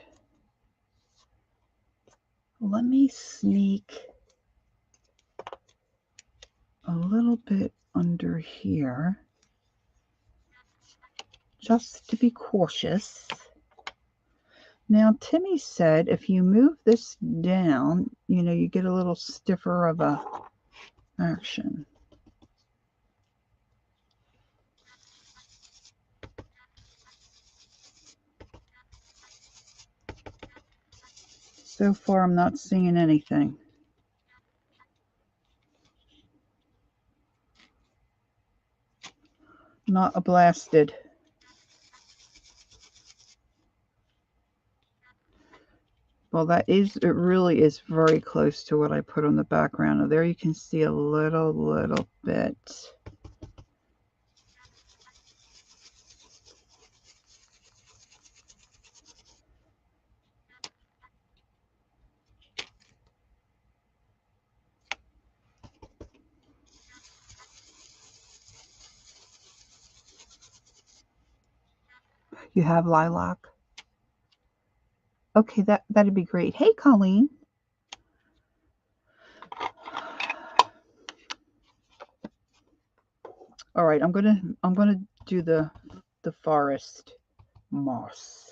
let me sneak a little bit under here, just to be cautious. Now, Timmy said if you move this down, you know, you get a little stiffer of a action. So far, I'm not seeing anything. Not a blasted. Well, it really is very close to what I put on the background. Now, there you can see a little bit. You have lilac? Okay, that'd be great. Hey, Colleen. All right, I'm gonna do the forest moss.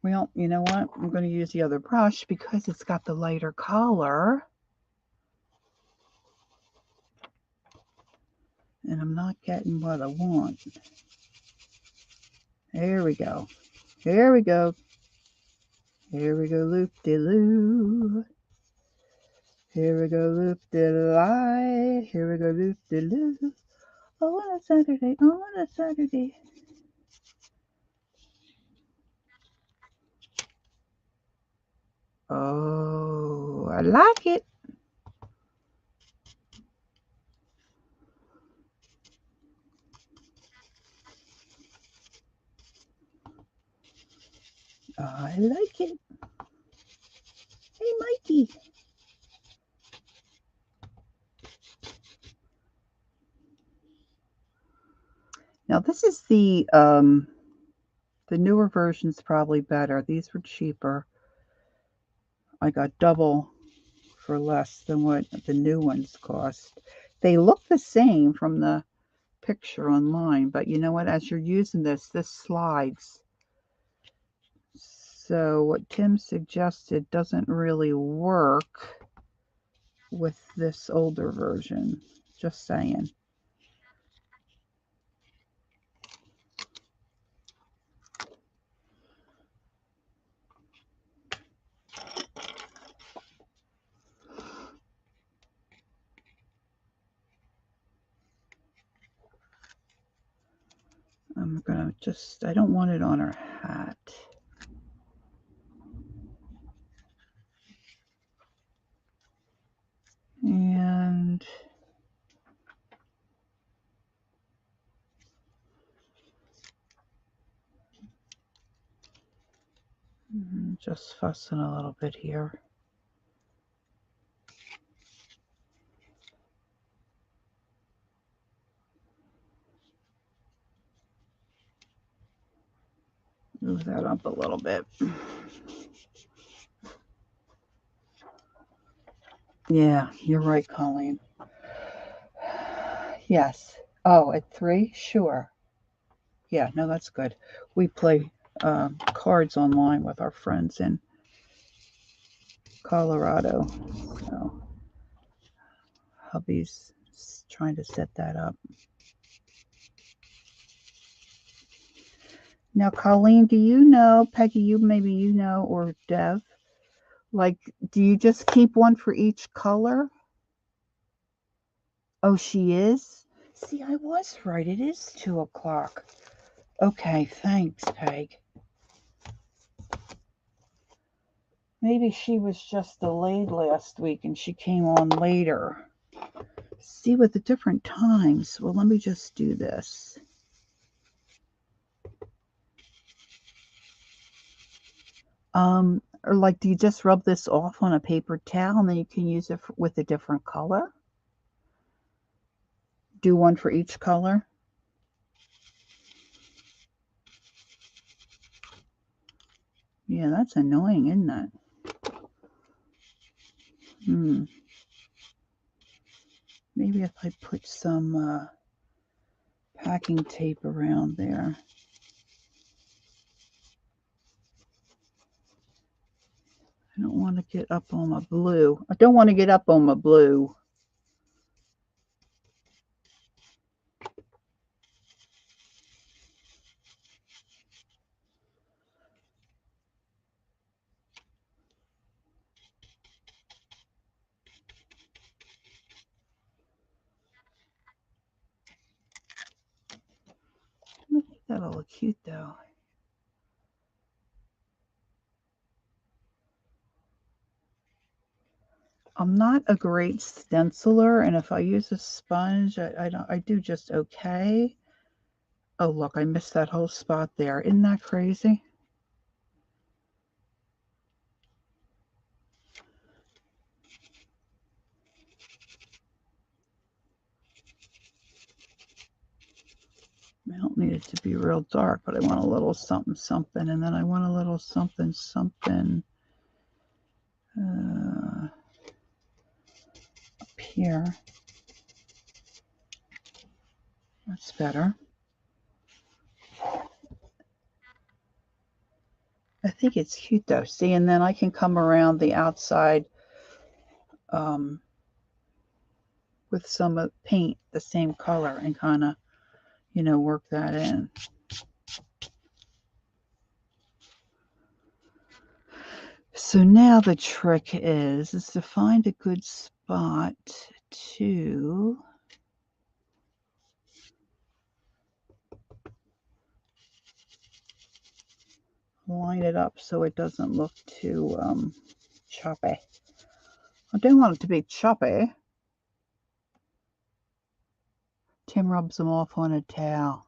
Well, you know what? I'm going to use the other brush because it's got the lighter color. And I'm not getting what I want. There we go. Here we go. Here we go, loop-de-loo. Here we go, loop-de-light. Here we go, loop-de-loo. Oh, on a Saturday. Oh, on a Saturday. Oh, I like it. I like it. Hey, Mikey. Now, this is the newer version's probably better. These were cheaper. I got double for less than what the new ones cost. They look the same from the picture online, but you know what? As you're using this slides. So what Tim suggested doesn't really work with this older version. Just saying. I'm gonna just, I don't want it on her hat. And just fussing a little bit here. Move that up a little bit. Yeah, you're right, Colleen. Yes. Oh, at 3? Sure. Yeah, no, that's good. We play cards online with our friends in Colorado. So hubby's trying to set that up. Now, Colleen, do you know, Peggy, maybe you know, or Dev, like, do you just keep one for each color? Oh, she is? See, I was right. It is 2 o'clock. Okay, thanks, Peg. Maybe she was just delayed last week and she came on later. See, with the different times. Well, let me just do this. Or like, do you just rub this off on a paper towel and then you can use it with a different color? Do one for each color? Yeah, that's annoying, isn't it? Maybe if I put some packing tape around there. I don't want to get up on my blue. I don't want to get up on my blue. I think that'll look cute though. I'm not a great stenciler, and if I use a sponge, I do just okay. Oh, look, I missed that whole spot there. Isn't that crazy? I don't need it to be real dark, but I want a little something, something. And then I want a little something, something up here. That's better. I think it's cute though. See, and then I can come around the outside with some paint the same color and kind of, you know, work that in. So now the trick is to find a good spot to line it up so it doesn't look too choppy. I don't want it to be choppy. Tim rubs them off on a towel.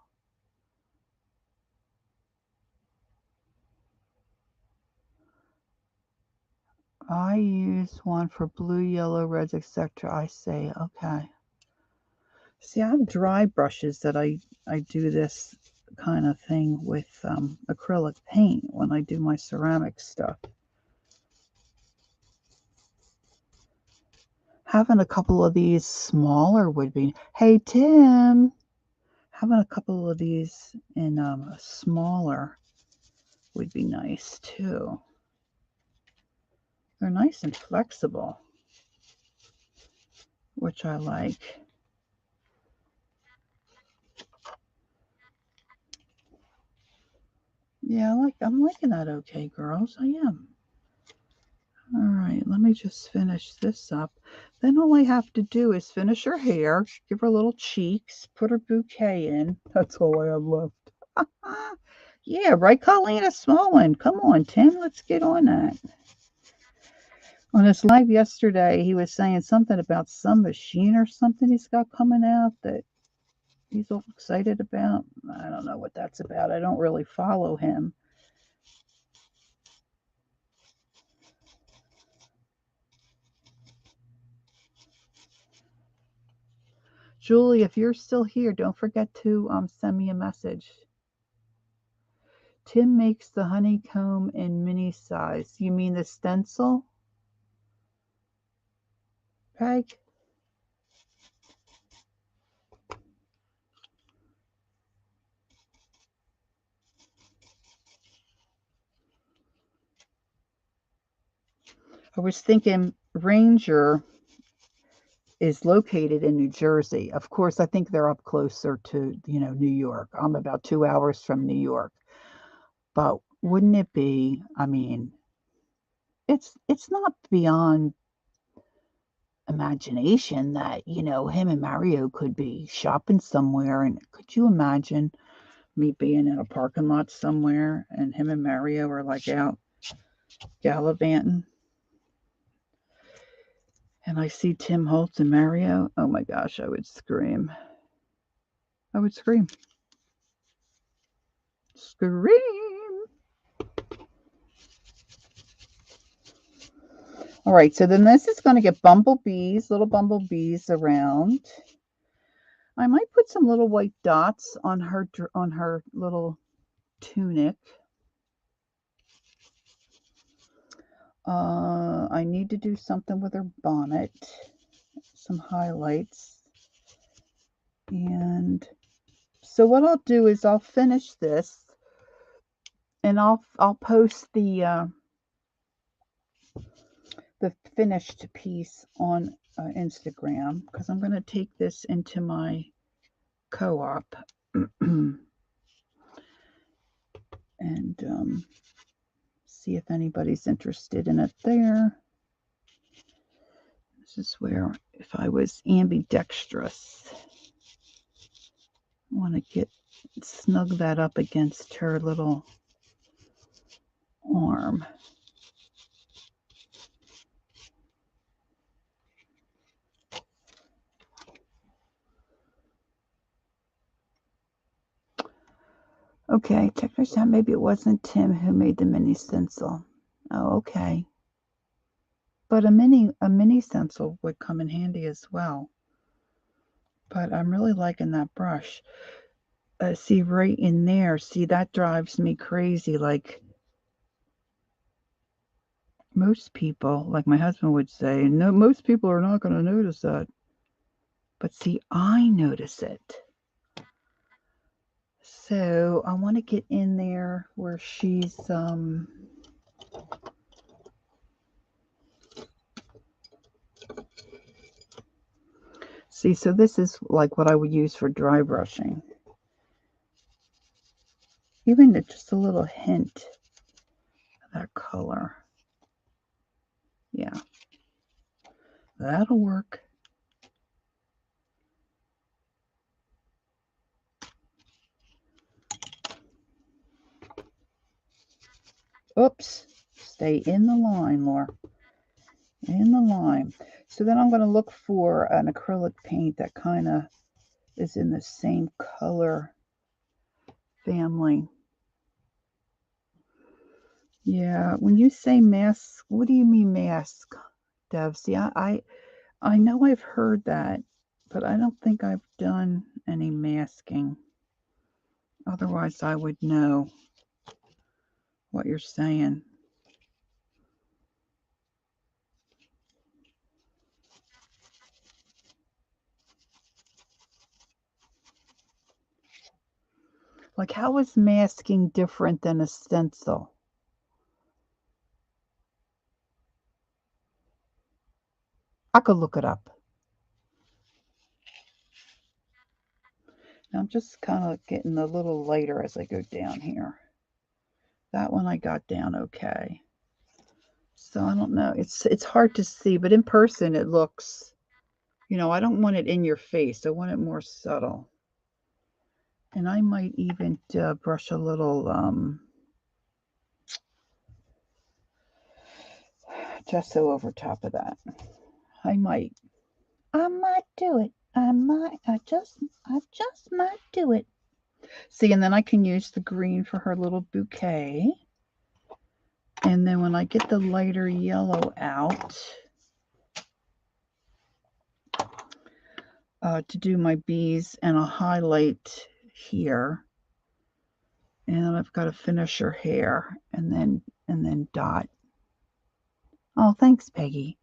I use one for blue, yellow, reds, etc. I say, okay. See, I have dry brushes that I do this kind of thing with acrylic paint when I do my ceramic stuff. Having a couple of these smaller would be, hey Tim, having a couple of these in smaller would be nice too. They're nice and flexible, which I like. Yeah, I'm liking that okay, girls. I am. All right, let me just finish this up. Then all I have to do is finish her hair, give her little cheeks, put her bouquet in. That's all I have left. Yeah, right, Colleen? A small one. Come on, Tim. Let's get on that. On his live yesterday, he was saying something about some machine or something he's got coming out that he's all excited about. I don't know what that's about. I don't really follow him. Julie, if you're still here, don't forget to send me a message. Tim makes the honeycomb in mini size. You mean the stencil? Peg? I was thinking Ranger is located in New Jersey. Of course, I think they're up closer to, New York. I'm about 2 hours from New York. But wouldn't it be, I mean, it's not beyond imagination that, him and Mario could be shopping somewhere. And could you imagine me being in a parking lot somewhere and him and Mario are like out gallivanting? And I see Tim Holtz and Mario. Oh my gosh, I would scream. I would scream. Scream. All right, so then this is going to get bumblebees, little bumblebees around. I might put some little white dots on her little tunic. I need to do something with her bonnet, some highlights. And so what I'll do is I'll finish this and I'll post the finished piece on Instagram because I'm going to take this into my co-op and see if anybody's interested in it there. This is where, if I was ambidextrous, I want to snug that up against her little arm. Okay, check this out. Maybe it wasn't Tim who made the mini stencil. Oh, okay. But a mini stencil would come in handy as well. But I'm really liking that brush. see right in there. See, that drives me crazy. Like most people, like my husband would say, no, most people are not going to notice that. But see, I notice it. So I want to get in there where she's, see, so this is like what I would use for dry brushing. Even just a little hint of that color. Yeah, that'll work. Oops, stay in the line, Laura. In the line. So then I'm going to look for an acrylic paint that kind of is in the same color family. Yeah, when you say mask, what do you mean mask, Dev? See, I know I've heard that, but I don't think I've done any masking. Otherwise, I would know what you're saying. Like, how is masking different than a stencil? I could look it up. I'm just kind of getting a little lighter as I go down here. That one I got down okay. So I don't know. It's hard to see, but in person it looks, you know, I don't want it in your face. I want it more subtle. And I might even brush a little gesso over top of that. I might do it. I just might do it. See, and then I can use the green for her little bouquet. And then when I get the lighter yellow out to do my bees, and I'll highlight here. And then I've got to finish her hair and then dot. Oh, thanks, Peggy.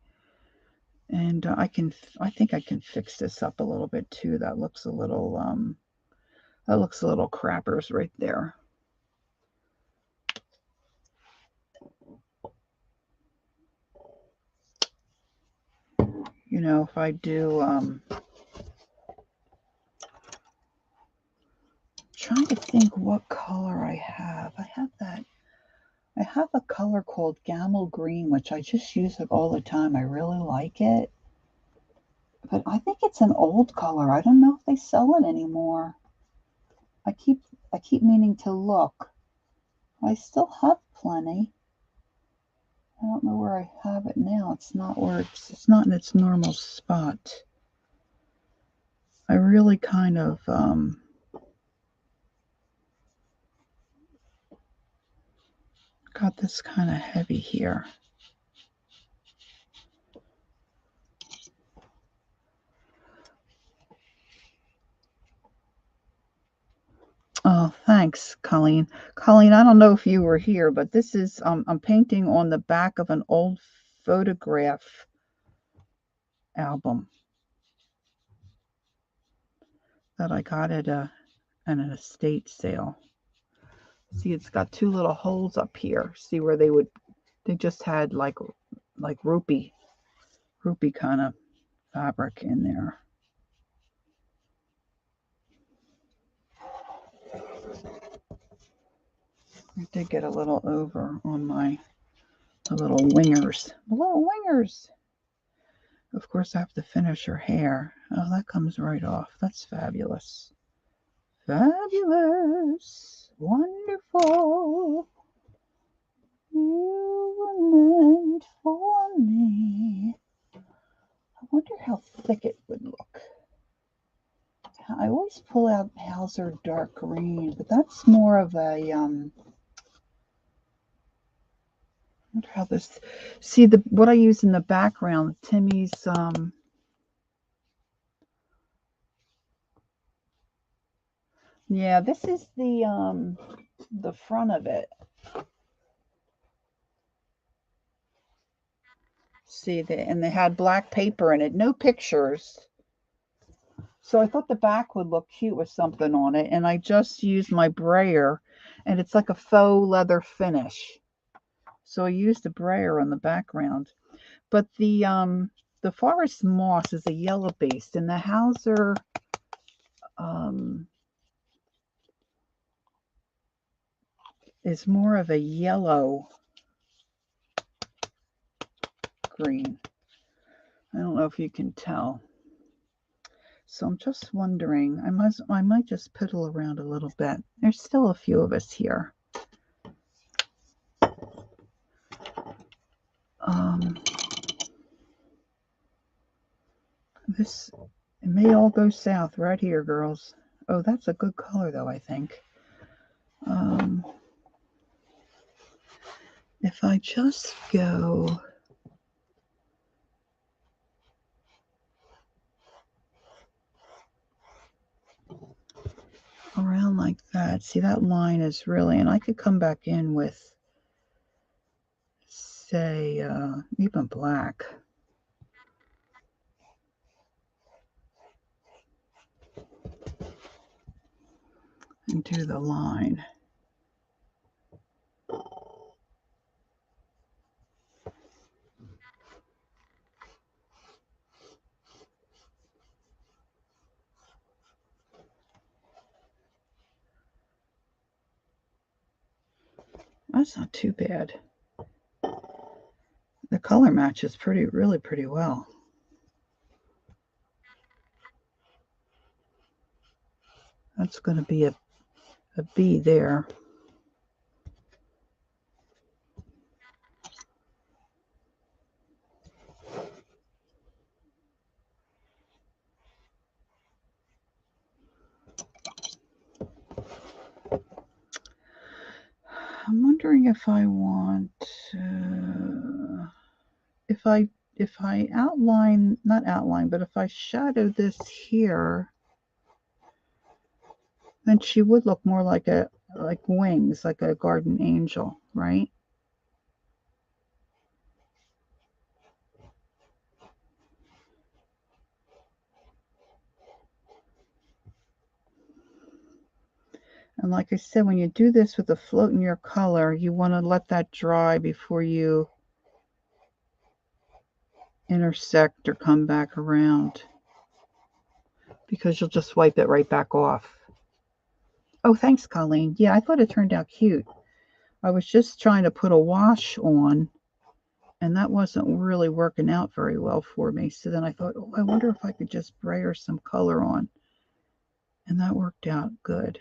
And I think I can fix this up a little bit too. That looks a little crappers right there. You know, if I do, trying to think what color I have. I have a color called Gamel Green, which I just use it all the time. I really like it. But I think it's an old color. I don't know if they sell it anymore. I keep meaning to look. I still have plenty. I don't know where I have it now. It's not in its normal spot. I really kind of got this kind of heavy here. Oh, thanks, Colleen. Colleen, I don't know if you were here, but this is I'm painting on the back of an old photograph album that I got at an estate sale. See, it's got two little holes up here. See where they just had like rupee kind of fabric in there. I did get a little over on the little wingers. The little wingers. Of course, I have to finish her hair. Oh, that comes right off. That's fabulous. Fabulous. Wonderful. You were meant for me. I wonder how thick it would look. I always pull out Hauser dark green, but that's more of a wonder how this. See what I use in the background. Timmy's Yeah, this is the front of it. See, and they had black paper in it, no pictures. So I thought the back would look cute with something on it, and I just used my brayer, and it's like a faux leather finish. So I used the brayer on the background. But the forest moss is a yellow base, and the Hauser is more of a yellow green. I don't know if you can tell. So I'm just wondering, I might just piddle around a little bit. There's still a few of us here. This, it may all go south right here, girls. Oh, that's a good color though, I think. If I just go around like that, see that line is really, and I could come back in with, say, even black. And do the line. That's not too bad. The color matches really pretty well. That's going to be a B there. I'm wondering if I want, if I outline, not outline, but if I shadow this here, then she would look more like wings, like a garden angel, right? And like I said, when you do this with a float in your color, you want to let that dry before you intersect or come back around, because you'll just wipe it right back off. Oh, thanks, Colleen. Yeah, I thought it turned out cute. I was just trying to put a wash on, and that wasn't really working out very well for me. So then I thought, oh, I wonder if I could just brayer some color on. And that worked out good,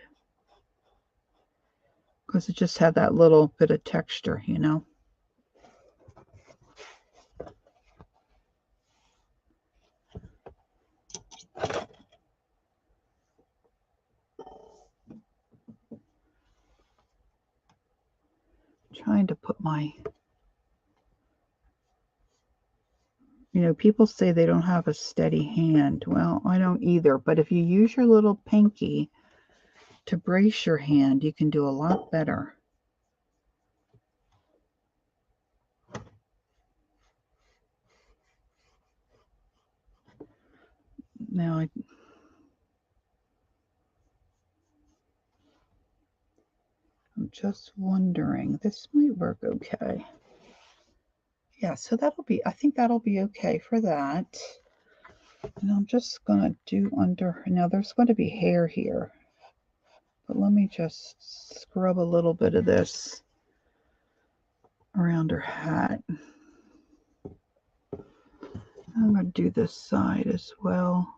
because it just had that little bit of texture, you know. Trying to put my, you know, people say they don't have a steady hand. Well, I don't either. But if you use your little pinky to brace your hand, you can do a lot better. Now I'm just wondering, this might work okay. Yeah, so that'll be, I think that'll be okay for that. And I'm just going to do under, now there's going to be hair here. But let me just scrub a little bit of this around her hat. I'm going to do this side as well.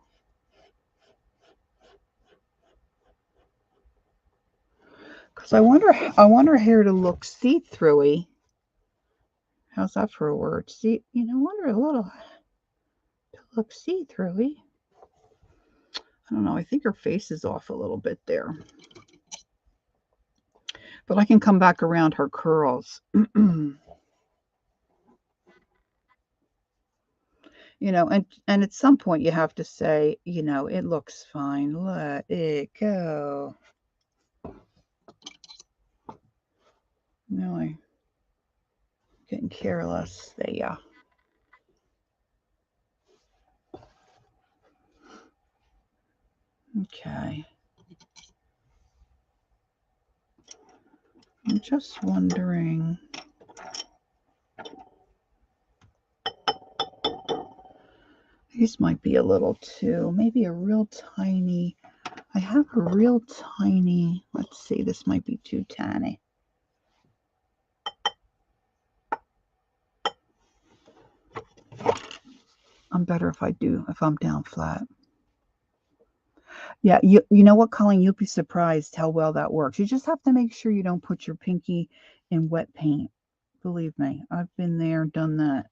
Because I want her hair to look see-through-y. How's that for a word? See, you know, I want her a little to look see-through-y. I don't know. I think her face is off a little bit there. But I can come back around her curls. You know, and at some point you have to say, you know, it looks fine. Let it go. Really getting careless. There you are. Okay. I'm just wondering. These might be a little too, maybe a real tiny. I have a real tiny, let's see, this might be too tiny. I'm better if I'm down flat. Yeah, you know what, Colleen? You'll be surprised how well that works. You just have to make sure you don't put your pinky in wet paint. Believe me, I've been there, done that.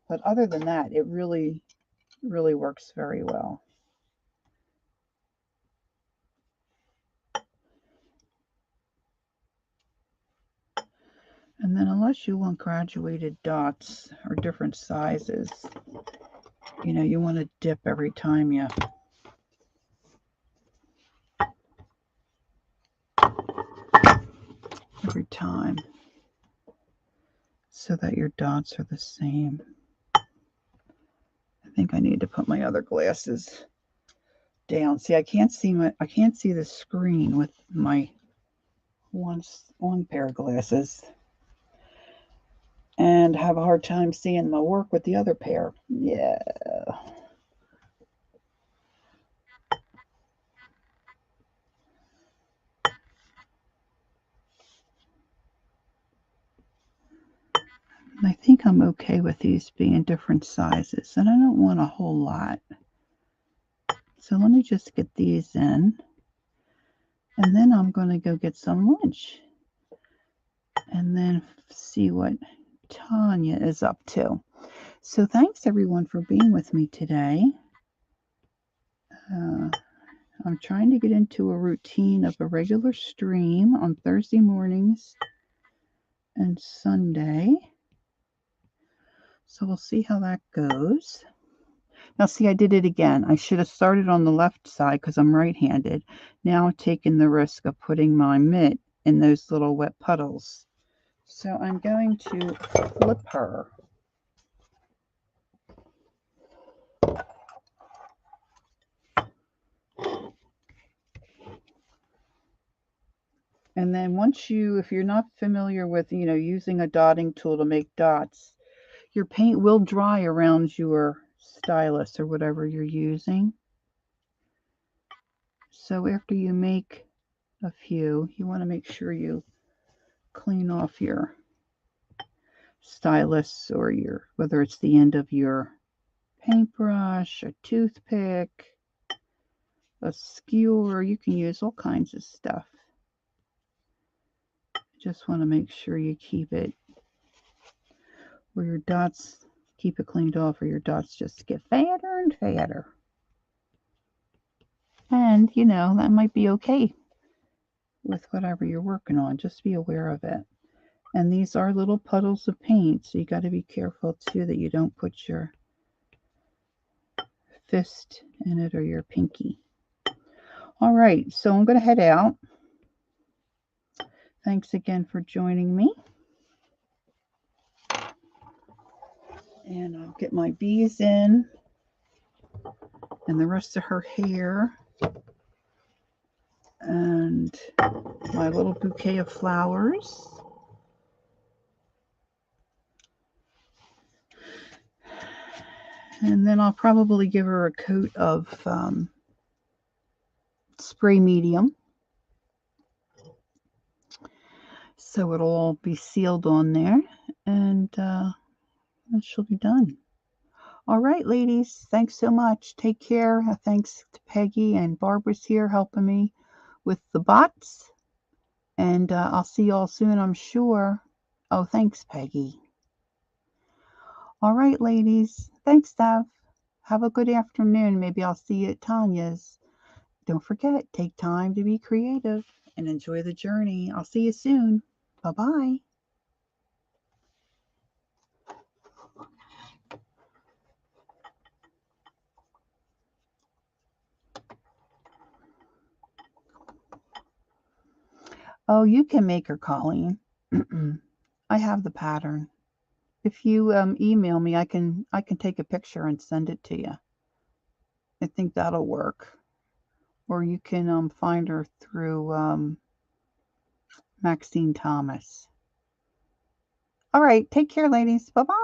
But other than that, it really, really works very well. And then unless you want graduated dots or different sizes, you want to dip every time you so that your dots are the same. I think I need to put my other glasses down. See, I can't see the screen with my one pair of glasses, and have a hard time seeing my work with the other pair. Yeah. I think I'm okay with these being different sizes, and I don't want a whole lot. So let me just get these in, and then I'm going to go get some lunch and then see what Tanya is up to. So thanks everyone for being with me today. I'm trying to get into a routine of a regular stream on Thursday mornings and Sunday. So we'll see how that goes. Now see, I did it again. I should have started on the left side because I'm right-handed. Now I'm taking the risk of putting my mitt in those little wet puddles. So I'm going to flip her. And then if you're not familiar with, using a dotting tool to make dots, your paint will dry around your stylus or whatever you're using. So after you make a few, you want to make sure you clean off your stylus or whether it's the end of your paintbrush, a toothpick, a skewer. You can use all kinds of stuff. Just want to make sure you keep it where your dots, keep it cleaned off, or your dots just get fatter and fatter. And, that might be okay with whatever you're working on. Just be aware of it. And these are little puddles of paint, so you got to be careful too that you don't put your fist in it or your pinky. All right, so I'm going to head out. Thanks again for joining me. And I'll get my bees in and the rest of her hair and my little bouquet of flowers. And then I'll probably give her a coat of spray medium, so it'll all be sealed on there, and she'll be done. All right, ladies, thanks so much. Take care. Thanks to Peggy, and Barbara's here helping me with the bots. And I'll see you all soon, I'm sure. Oh, thanks, Peggy. All right, ladies. Thanks, Steph. Have a good afternoon. Maybe I'll see you at Tanya's. Don't forget, take time to be creative and enjoy the journey. I'll see you soon. Bye-bye. Oh, you can make her, Colleen. I have the pattern. If you email me, I can take a picture and send it to you. I think that'll work. Or you can find her through Maxine Thomas. All right, take care, ladies. Bye bye.